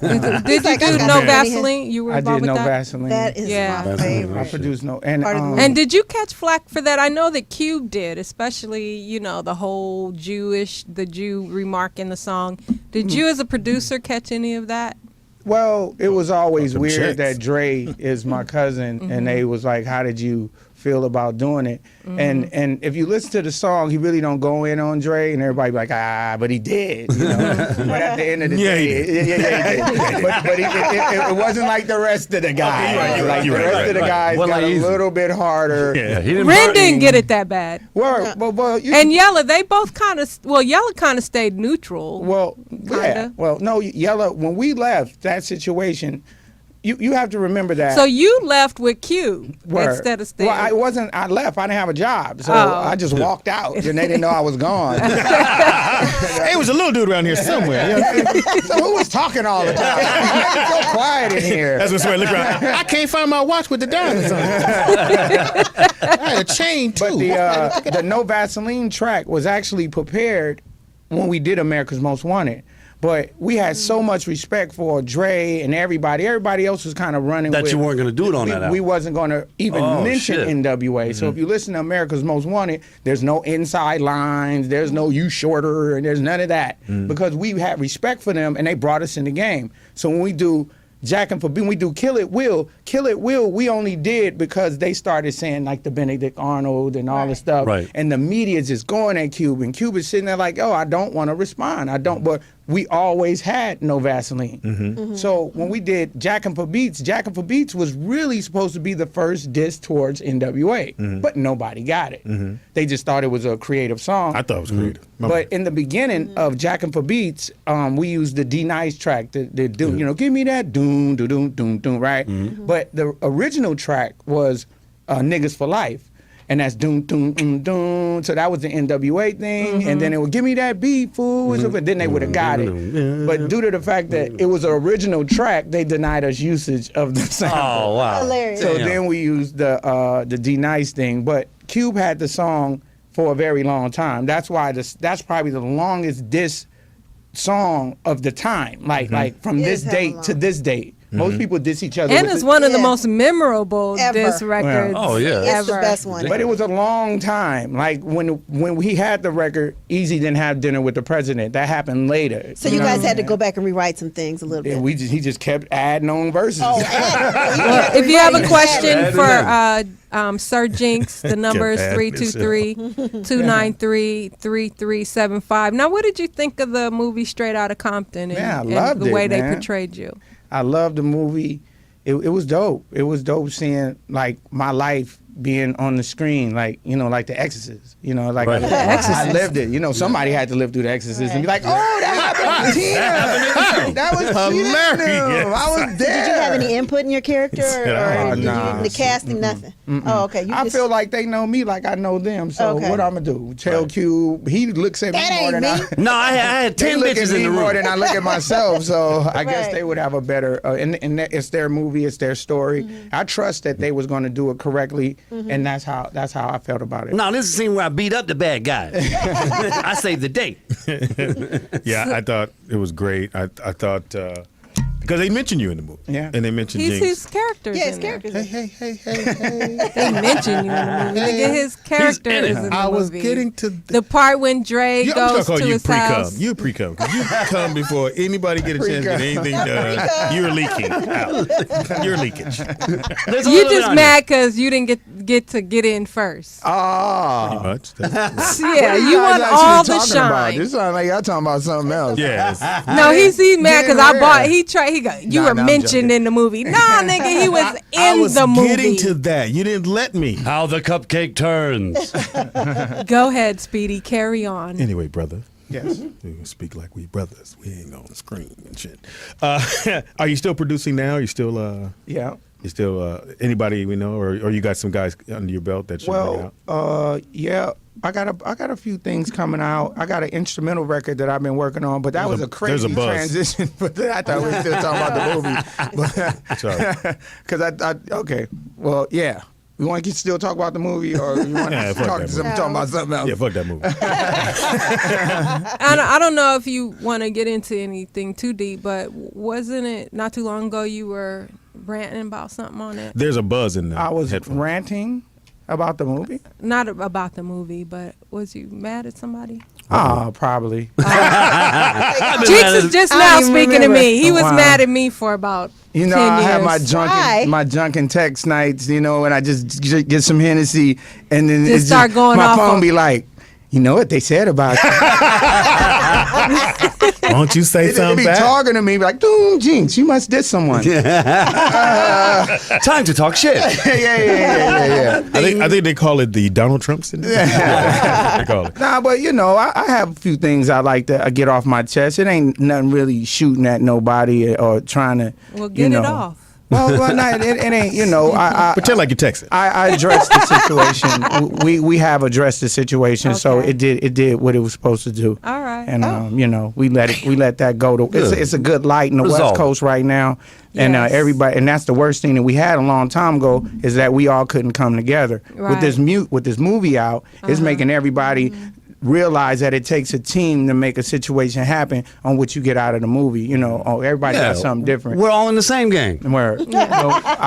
Did you do No Vaseline? You were I involved did with No that? Vaseline. That is Yeah. my favorite. I produced no and Part of the movie. And did you catch flack for that? I know that Cube did, especially, the whole the Jew remark in the song. Did you as a producer catch any of that? Well, it was always Them weird chicks. that Dre is my cousin, and they was like, "How did you feel about doing it?" And if you listen to the song, he really don't go in on Dre, and everybody be like, but he did, But at the end of the day, he he did. But it wasn't like the rest of the guys. you're right, The rest of the guys Well, got like a easy. little bit harder. Yeah, he didn't. Ren didn't get it that bad. Well, And Yella, they both kind of, Yella kind of stayed neutral. Well, yeah. Kinda. Well, no, Yella, when we left that situation, you have to remember that. So you left with Q Word. instead of staying. Well, I left. I didn't have a job. So Oh. I just walked out, and they didn't know I was gone. Hey, it was a little dude around here somewhere. So who was talking all the time? It's so quiet in here. That's what's right. Look around. I can't find my watch with the diamonds on it. I had a chain too. But the No Vaseline track was actually prepared when we did America's Most Wanted. But we had so much respect for Dre and everybody. Everybody else was kind of running That with, you weren't gonna do it on we, that album. We wasn't going to even mention shit. NWA. So if you listen to America's Most Wanted, there's no inside lines. There's no you shorter, and there's none of that. Because we had respect for them, and they brought us in the game. So when we do Jackin' for Being, we do Kill It Will, we only did because they started saying like the Benedict Arnold and all this stuff. Right. And the media's just going at Cube, and Cube is sitting there like, I don't want to respond. I don't, but we always had No Vaseline. So when we did Jackin' for Beats was really supposed to be the first diss towards NWA, but nobody got it. They just thought it was a creative song. I thought it was creative. But in the beginning of Jackin' for Beats, we used the D Nice track, the doom, give me that doom, doom, doom, doom, right? But the original track was Niggas for Life. and that's doom doom doom doom. So that was the NWA thing, and then it would give me that beat, fool. Then they would have got it. But due to the fact that it was an original track, they denied us usage of the sample. Oh wow! Hilarious. So then we used the D Nice thing, but Cube had the song for a very long time. That's why that's probably the longest diss song of the time. Like from this date to this date. Most people diss each other. And with it's the- one of the most memorable diss records. Oh, yeah. It's the ever. best one. But it was a long time. Like when he had the record, Easy didn't have dinner with the president. That happened later. So you guys had to go back and rewrite some things a little bit. Yeah, he just kept adding on verses. Oh, Well, if you have a question for SirJinx, the number is Kept adding 323-293-3375. Now, what did you think of the movie Straight Outta Compton and, Man, I and loved the it, way they man. portrayed you? I loved the movie. It was dope. It was dope seeing like my life being on the screen, like like The Exorcist. Like Right. I lived it. Somebody had to live through The Exorcist and be like, oh, that happened to Tina. That was Hilarious. I was there. Did you have any input in your character, or did nah. you, the casting, nothing? Oh, okay. You I just, feel like they know me like I know them. So Okay. what I'm gonna do? Tell Q. He looks at That me more ain't than me. No, I had They 10 look at bitches me in the more room. than I look at myself, so I guess Right. they would have a better. And it's their movie, it's their story. I trust that they was going to do it correctly, and that's how I felt about it. No, this is the scene where I beat up the bad guy. I saved the day. Yeah, I thought it was great. I thought because they mentioned you in the movie. Yeah. And they mentioned He's Jinx. his characters. Yeah, his in there. characters. Hey. They mention you in the movie. Nigga, his character in it. is in the I was movie. getting to the part when Dre I'm goes calling to you his pre-cum. house. You pre-cum. 'Cause you come before anybody get a chance to get anything done. You're leaking out. You're leakage. There's a You little bit just on mad because you didn't get in first. Ah. Pretty much. That's- Yeah, What are you guys want actually all the talking about? shine. This sounds like y'all talking about something else. yes. No, he's mad because Getting I bought. where? He tried. He got. You Nah, were nah, I'm mentioned joking. in the movie. Nah, nigga, he was in I was the movie. getting to that. You didn't let me. How the cupcake turns. Go ahead, Speedy. Carry on. Anyway, brother. Yes. We gonna speak like we brothers. We ain't gonna scream and shit. Are you still producing now? Are you still Yeah. you still anybody we know, or you got some guys under your belt that you're bringing Well, out? yeah. I got a few things coming out. I got an instrumental record that I've been working on, but that was a there's crazy a buzz. transition. But I thought we were still talking about the movie. Sorry. Because I okay. Well, yeah. We want to still talk about the movie, or you want Yeah, to fuck talk that to something, talking about something else? Yeah, fuck that movie. I don't know if you want to get into anything too deep, but wasn't it not too long ago you were ranting about something on it? There's a buzz in there. I was ranting about the movie. Not about the movie, but was you mad at somebody? Probably. Jinx is just I now don't even speaking to remember. me. He was Wow. mad at me for about 10 I years. have Why? my drunken text nights, and I just get some Hennessy, and then Just start going my off phone on- be like, you know what they said about you. Won't you say They something be back? talking to me like, dude, Jinx, you must diss someone. Time to talk shit. yeah. I think they call it the Donald Trump syndrome. They call it. Nah, but I have a few things I like to get off my chest. It ain't nothing really shooting at nobody or trying to. Well, get it off. Well, no, it ain't. I Pretend like you're texting. I addressed the situation. we have addressed the situation, so Okay. it did what it was supposed to do. All right. And we let that go. It's a good light in the Resolve. West Coast right now, and Yes. everybody. And that's the worst thing that we had a long time ago is that we all couldn't come together. Right. With this movie out, it's making everybody. Realize that it takes a team to make a situation happen on what you get out of the movie. Everybody got something different. We're all in the same game. Where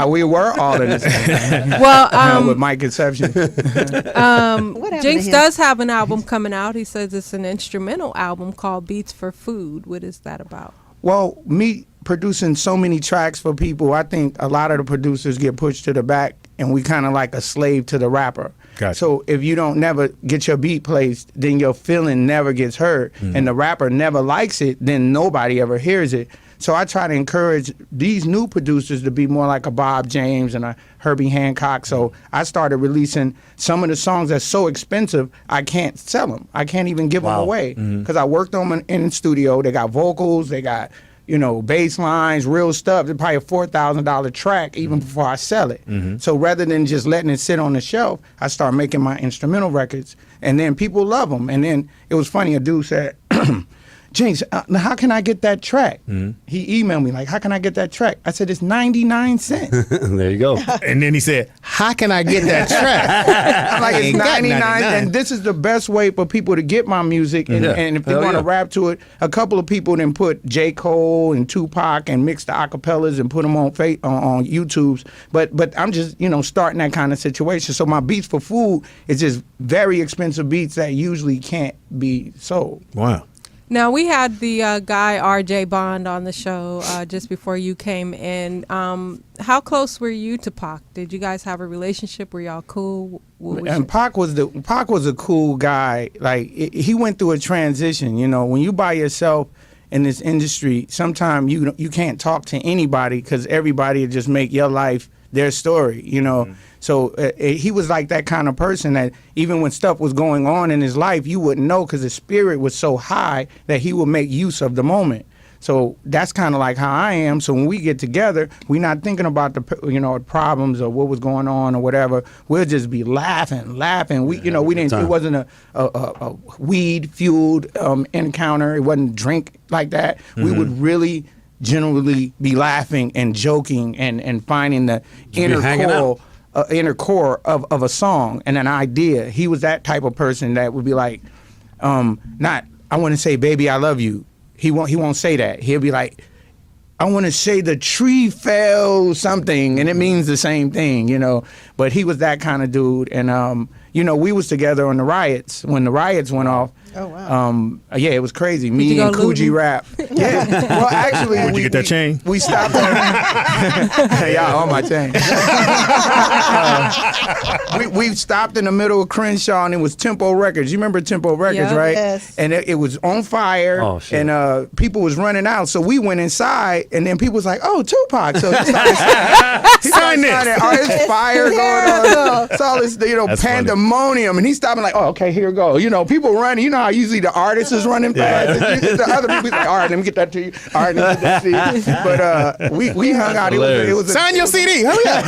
we were all in the same. Well, with my conception. What happened Jinx to him? does have an album coming out. He says it's an instrumental album called Beats for Food. What is that about? Well, me producing so many tracks for people, I think a lot of the producers get pushed to the back, and we kind of like a slave to the rapper. Gotcha. So if you don't never get your beat placed, then your feeling never gets heard, and the rapper never likes it, then nobody ever hears it. So I try to encourage these new producers to be more like a Bob James and a Herbie Hancock. So I started releasing some of the songs that's so expensive, I can't sell them. I can't even give them away because I worked on them in the studio. They got vocals, they got bass lines, real stuff. It's probably a $4,000 track even before I sell it. So rather than just letting it sit on the shelf, I start making my instrumental records, and then people love them. And then it was funny. A dude said, Jinx, how can I get that track? He emailed me like, how can I get that track? I said, it's 99 cents. There you go. And then he said, how can I get that track? I'm like, it's Ain't got 99, and this is the best way for people to get my music. And, Yeah. and if they Hell want to yeah. rap to it, a couple of people then put J. Cole and Tupac and mix the acapellas and put them on YouTube's. But I'm just starting that kind of situation. So my beats for food is just very expensive beats that usually can't be sold. Wow. Now, we had the guy R.J. Bond on the show just before you came in. How close were you to Pac? Did you guys have a relationship? Were y'all cool? And Pac was a cool guy. Like he went through a transition. When you by yourself in this industry, sometimes you can't talk to anybody because everybody will just make your life their story. So he was like that kind of person that even when stuff was going on in his life, you wouldn't know because his spirit was so high that he would make use of the moment. So that's kind of like how I am. So when we get together, we're not thinking about the problems or what was going on or whatever. We'll just be laughing. We we didn't. It wasn't a weed fueled encounter. It wasn't drink like that. We would really generally be laughing and joking and finding the inner core of a song and an idea. He was that type of person that would be like, not I want to say baby I love you. He won't say that. He'll be like, I want to say the tree fell something, and it means the same thing, But he was that kind of dude, and we was together on the riots when the riots went off. Oh wow! Yeah, it was crazy. Me and Coogee Rap. Yeah. Well, actually, Where'd you get that chain? We stopped. Yeah, on my chain. We stopped in the middle of Crenshaw, and it was Tempo Records. You remember Tempo Records, Yeah. right? Yes. And it was on fire, Oh, shit. and people was running out. So we went inside, and then people was like, "Oh, Tupac!" So he started Sign this. all this fire going on. It's all this, That's pandemonium, and he's stopping like, "Oh, okay, here we go." People running. How usually the artist is running fast. The other people like, all right, let me get that to you. All right, let me get that to you. But we hung out. It was Sign your CD. Hurry up.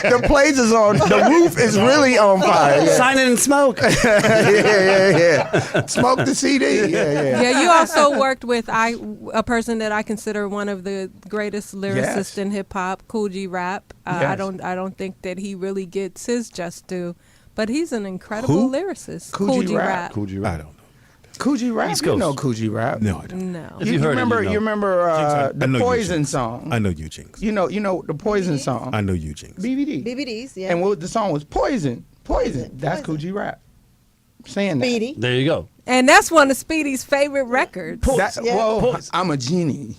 The place is on. The roof is really on fire. Yeah. Sign it and smoke. yeah. Smoke the CD. Yeah. Yeah, you also worked with a person that I consider one of the greatest lyricists in hip hop, Coogee Rap. I don't think that he really gets his just due, but he's an incredible lyricist. Coogee Rap. I don't know. Coogee Rap. East You Coast. know Coogee Rap. No, I don't. No. If you heard it, remember? you know. You remember I the know you, Poison Jinx. song? I know you, Jinx. You know the Poison song. I know you, Jinx. BBD. DVDs, yeah. And what the song was Poison. That's Coogee Rap. Saying that. Speedy. There you go. And that's one of Speedy's favorite records. Yeah. Well, I'm a genie.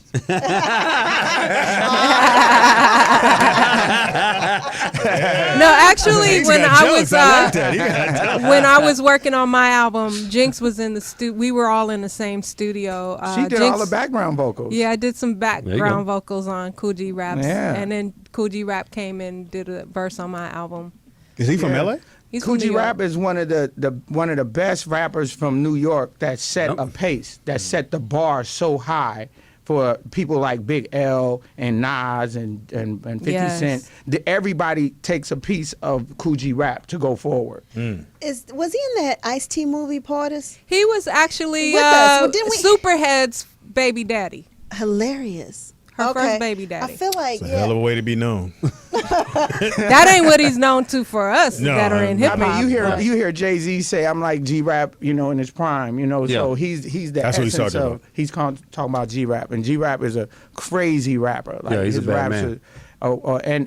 No, actually, He's when got I jokes. was I like that. He got jokes. when I was working on my album, Jinx was in the studio. We were all in the same studio. She did all the background vocals. Yeah, I did some you background vocals on Coogee Rap's, Yeah. and then Coogee Rap came and did a verse on my album. Is he from Yeah. LA? He's from New Coogee York. Rap is one of the best rappers from New York that set a pace, that set the bar so high for people like Big L and Nas and 50 Yes. Cent. Everybody takes a piece of Coogee Rap to go forward. Was he in that Ice-T movie, Poetess? He was actually With us. Well, didn't we- Superhead's baby daddy. Hilarious. Her first baby daddy. I feel like, It's a hell of a way to be known. That ain't what he's known to for us No, that are in hip I hop. mean, you hear Jay-Z say, "I'm like G-Rap," in his prime, So he's the That's what he's essence talking of. about. He's talking about G-Rap, and G-Rap is a crazy rapper. Like Yeah, he's a his bad raps man.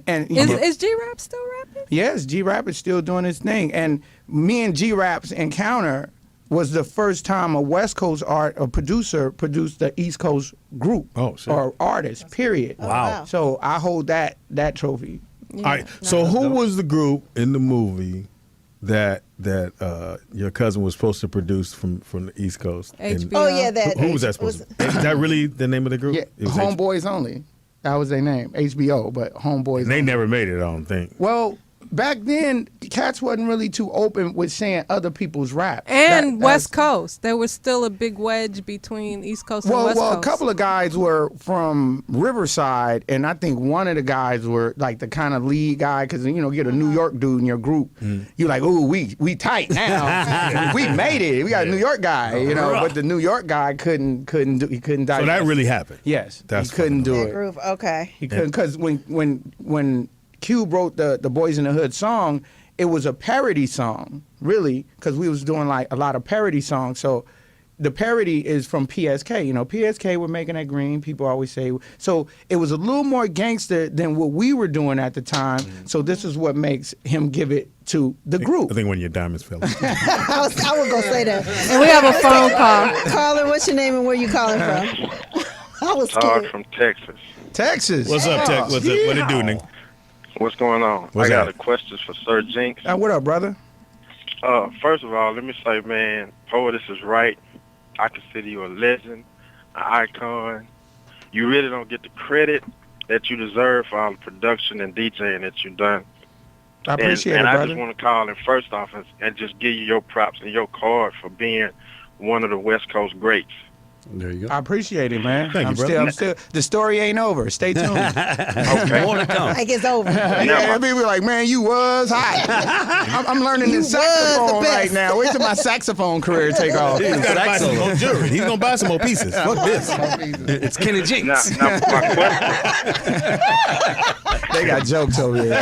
and Is G Rap still rapping? yes, G-Rap is still doing his thing, and me and G-Rap's encounter was the first time a West Coast producer produced the East Coast group or artist. Period. Wow. So I hold that trophy. All right. So who was the group in the movie that your cousin was supposed to produce from the East Coast? And HBO. Oh yeah, that. who was that supposed to be? Is that really the name of the group? Yeah, It was Homeboys Only. That was their name, HBO, but Homeboys. And they Only. never made it, I don't think. Well, back then, cats wasn't really too open with saying other people's rap. And West Coast. There was still a big wedge between East Coast and West Coast. Well, a couple of guys were from Riverside, and I think one of the guys were like the kind of lead guy, because get a New York dude in your group, you're like, ooh, we tight now, we made it, we got a New York guy, but the New York guy couldn't digest. So that really happened. Yes, That's he couldn't do That it. groove. Okay. He couldn't, because when Cube wrote the Boys in the Hood song, it was a parody song, really, because we was doing like a lot of parody songs. So the parody is from PSK. PSK were making that green. People always say. So it was a little more gangster than what we were doing at the time. So this is what makes him give it to the group. I think when your diamonds fell. I was gonna say that. And we have a phone call. Caller, what's your name and where you calling from? I was Todd scared. from Texas. Texas. What's up, Tech? What's up? What it do, nigga? What's going on? What's I got that? a question for SirJinx. What up, brother? First of all, let me say, man, Poetess is right. I consider you a legend, an icon. You really don't get the credit that you deserve for all the production and DJing that you've done. I appreciate and it, I brother. just want to call in first off and just give you your props and your card for being one of the West Coast greats. There you go. I appreciate it, man. Thank you, brother. I'm still. The story ain't over. Stay tuned. Okay. More to come. Like it's over. Yeah, people like, man, you was hot. I'm learning this saxophone right now. Wait till my saxophone career take off. He's got to buy some more jewelry. He's gonna buy some more pieces. Fuck this. It's Kenny Jinx. Now my question. They got jokes over here.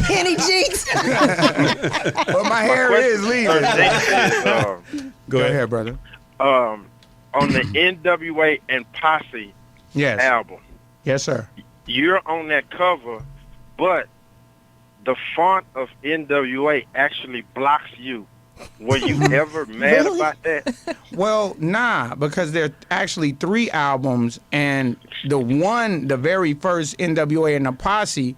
Kenny Jinx. But my hair is leaving. Go Go ahead. ahead, brother. On the NWA and Posse Yes. album, Yes, sir. you're on that cover, but the font of NWA actually blocks you. Were you ever mad Really? about that? Well, nah, because there are actually 3 albums, and the very first NWA and the Posse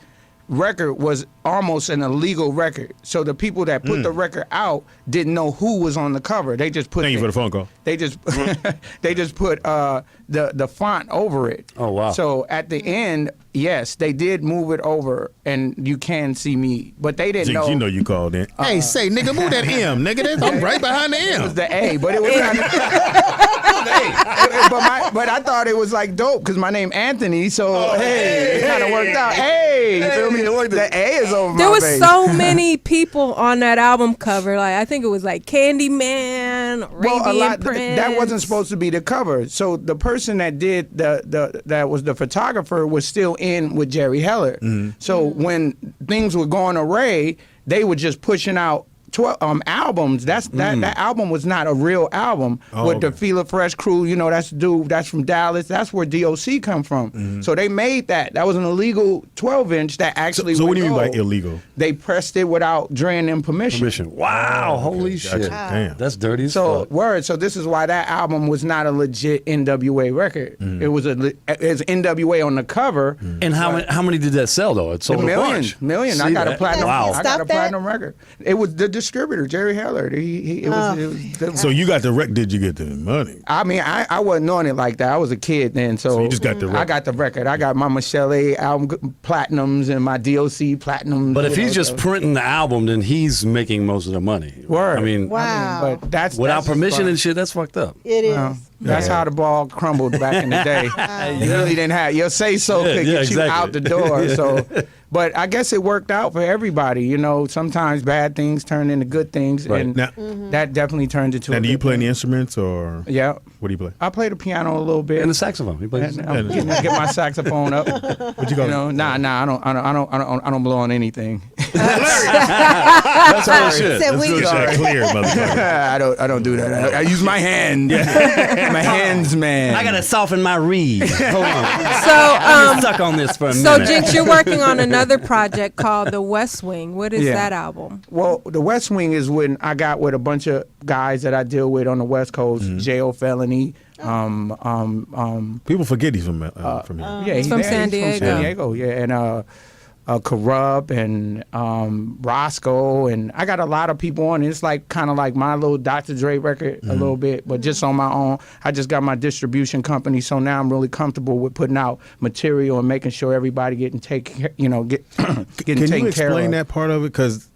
record was almost an illegal record. So the people that put the record out didn't know who was on the cover. They just put Thank you for the phone call. They just put the font over it. Oh, wow. So at the end, yes, they did move it over, and you can see me, but they didn't Jinx, know. you know you called in. Hey, say, nigga, move that M, nigga. I'm right behind the It was M. the A, but it was kind of. But I thought it was like dope because my name Anthony, so hey, it kind of worked out. Hey, you feel me? The A is over There my was face. so many people on that album cover. Like I think it was like Candyman, Arabian Prince. That wasn't supposed to be the cover. So the person that did that was the photographer was still in with Jerry Heller. So when things were going array, they were just pushing out 12 albums. That album was not a real album with the Feel Fresh crew. That's from Dallas. That's where DOC come from. So they made that. That was an illegal 12-inch that actually. So what do you mean by went gold. illegal? They pressed it without Dre and them permission. Wow. Holy Gotcha. shit. Damn. That's dirty as So fuck. word. So this is why that album was not a legit NWA record. It was it's NWA on the cover. And how many did that sell though? It sold a bunch. Million. See I got that? a platinum. Wow. I got a Stop that. platinum record. It was the distributor, Jerry Heller. It was So you got the record. Did you get the money? I mean, I wasn't on it like that. I was a kid then, so you just got the record. I got the record. I got my Michelle A album platinums and my DOC platinums. But if you he's know, just so- printing the album, then he's making most of the money. Word. I mean, Wow. but that's without that's permission fun. and shit, that's fucked up. It is. Well, that's how the ball crumbled back in the day. You really didn't have your say so could get exactly. you out the door. So, but I guess it worked out for everybody. Sometimes bad things turn into good things, Right. and Now, that definitely turned into. now a do you good play thing. any instruments or Yeah, what do you play? I play the piano a little bit. And the saxophone. He plays. And I'm getting to get my saxophone up. What you call it? Nah, I don't blow on anything. That's all shit. Said Let's we- do that clear, motherfucker. I don't do that. I use my hand. My hands, man. I gotta soften my reed. Hold on. So, Stuck on this for a so minute. Jinx, you're working on another project called The West Wing. What is Yeah. that album? Well, the West Wing is when I got with a bunch of guys that I deal with on the West Coast, J.O. Felony. People forget he's from here. Yeah, He's from there. San He's from San Diego. Diego, yeah, and Corrupt and Roscoe, and I got a lot of people on it. It's like kind of like my little Dr. Dre record a little bit, but just on my own. I just got my distribution company, so now I'm really comfortable with putting out material and making sure everybody getting taken, getting Can taken you care of. explain that part of it? Because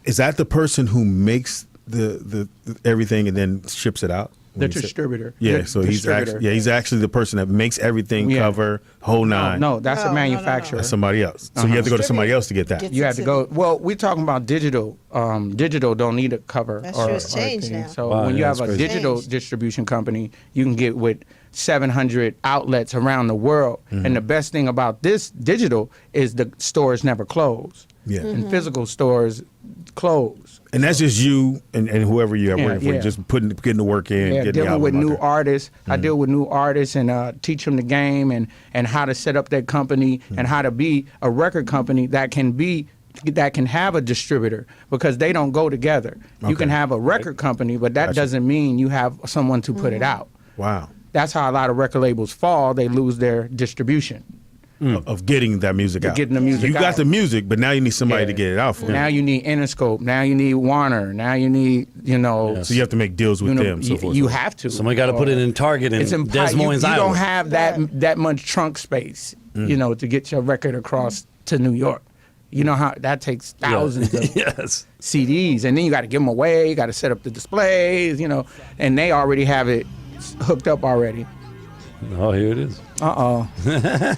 is that the person who makes the everything and then ships it out? The distributor. Yeah, The so he's distributor. he's actually the person that makes everything cover whole nine. No, that's a manufacturer. That's somebody else. So you have to go to somebody else to get that. You have to go. Well, we're talking about digital. Digital don't need a cover. That's true. It's changed thing. now. So Wow, when you yeah, have a that's crazy. digital distribution company, you can get with 700 outlets around the world. And the best thing about this digital is the stores never close. Yeah. And physical stores close. And that's just you and whoever you have Yeah, working for, yeah. just getting the work in, Yeah, getting the dealing album with out new there. artists. I deal with new artists and teach them the game and how to set up their company and how to be a record company that can have a distributor, because they don't go together. You can have a record company, but that Gotcha. doesn't mean you have someone to put it out. Wow. That's how a lot of record labels fall. They lose their distribution. Of getting that music out. Getting the music You got out. the music, but now you need somebody Yeah. to get it out for Now you. you need Interscope. Now you need Warner. Now you need, So you have to make deals with them. So forth. you have to. Somebody got to put it in Target and It's Des impossible. Moines, You Iowa. don't have that much trunk space, to get your record across to New York. You know how that takes thousands of Yes. CDs, and then you got to give them away. You got to set up the displays, and they already have it hooked up already. Oh, here it is.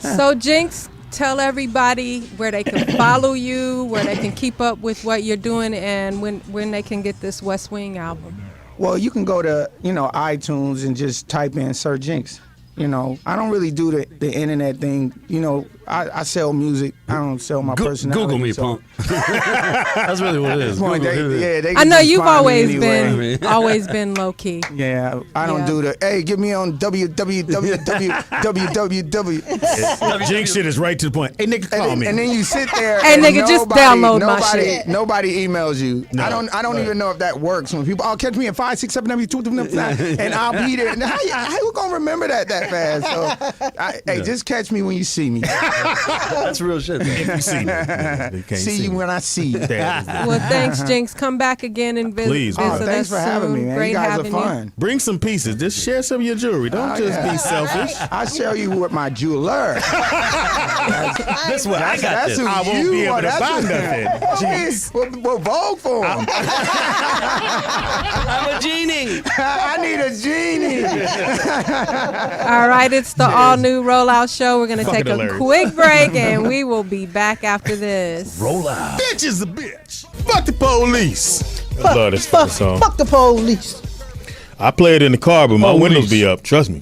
So Jinx, tell everybody where they can follow you, where they can keep up with what you're doing, and when they can get this West Wing album. Well, you can go to iTunes and just type in SirJinx. I don't really do the internet thing. I sell music. I don't sell my personality. Google me, so- punk. That's really what it is. Point, Google, they- here it is. yeah, they I can know just you've find me always anywhere. been always been low key. Yeah, I don't Yeah. do the. Hey, get me on www. Jinx shit is right to the point. Hey, nigga, call me. And then you sit there. Hey, and nigga, just download my nobody, shit. Nobody emails you. No. I don't even know if that works. When people, catch me at 5, 6, 7, 8, 2, and I'll be there. And how you gonna remember that fast? So, just catch me when you see me. That's real shit. though. If you see me. They can't See you me. when I see you. Well, thanks, Jinx. Come back again and visit. Please. visit Oh, us thanks for having soon. me, man. Great You guys are having fun. Bring some pieces. Just share some of your jewelry. Don't just be selfish. I'll show you with my jeweler. This one, I got That's this. who I won't you be able are. to That's buy who- nothing. Well, Vogue for him. I'm a genie. I need a genie. All right, it's the all new Rollout Show. We're going to Fucking take a hilarious. quick break and we will be back after this. Roll out. Bitch is a bitch. Fuck the police. I love this fucking song. Fuck the police. I play it in the car, but my windows be up. Trust me.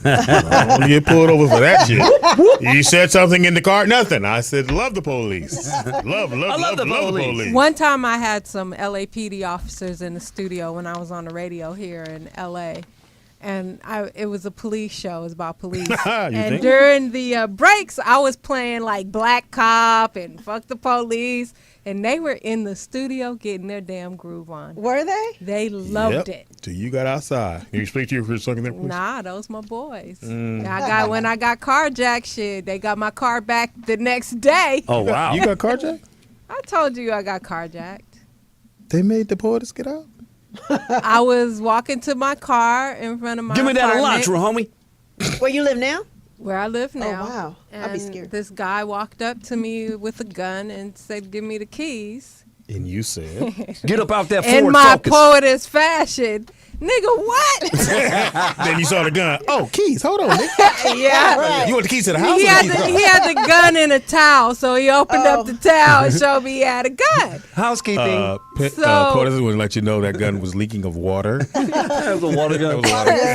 I don't want to get pulled over for that shit. You said something in the car? Nothing. I said, love the police. Love the police. One time I had some LAPD officers in the studio when I was on the radio here in LA. And it was a police show. It was about police. And think? during the breaks, I was playing like Black Cop and Fuck the Police. And they were in the studio getting their damn groove on. Were they? They loved Yep. it. Till you got outside. Can you speak to you for a second there, please? Nah, those my boys. When I got carjacked, shit, they got my car back the next day. Oh, wow. You got carjacked? I told you I got carjacked. They made the Poetess get out? I was walking to my car in front of my Give me that apartment Elantra, homie. Where you live now? where I live now. Oh, wow. I'd be And scared. This guy walked up to me with a gun and said, "Give me the keys." And you said, Get up out that Ford In my Focus. poetess fashion. Nigga, what? then you saw the gun. Oh, keys. Hold on, nigga. Yeah. You want the keys to the house? He or had, the the, keys? he had the gun in a towel, so he opened up the towel and showed me he had a gun. Housekeeping. So- Poetess would let you know that gun was leaking of water. That was a water gun.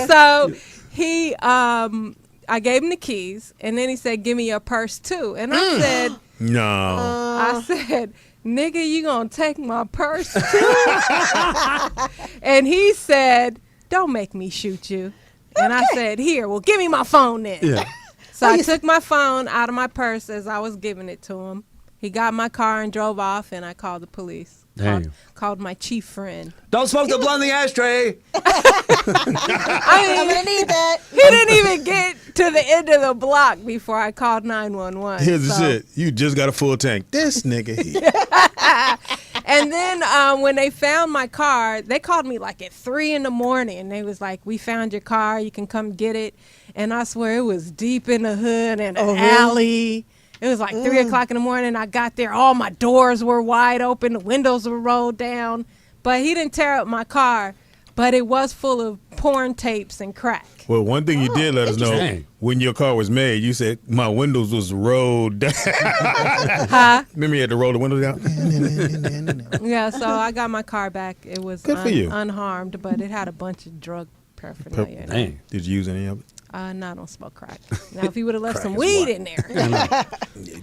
So he, I gave him the keys, and then he said, "Give me your purse too." And I said, No. I said, "Nigga, you gonna take my purse too?" And he said, "Don't make me shoot you." And I said, "Here, well, give me my phone then." Yeah. So I took my phone out of my purse as I was giving it to him. He got my car and drove off, and I called the police. Damn. Called my chief friend. Don't smoke the blunt in the ashtray. I'm gonna need that. He didn't even get to the end of the block before I called 911. Here's the shit. You just got a full tank. This nigga here. And then when they found my car, they called me like at 3 a.m. They was like, "We found your car. You can come get it." And I swear it was deep in the hood and an alley. It was like 3 o'clock in the morning. I got there. All my doors were wide open. The windows were rolled down. But he didn't tear up my car. But it was full of porn tapes and crack. Well, one thing you did let us know when your car was made, you said my windows was rolled down. Huh? Remember you had to roll the windows down? Yeah, so I got my car back. It was Good for you. unharmed, but it had a bunch of drug paraphernalia in it. Did you use any of it? No, I don't smoke crack. Now, if he would have left some weed in there,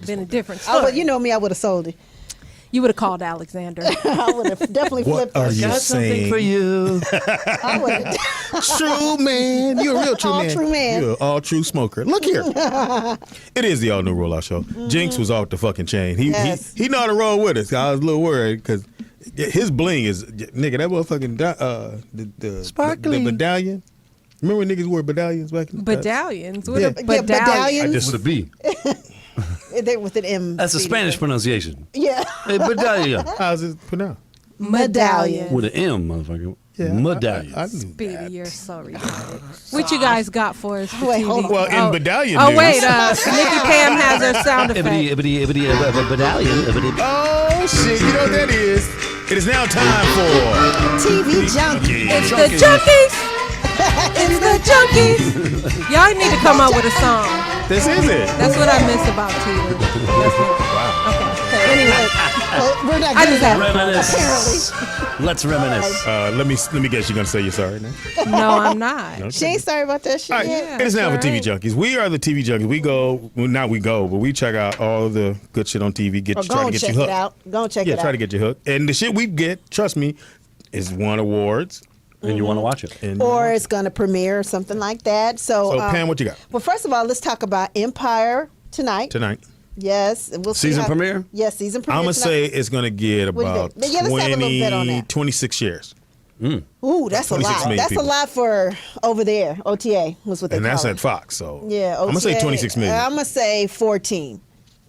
been a different story. Oh, but you know me, I would have sold it. You would have called Alexander. I would have definitely flipped What are it. you Got something saying? for you. I would have. True man. You're a real true All man. true man. You're an all true smoker. Look here. It is the all new Roll Out Show. Jinx was off the fucking chain. Yes. He know how to roll with us. I was a little worried because his bling is nigga, that motherfucking the Sparkly. the medallion. Remember when niggas wore medallions back in the past? Medallions? What Yeah. a Yeah, medallion? medallions. With a B. They with an M. That's a Speedy. Spanish pronunciation. Yeah. Hey, medallion. How's it pronounced? Medallion. With an M, motherfucker. Yeah, Medallion. I knew Speedy, that. you're so retarded. What you guys got for us? For Wait, TV? hold on. Well, in medallion Oh news. wait, Nikki Pam has her sound effect. Medallion. Oh shit! You know what that is? It is now time for TV junkie. It's the Junkies. It's the Junkies. Y'all need to come up with a song. This is it. That's what I miss about TV. Wow. Okay. Anyway, we're not I good just at have- Reminisce. Let's reminisce. Let me guess. You're gonna say you're sorry now. No, I'm not. Okay. She ain't sorry about that shit. All right, Yeah. it is now for TV right. Junkies. We are the TV Junkies. We go, well, not we go, but we check out all the good shit on TV. Or Try go to and get check you it hooked. out. Go and check Yeah, it try out. to get you hooked. And the shit we get, trust me, is won awards. And you want to watch it. And Or it's going to premiere or something like that. So, Pam, what you got Well, first of all, let's talk about Empire tonight. tonight? Yes, and we'll see Season how- premiere? Yes, season premiere. I'm gonna tonight. say it's gonna get What do you about think? Yeah, let's have a little bet on that. 26 shares. Ooh, that's a 26 lot. million That's people. a lot for over there. OTA was what they And call that's it. at Fox. So Yeah, I'm gonna say OTA. 26 million. I'm gonna say 14.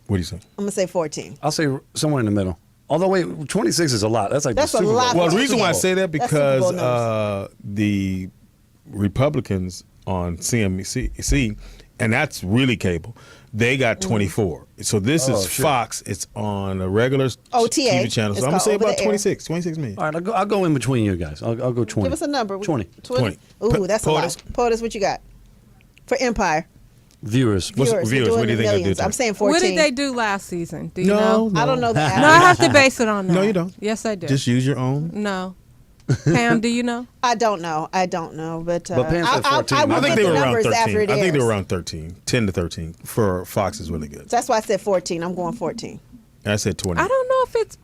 What do you say? I'm gonna say 14. I'll say somewhere in the middle. Although, wait, 26 is a lot. That's like That's the a Super Bowl. lot. Well, the Super reason why I Bowl. say that That's Super Bowl because numbers. the Republicans on CNBC, and that's really cable, they got 24. So this is shit. Fox. It's on a regular OTA. TV channel. So It's I'm gonna called say over about the air. 26 million. All right, I'll go in between you guys. I'll go 20. Give us a number. 20. 20. Ooh, that's Poetess? a lot. Poetess, what you got for Empire? Viewers. What's Viewers, viewers? we're What do you doing think I do? millions. I'm saying 14. What did they do last season? Do you No, know? I don't know that. No, I have to base it on that. No, you don't. Yes, I do. Just use your own. No. Pam, do you know? I don't know. But But Pam said 14. I will I think get they the were around numbers 13. after it I think they were airs. around 13, 10 to 13 for Fox is really good. So that's why I said 14. I'm going 14. And I said 20. I don't know if it's.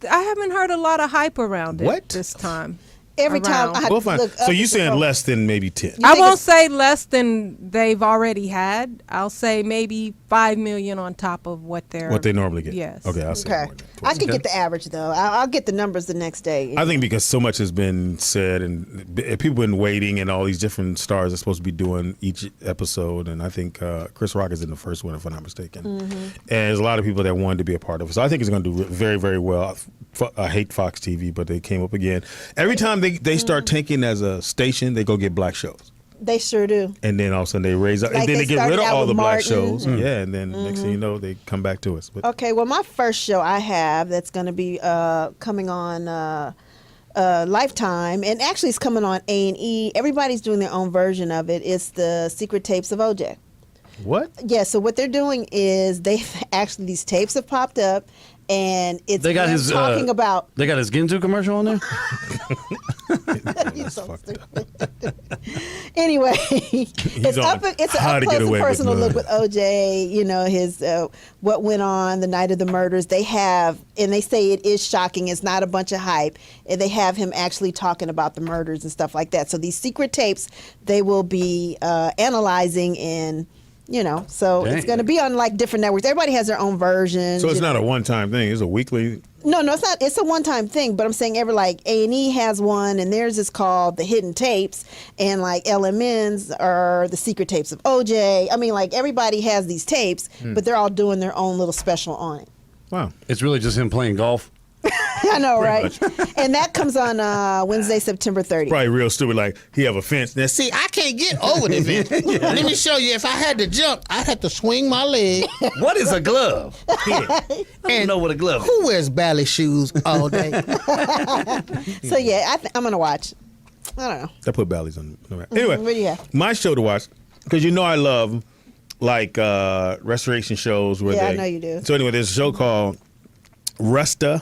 I haven't heard a lot of hype around it What? this time. Every time Around. I have Well, to fine. look So up you to saying scroll. less than maybe 10? You I think won't it's- say less than they've already had. I'll say maybe 5 million on top of what they're What they normally get? Yes. Okay, I'll say Okay. more than I 20. could get the average though. I'll get the numbers the next day. I think because so much has been said and people have been waiting and all these different stars are supposed to be doing each episode. And I think Chris Rock is in the first one, if I'm not mistaken. Mm-hmm. And there's a lot of people that wanted to be a part of it. So I think it's going to do very, very well. I hate Fox TV, but they came up again. Every time they start taking as a station, they go get black shows. They sure do. And then all of a sudden they raise up. Like and then they they get rid started of out all with the black Martin. shows. Yeah, and then next thing you know, they come back to us. But Okay, well, my first show I have that's going to be coming on Lifetime, and actually it's coming on A&E. Everybody's doing their own version of it. It's the Secret Tapes of OJ. what? Yeah, so what they're doing is these tapes have popped up, and it's They got him his talking about. They got his Ginzu commercial on there. You're so stupid. Anyway, it's on it's an How up to close Get and Away with personal look Murder. with OJ. You know his what went on the night of the murders. They have, and they say it is shocking. It's not a bunch of hype. And they have him actually talking about the murders and stuff like that. So these secret tapes, they will be analyzing and You know, so Dang. it's going to be on like different networks. Everybody has their own version. So it's not a one-time thing. It's a weekly. No, it's not. It's a one-time thing. But I'm saying like A&E has one, and theirs is called the Hidden Tapes, and like LMN's are the Secret Tapes of OJ. I mean, like everybody has these tapes, but they're all doing their own little special on it. Wow. It's really just him playing golf. I know, right? And that comes on Wednesday, September 30th. Probably real stupid. Like he have a fence. Now see, I can't get over the fence. Let me show you. If I had to jump, I'd have to swing my leg. What is a glove? I don't know what a glove is. Who wears ballet shoes all day? So yeah, I'm gonna watch. I don't know. I put ballets on. Anyway, What do you have? my show to watch, because you know I love like restoration shows where Yeah, I they. know you do. So anyway, there's a show called Rusty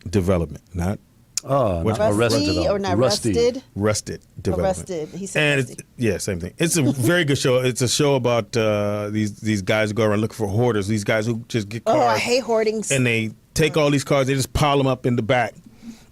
Development, not Not Rusty or not Rusted? Rusted Development. Rusted. He said And Rusty. same thing. It's a very good show. It's a show about these guys who go around looking for hoarders. These guys who just get cars. Oh, I hate hoardings. And they take all these cars. They just pile them up in the back.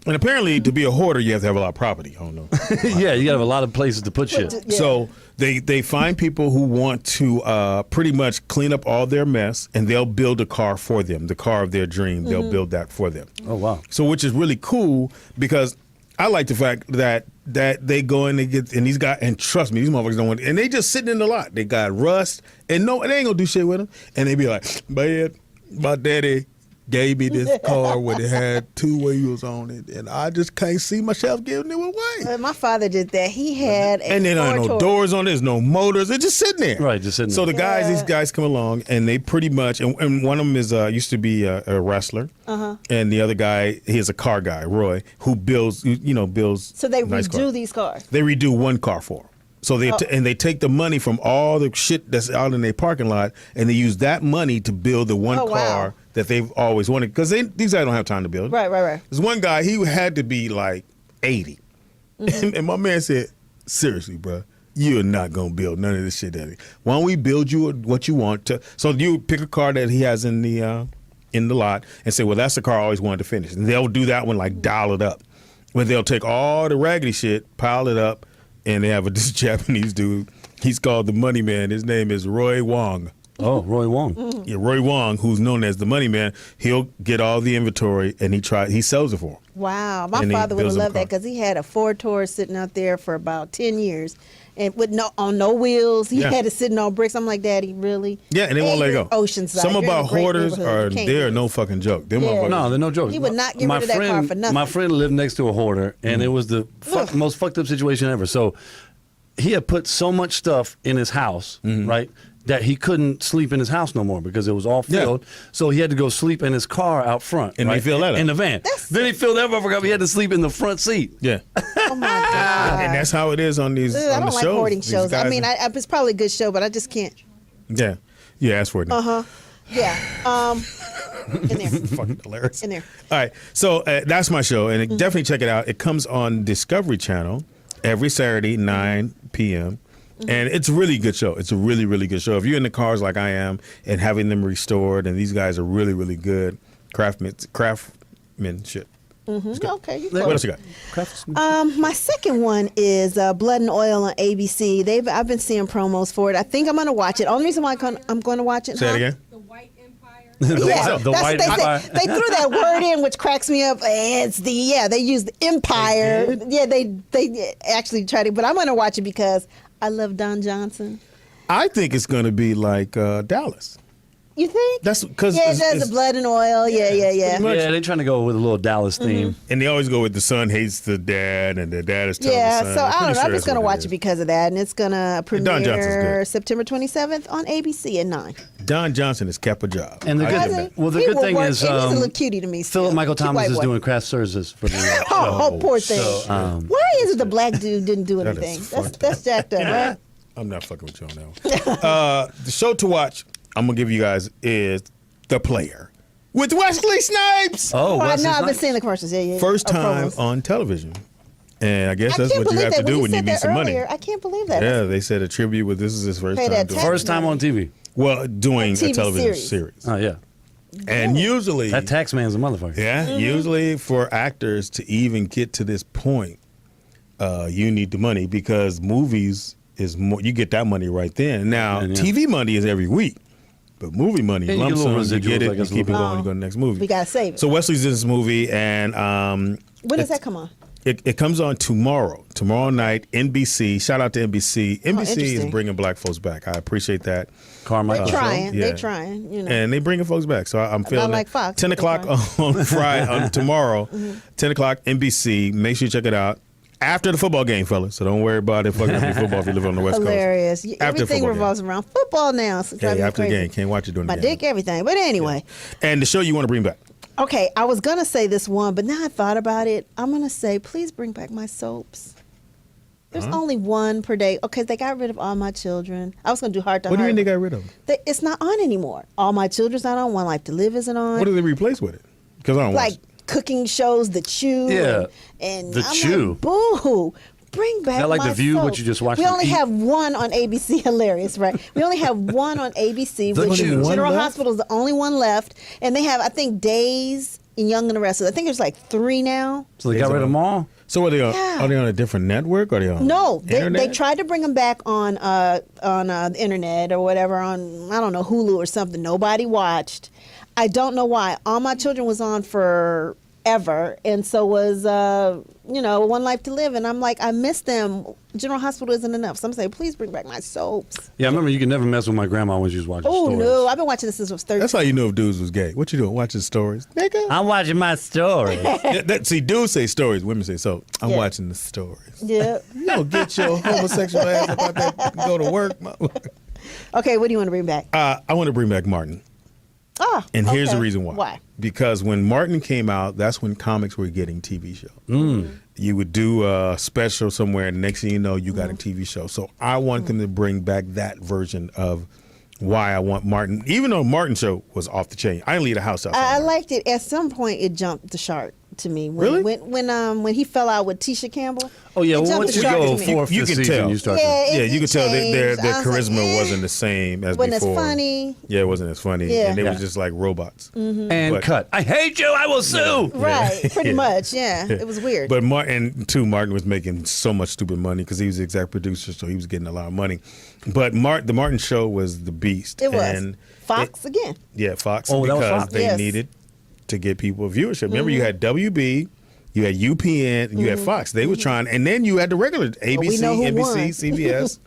And apparently, to be a hoarder, you have to have a lot of property. I don't know. Yeah, you gotta have a lot of places to put shit. Yeah. So they find people who want to pretty much clean up all their mess, and they'll build a car for them, the car of their dream. They'll build that for them. Oh wow. So which is really cool because I like the fact that they go and they get, and these guys, and trust me, these motherfuckers don't want, and they just sitting in the lot. They got rust, and they ain't gonna do shit with them. And they be like, man, my daddy gave me this car when it had 2 wheels on it, and I just can't see myself giving it away. My father did that. He had a And then there ain't no Ford doors on it, there's no motors, it's just sitting there. Right, just sitting So there. the guys, these guys come along, and they pretty much, and one of them is used to be a wrestler, and the other guy, he's a car guy, Roy, who builds, builds. So they nice redo cars. these cars. They redo one car for them. So and they take the money from all the shit that's out in their parking lot, and they use that money to build the one Oh, wow. car that they've always wanted. Because these guys don't have time to build. Right. There's one guy, he had to be like 80. And my man said, seriously, bro, you're not going to build none of this shit, Daddy. Why don't we build you what you want to? So you pick a car that he has in the lot and say, well, that's the car I always wanted to finish. And they'll do that one, like dial it up. But they'll take all the raggedy shit, pile it up, and they have this Japanese dude. He's called the Money Man. His name is Roy Wong. Oh, Roy Wong. Yeah, Roy Wong, who's known as the Money Man. He'll get all the inventory and he sells it for him. Wow. My And he father would have builds them a loved that car. because he had a Ford Taurus sitting out there for about 10 years. And with no wheels, he Yeah. had it sitting on bricks. I'm like, Daddy, really? Yeah, and they won't let you're it go. in Oceanside. Some You're in a about great hoarders neighborhood. You can't they're do no this. fucking joke. Them Yeah. motherfuckers. No, they're no joke. He would not get rid of that car for nothing. My friend lived next to a hoarder, and it was the most fucked up situation ever. So he had put so much stuff in his house, right, that he couldn't sleep in his house no more because it was all filled. So he had to go sleep in his car out front. And right? they fill that up. in the van. Then he filled that motherfucker up. He had to sleep in the front seat. Yeah. Oh, my God. And that's how it is on these Ugh, I on don't the like shows. hoarding These shows. I guys- mean, it's probably a good show, but I just can't. Yeah. Yeah, ask for it now. Yeah. In there. Fucking hilarious. In there. All right. So that's my show, and definitely check it out. It comes on Discovery Channel every Saturday, 9 p.m. And it's a really good show. It's a really, really good show. If you're into cars like I am and having them restored, and these guys are really, really good craftsmanship. Okay. You What close. else you got? My second one is Blood and Oil on ABC. I've been seeing promos for it. I think I'm going to watch it. Only reason why I'm going to watch it. Say it again. Yeah, The that's what White they Empire. say. They threw that word in, which cracks me up. It's they used the Empire. Yeah, they actually tried it, but I'm going to watch it because I love Don Johnson. I think it's going to be like Dallas. You think? That's because Yeah, it does the Blood and Oil. Yeah. Yeah, they're trying to go with a little Dallas theme. And they always go with the son hates the dad, and the dad is telling Yeah, the son. so I I'm don't pretty know. sure I'm just that's going to what watch it because of that, and it's going to Don Johnson's premiere good. September 27th on ABC at 9. Don Johnson has kept a job. And the I give him good, that. well, the He good will thing work, is and he's a little cutie to me. Philip still. Michael Cute Thomas white is boy. doing craft services for the show. Oh, poor thing. So, Why is it the black dude didn't do That is anything? fucked That's jacked up, right? I'm not fucking with you on that one. The show to watch, I'm going to give you guys, is The Player with Wesley Snipes. Oh, I Wesley know. I've been Snipes. seeing the commercials. Yeah. First Oh, time promos. on television. And I guess I that's can't what you believe have to that. do When when you you said need that some money. earlier, I can't believe that. Yeah, they said a tribute with this is his first Pay time that doing tax. First time on TV. Well, doing a TV television series. series. Oh, yeah. And usually, That tax man's a motherfucker. yeah, usually for actors to even get to this point, you need the money because movies is more. You get that money right then. Now, Yeah. TV money is every week, but movie money, Yeah, you lump get little sum, you get residuals, it, I you guess, a keep it little going, you go to the next movie. We gotta save it. So Wesley's in this movie, and When does that come on? it comes on tomorrow night, NBC. Shout out to NBC. NBC is interesting. bringing black folks back. I appreciate that. Carmichael. They're trying. Yeah. They're trying. You know. And they bringing folks back, so I'm feeling like it. Fox, 10 but o'clock they're on Friday, on tomorrow. Mm-hmm. 10 o'clock NBC. Make sure you check it out after the football game, fellas. So don't worry about it fucking up your football if you live on the West Hilarious. Coast. After Everything football revolves around football now. So game. driving Yeah, me after the crazy. game, can't watch it during My the game. dick, everything. But anyway. And the show you want to bring back? Okay, I was gonna say this one, but now I thought about it. I'm gonna say, please bring back my soaps. There's only one per day. Okay, they got rid of All My Children. I was gonna do Heart to What do you Heart. mean they got rid of them? It's not on anymore. All My Children's not on. One Life to Live isn't on. What do they replace with it? Because I don't like watch. cooking shows, The Chew. Yeah, and The I'm Chew. Like, boo. Bring back that like my The View, what soaps. you just watched We from only Eat? have one on ABC. Hilarious, right? We only have one on ABC, The which Chew. is General One left? Hospital is the only one left. And they have, I think, Days and Young and the Restless. I think there's like 3 now. So they got rid of them all? So are they on? Yeah. Are they on a different network? Or are they on? No, they internet? tried to bring them back on the internet or whatever, on, I don't know, Hulu or something. Nobody watched. I don't know why. All My Children was on forever, and so was One Life to Live, and I'm like, I miss them. General Hospital isn't enough, so I'm saying, please bring back my soaps. Yeah, I remember you could never mess with my grandma when she was watching Oh stories. no, I've been watching this since I was 13. That's how you know if dudes was gay. What you doing? Watching stories, nigga. I'm watching my story. See, dudes say stories. Women say so. I'm Yeah. watching the stories. Yeah. You don't get your homosexual ass about that. Go to work. Okay, what do you want to bring back? I want to bring back Martin. Ah, And here's the okay. reason why. Why? Because when Martin came out, that's when comics were getting TV shows. You would do a special somewhere, and next thing you know, you got a TV show. So I want them to bring back that version of why I want Martin. Even though Martin show was off the chain, I didn't leave the house out. I liked it. At some point, it jumped the shark to me. When, Really? When he fell out with Tisha Campbell. Oh, yeah, it well, jumped once the you shark go to me. fourth You this can season, tell. you start Yeah, to... Yeah, it you could tell their changed. I was like, charisma eh. wasn't the same as Wasn't as before. funny. Yeah, it wasn't as funny. Yeah. And they Yeah. was just like robots. And But- cut. I hate you. I will sue. Right, pretty much. Yeah, it was weird. But Martin was making so much stupid money because he was the exec producer, so he was getting a lot of money. But the Martin show was the beast. it was And Fox again. Yeah, Fox, Oh, that was because Fox. they Yes. needed to get people viewership. Remember, you had WB, you had UPN, and you had Fox. They were trying, and then you had the regular ABC, know who NBC, won. CBS.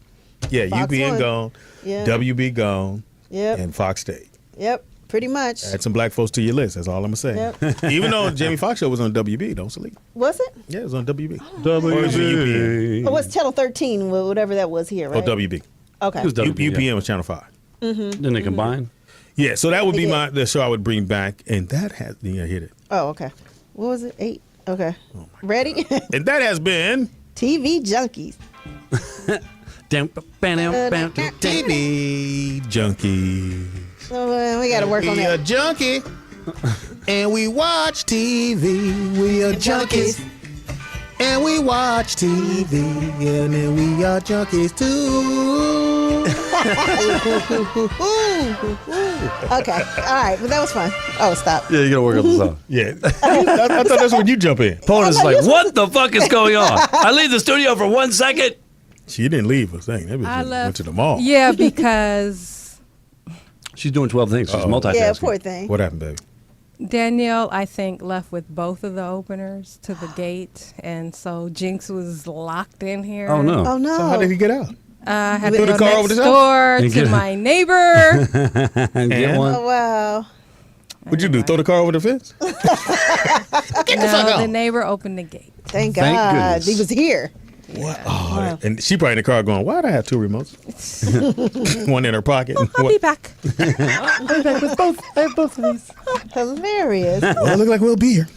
Yeah, Fox UPN won. gone, Yeah. WB gone, Yep. and Fox stayed. Yep. Pretty much. Add some black folks to your list. That's all I'm gonna say. Yep. Even though Jamie Foxx show was on WB, don't sleep. Was it? Yeah, it was on WB. Oh, Or was it UPN? Or was Channel 13, whatever that was here, Or right? WB. Okay. It was WB, yeah. UPN was Channel 5. Then they combine. Yeah, so that would be Yeah. the show I would bring back, and that has hit it. Oh, okay. What was it? 8. Okay. Ready? And that has been TV Junkies. TV Junkies. So, we got to work on We a that. junkie, and we watch TV. We are junkies, and we watch TV, and then we are junkies too. Okay. All right. But that was fun. Oh, stop. Yeah, you gotta work on the song. Yeah, I thought that's when you jump in. Poetess is like, what the fuck is going on? I leave the studio for 1 second. She didn't leave us. Dang, that bitch I went to the mall. Yeah, because She's doing 12 things. She's multitasking. Yeah, poor thing. What happened, baby? Danielle, I think, left with both of the openers to the gate, and so Jinx was locked in here. Oh, no. Oh, no. So how did he get out? I had Threw to the go car over next the top? door And to get- my neighbor. And get And? one. Oh, wow. What'd you do? Throw the car over the fence? No, the neighbor opened the gate. Thank Thank God. goodness. He was here. What? Oh, and she probably in the car going, why'd I have 2 remotes? One in her pocket. and I'll one- be back. I have both of these. Hilarious. Well, it look like we'll be here.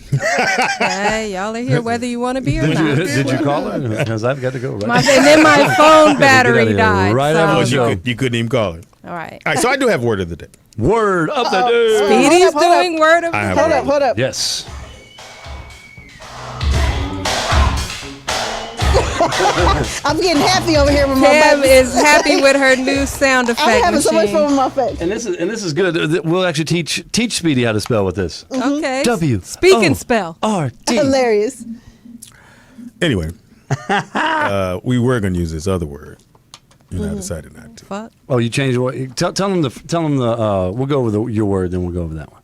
Hey, y'all are here whether you want to be or not. Did you call her? Because I've got to go. Right? And then my phone battery here died. right so- after Oh, the show. you couldn't even call her. All right. All right, so I do have word of the day. Word of the day. Speedy's Hold up. doing word of I the have Hold word. up, hold up. Yes. I'm getting happy over here with my Pam buttons. is happy with her new sound effect I'm having so much machine. fun with my face. And this is good. We'll actually teach Speedy how to spell with this. Okay. W. Speak O. and spell. R-D. Hilarious. Anyway, we were going to use this other word, and I decided not to. Fuck. Oh, you changed what? Tell them the. We'll go over your word, then we'll go over that one.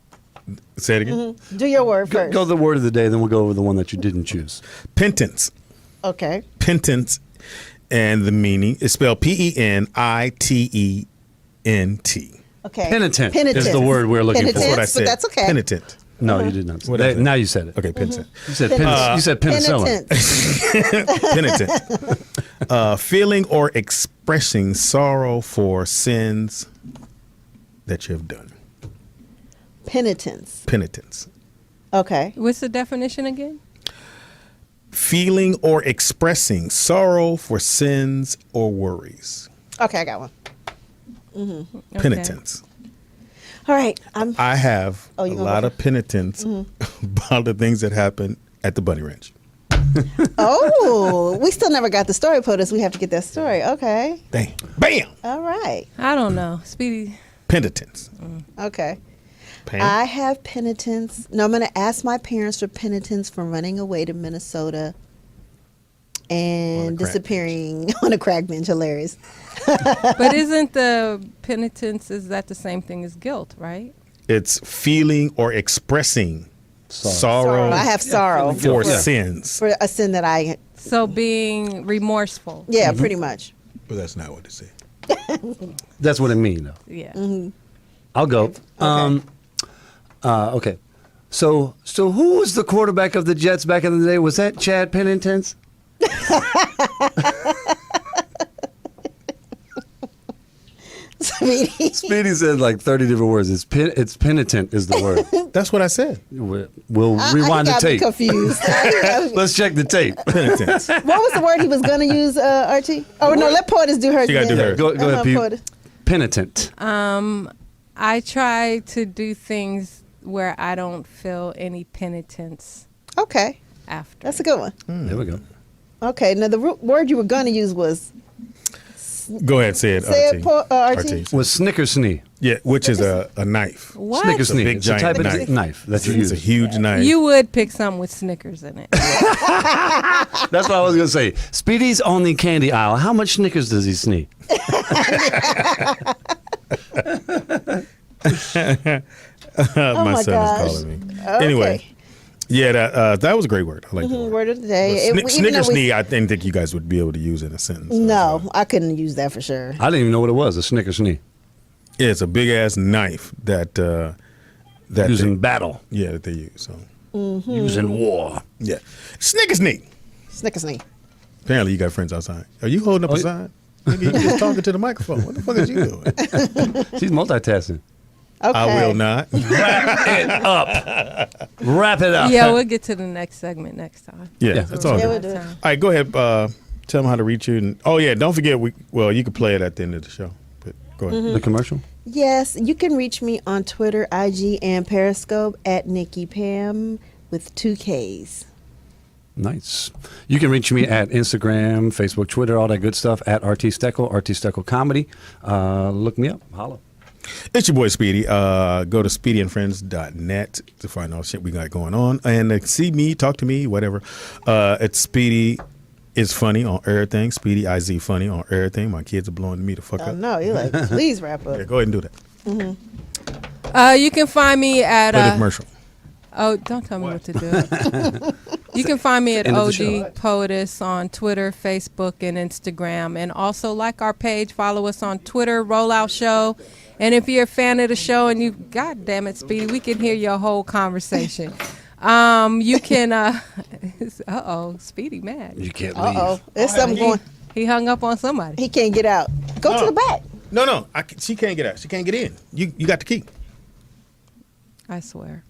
Say it again. Do your word first. Go the word of the day, then we'll go over the one that you didn't choose. Penitence. Okay. Penitence, and the meaning is spelled Penitent. Okay. Penitent is the word we're looking for. Penitence, That's what I said. But that's okay. Penitent. No, you did not. What is it? Now you said it. Okay, penitent. You said you said penicillin. Penitent. Feeling or expressing sorrow for sins that you have done. Penitence. Penitence. Okay. What's the definition again? Feeling or expressing sorrow for sins or worries. Okay, I got one. Penitence. All right. I have Oh, a you gonna lot go of penitence about the things that happened at the Bunny Ranch. Oh, we still never got the story, POTUS. We have to get that story. Okay. Dang. Bam. All right. I don't know. Speedy. Penitence. Okay. Pam? I have penitence. No, I'm going to ask my parents for penitence for running away to Minnesota and On a crack disappearing on a crack bench. Hilarious. But isn't the penitence, is that the same thing as guilt, right? It's feeling or expressing sorrow I have sorrow for sins. for a sin that I. So being remorseful. Yeah, pretty much. But that's not what it said. That's what it means, though. Yeah. I'll go. Okay. So who was the quarterback of the Jets back in the day? Was that Chad Pennington? Speedy said like 30 different words. It's penitent is the word. That's what I said. We'll rewind the got me tape. confused. Let's check the tape. Penitence. What was the word he was going to use, RT? Oh, no, let POTUS do hers. She gotta again. do hers. Go ahead, Pete. POTUS. Penitent. I try to do things where I don't feel any penitence Okay, after. that's a good one. There we go. Okay, now the word you were going to use was Go ahead, say it. say RT. it, RT. Was Snickersnee. Yeah, which is a knife. What? Snickersnee. big, It's a type giant of knife that you It's use. a huge knife. You would pick something with Snickers in it. That's what I was going to say. Speedy's on the candy aisle. How much Snickers does he sneak? My my son gosh. is calling me. Anyway, yeah, that was a great word. I like that word. Word of the day. But Even though Snickersnee, I didn't think you guys would be able to use in a sentence. No, I couldn't use that for sure. I didn't even know what it was, a Snickersnee. Yeah, it's a big ass knife that that Used they, in battle. yeah, that they use. So Used in war. yeah, Snickersnee. Snickersnee. Apparently, you got friends outside. Are you holding up a sign? Nigga, you just talking to the microphone. What the fuck is you doing? She's multitasking. Okay. I will not. Wrap it up. Yeah, we'll get to the next segment next time. Yeah, that's all. Yeah, good. we'll do it. All right, go ahead. Tell them how to reach you. And, oh yeah, don't forget. You can play it at the end of the show. But go ahead. The commercial? Yes, you can reach me on Twitter, IG, and Periscope at Nikki Pam with 2 Ks. Nice. You can reach me at Instagram, Facebook, Twitter, all that good stuff at RT Steckel, RT Steckel Comedy. Look me up. Holla. It's your boy Speedy. Go to speedyandfriends.net to find all shit we got going on and see me, talk to me, whatever. It's Speedy is funny on everything. Speedy IZ funny on everything. My kids are blowing me the fuck Oh, up. no, you're like, please wrap up. Yeah, go ahead and do that. You can find me at. Play the commercial. Oh, don't tell me what to do. You can find me at End of the OG show. Poetess on Twitter, Facebook, and Instagram. And also like our page, follow us on Twitter, Rollout Show. And if you're a fan of the show and God damn it, Speedy, we can hear your whole conversation. You can, Speedy mad. You can't leave. Uh-oh. There's something going. He hung up on somebody. He can't get out. Go to the back. No. She can't get out. She can't get in. You got the key. I swear.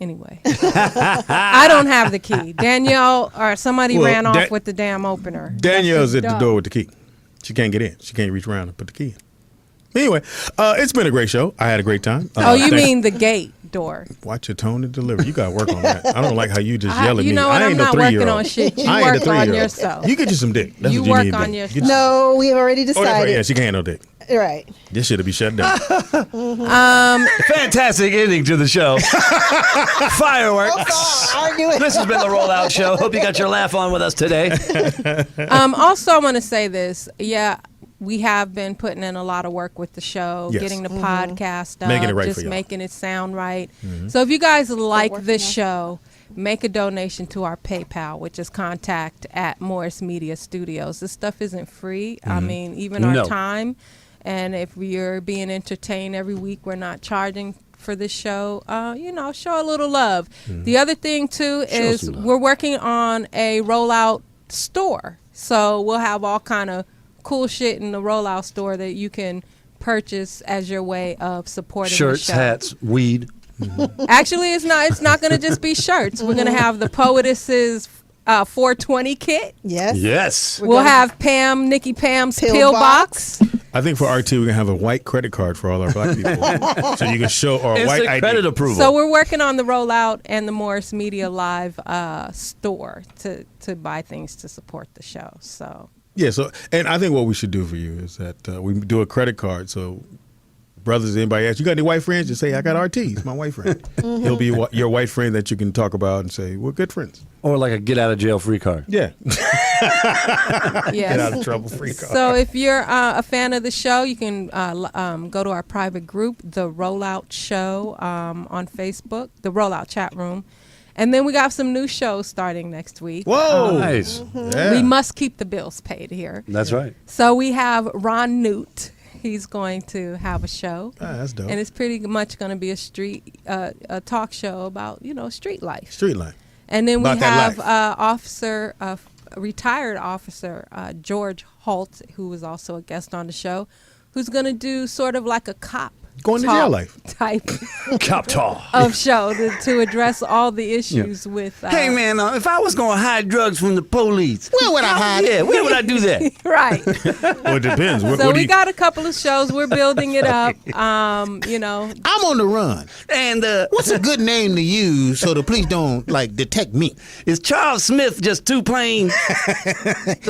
Anyway. I don't have the key. Danielle or somebody Well, ran off with the damn opener. Danielle's at the Dumb. door with the key. She can't get in. She can't reach around and put the key in. Anyway, it's been a great show. I had a great time. You mean the gate door. Watch your tone and delivery. You got to work on that. I don't like how you just yell at me. You know what? I I'm ain't not no working 3-year-old. on shit. You I ain't work a 3-year-old. on yourself. You get you some dick. That's You what you work need to on do. yourself. No, we have already Oh, that's right. decided. Yeah, she can't handle dick. Right. This should have been shut down. Fantastic ending to the show. Fireworks. Arguing. This has been the Rollout Show. Hope you got your laugh on with us today. Also, I want to say this. Yeah, we have been putting in a lot of work with the show, Yes. getting the podcast up, Making it right just for y'all. making it sound right. So if you guys like working this on- show, make a donation to our PayPal, which is contact@Morris Media Studios. This stuff isn't free. I mean, even our No. time. And if we're being entertained every week, we're not charging for this show. Show a little love. The other thing too is some love. we're working on a rollout store. So we'll have all kind of cool shit in the rollout store that you can purchase as your way of supporting Shirts, the show. hats, weed. Actually, it's not going to just be shirts. We're going to have the Poetess's 420 kit. Yes. Yes. We're We'll gonna- have Nikki Pam's Pill pill box. box. I think for RT, we're gonna have a white credit card for all our black people, so you can show or a white Instant ID. credit approval. So we're working on the rollout and the Morris Media Live store to buy things to support the show. So Yeah. So, and I think what we should do for you is that we do a credit card. So, brothers, anybody asks, you got any white friends? Just say, I got RT. It's my white friend. He'll be your white friend that you can talk about and say, we're good friends. Or like a get out of jail free card. Yeah. yes. Get out of trouble free card. So if you're a fan of the show, you can go to our private group, The Rollout Show, on Facebook, The Rollout Chat Room. And then we got some new shows starting next week. Whoa. Nice. Yeah. We must keep the bills paid here. That's right. So we have Ron Newt. He's going to have a show. That's dope. And it's pretty much going to be a talk show about, street life. Street life. And then we About that have retired officer George Holt, who was also a guest on the show, who's going to do sort of like a cop Going to talk jail life. type Cop talk. of show to address all the issues with. Hey man, if I was gonna hide drugs from the police, Where would I hide it? yeah, where would I do that? Right. Well, it depends. What So do we you, got a couple of shows. We're building it up. I'm on the run. And What's a good name to use so the police don't detect me? is Charles Smith just too plain? Do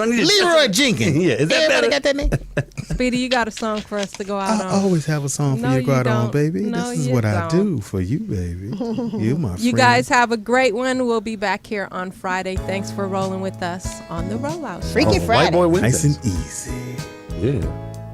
I need to- Leroy Jenkins. Yeah, is that Everybody better? got that name? Speedy, you got a song for us to go out I on. always have a song for No, you to go you out on, don't. baby. No, this is you what I don't. do for you, baby. You my friend. You guys have a great one. We'll be back here on Friday. Thanks for rolling with us on the Rollout Show. Freaky White Friday. boy Nice Wednesdays. and easy. Yeah.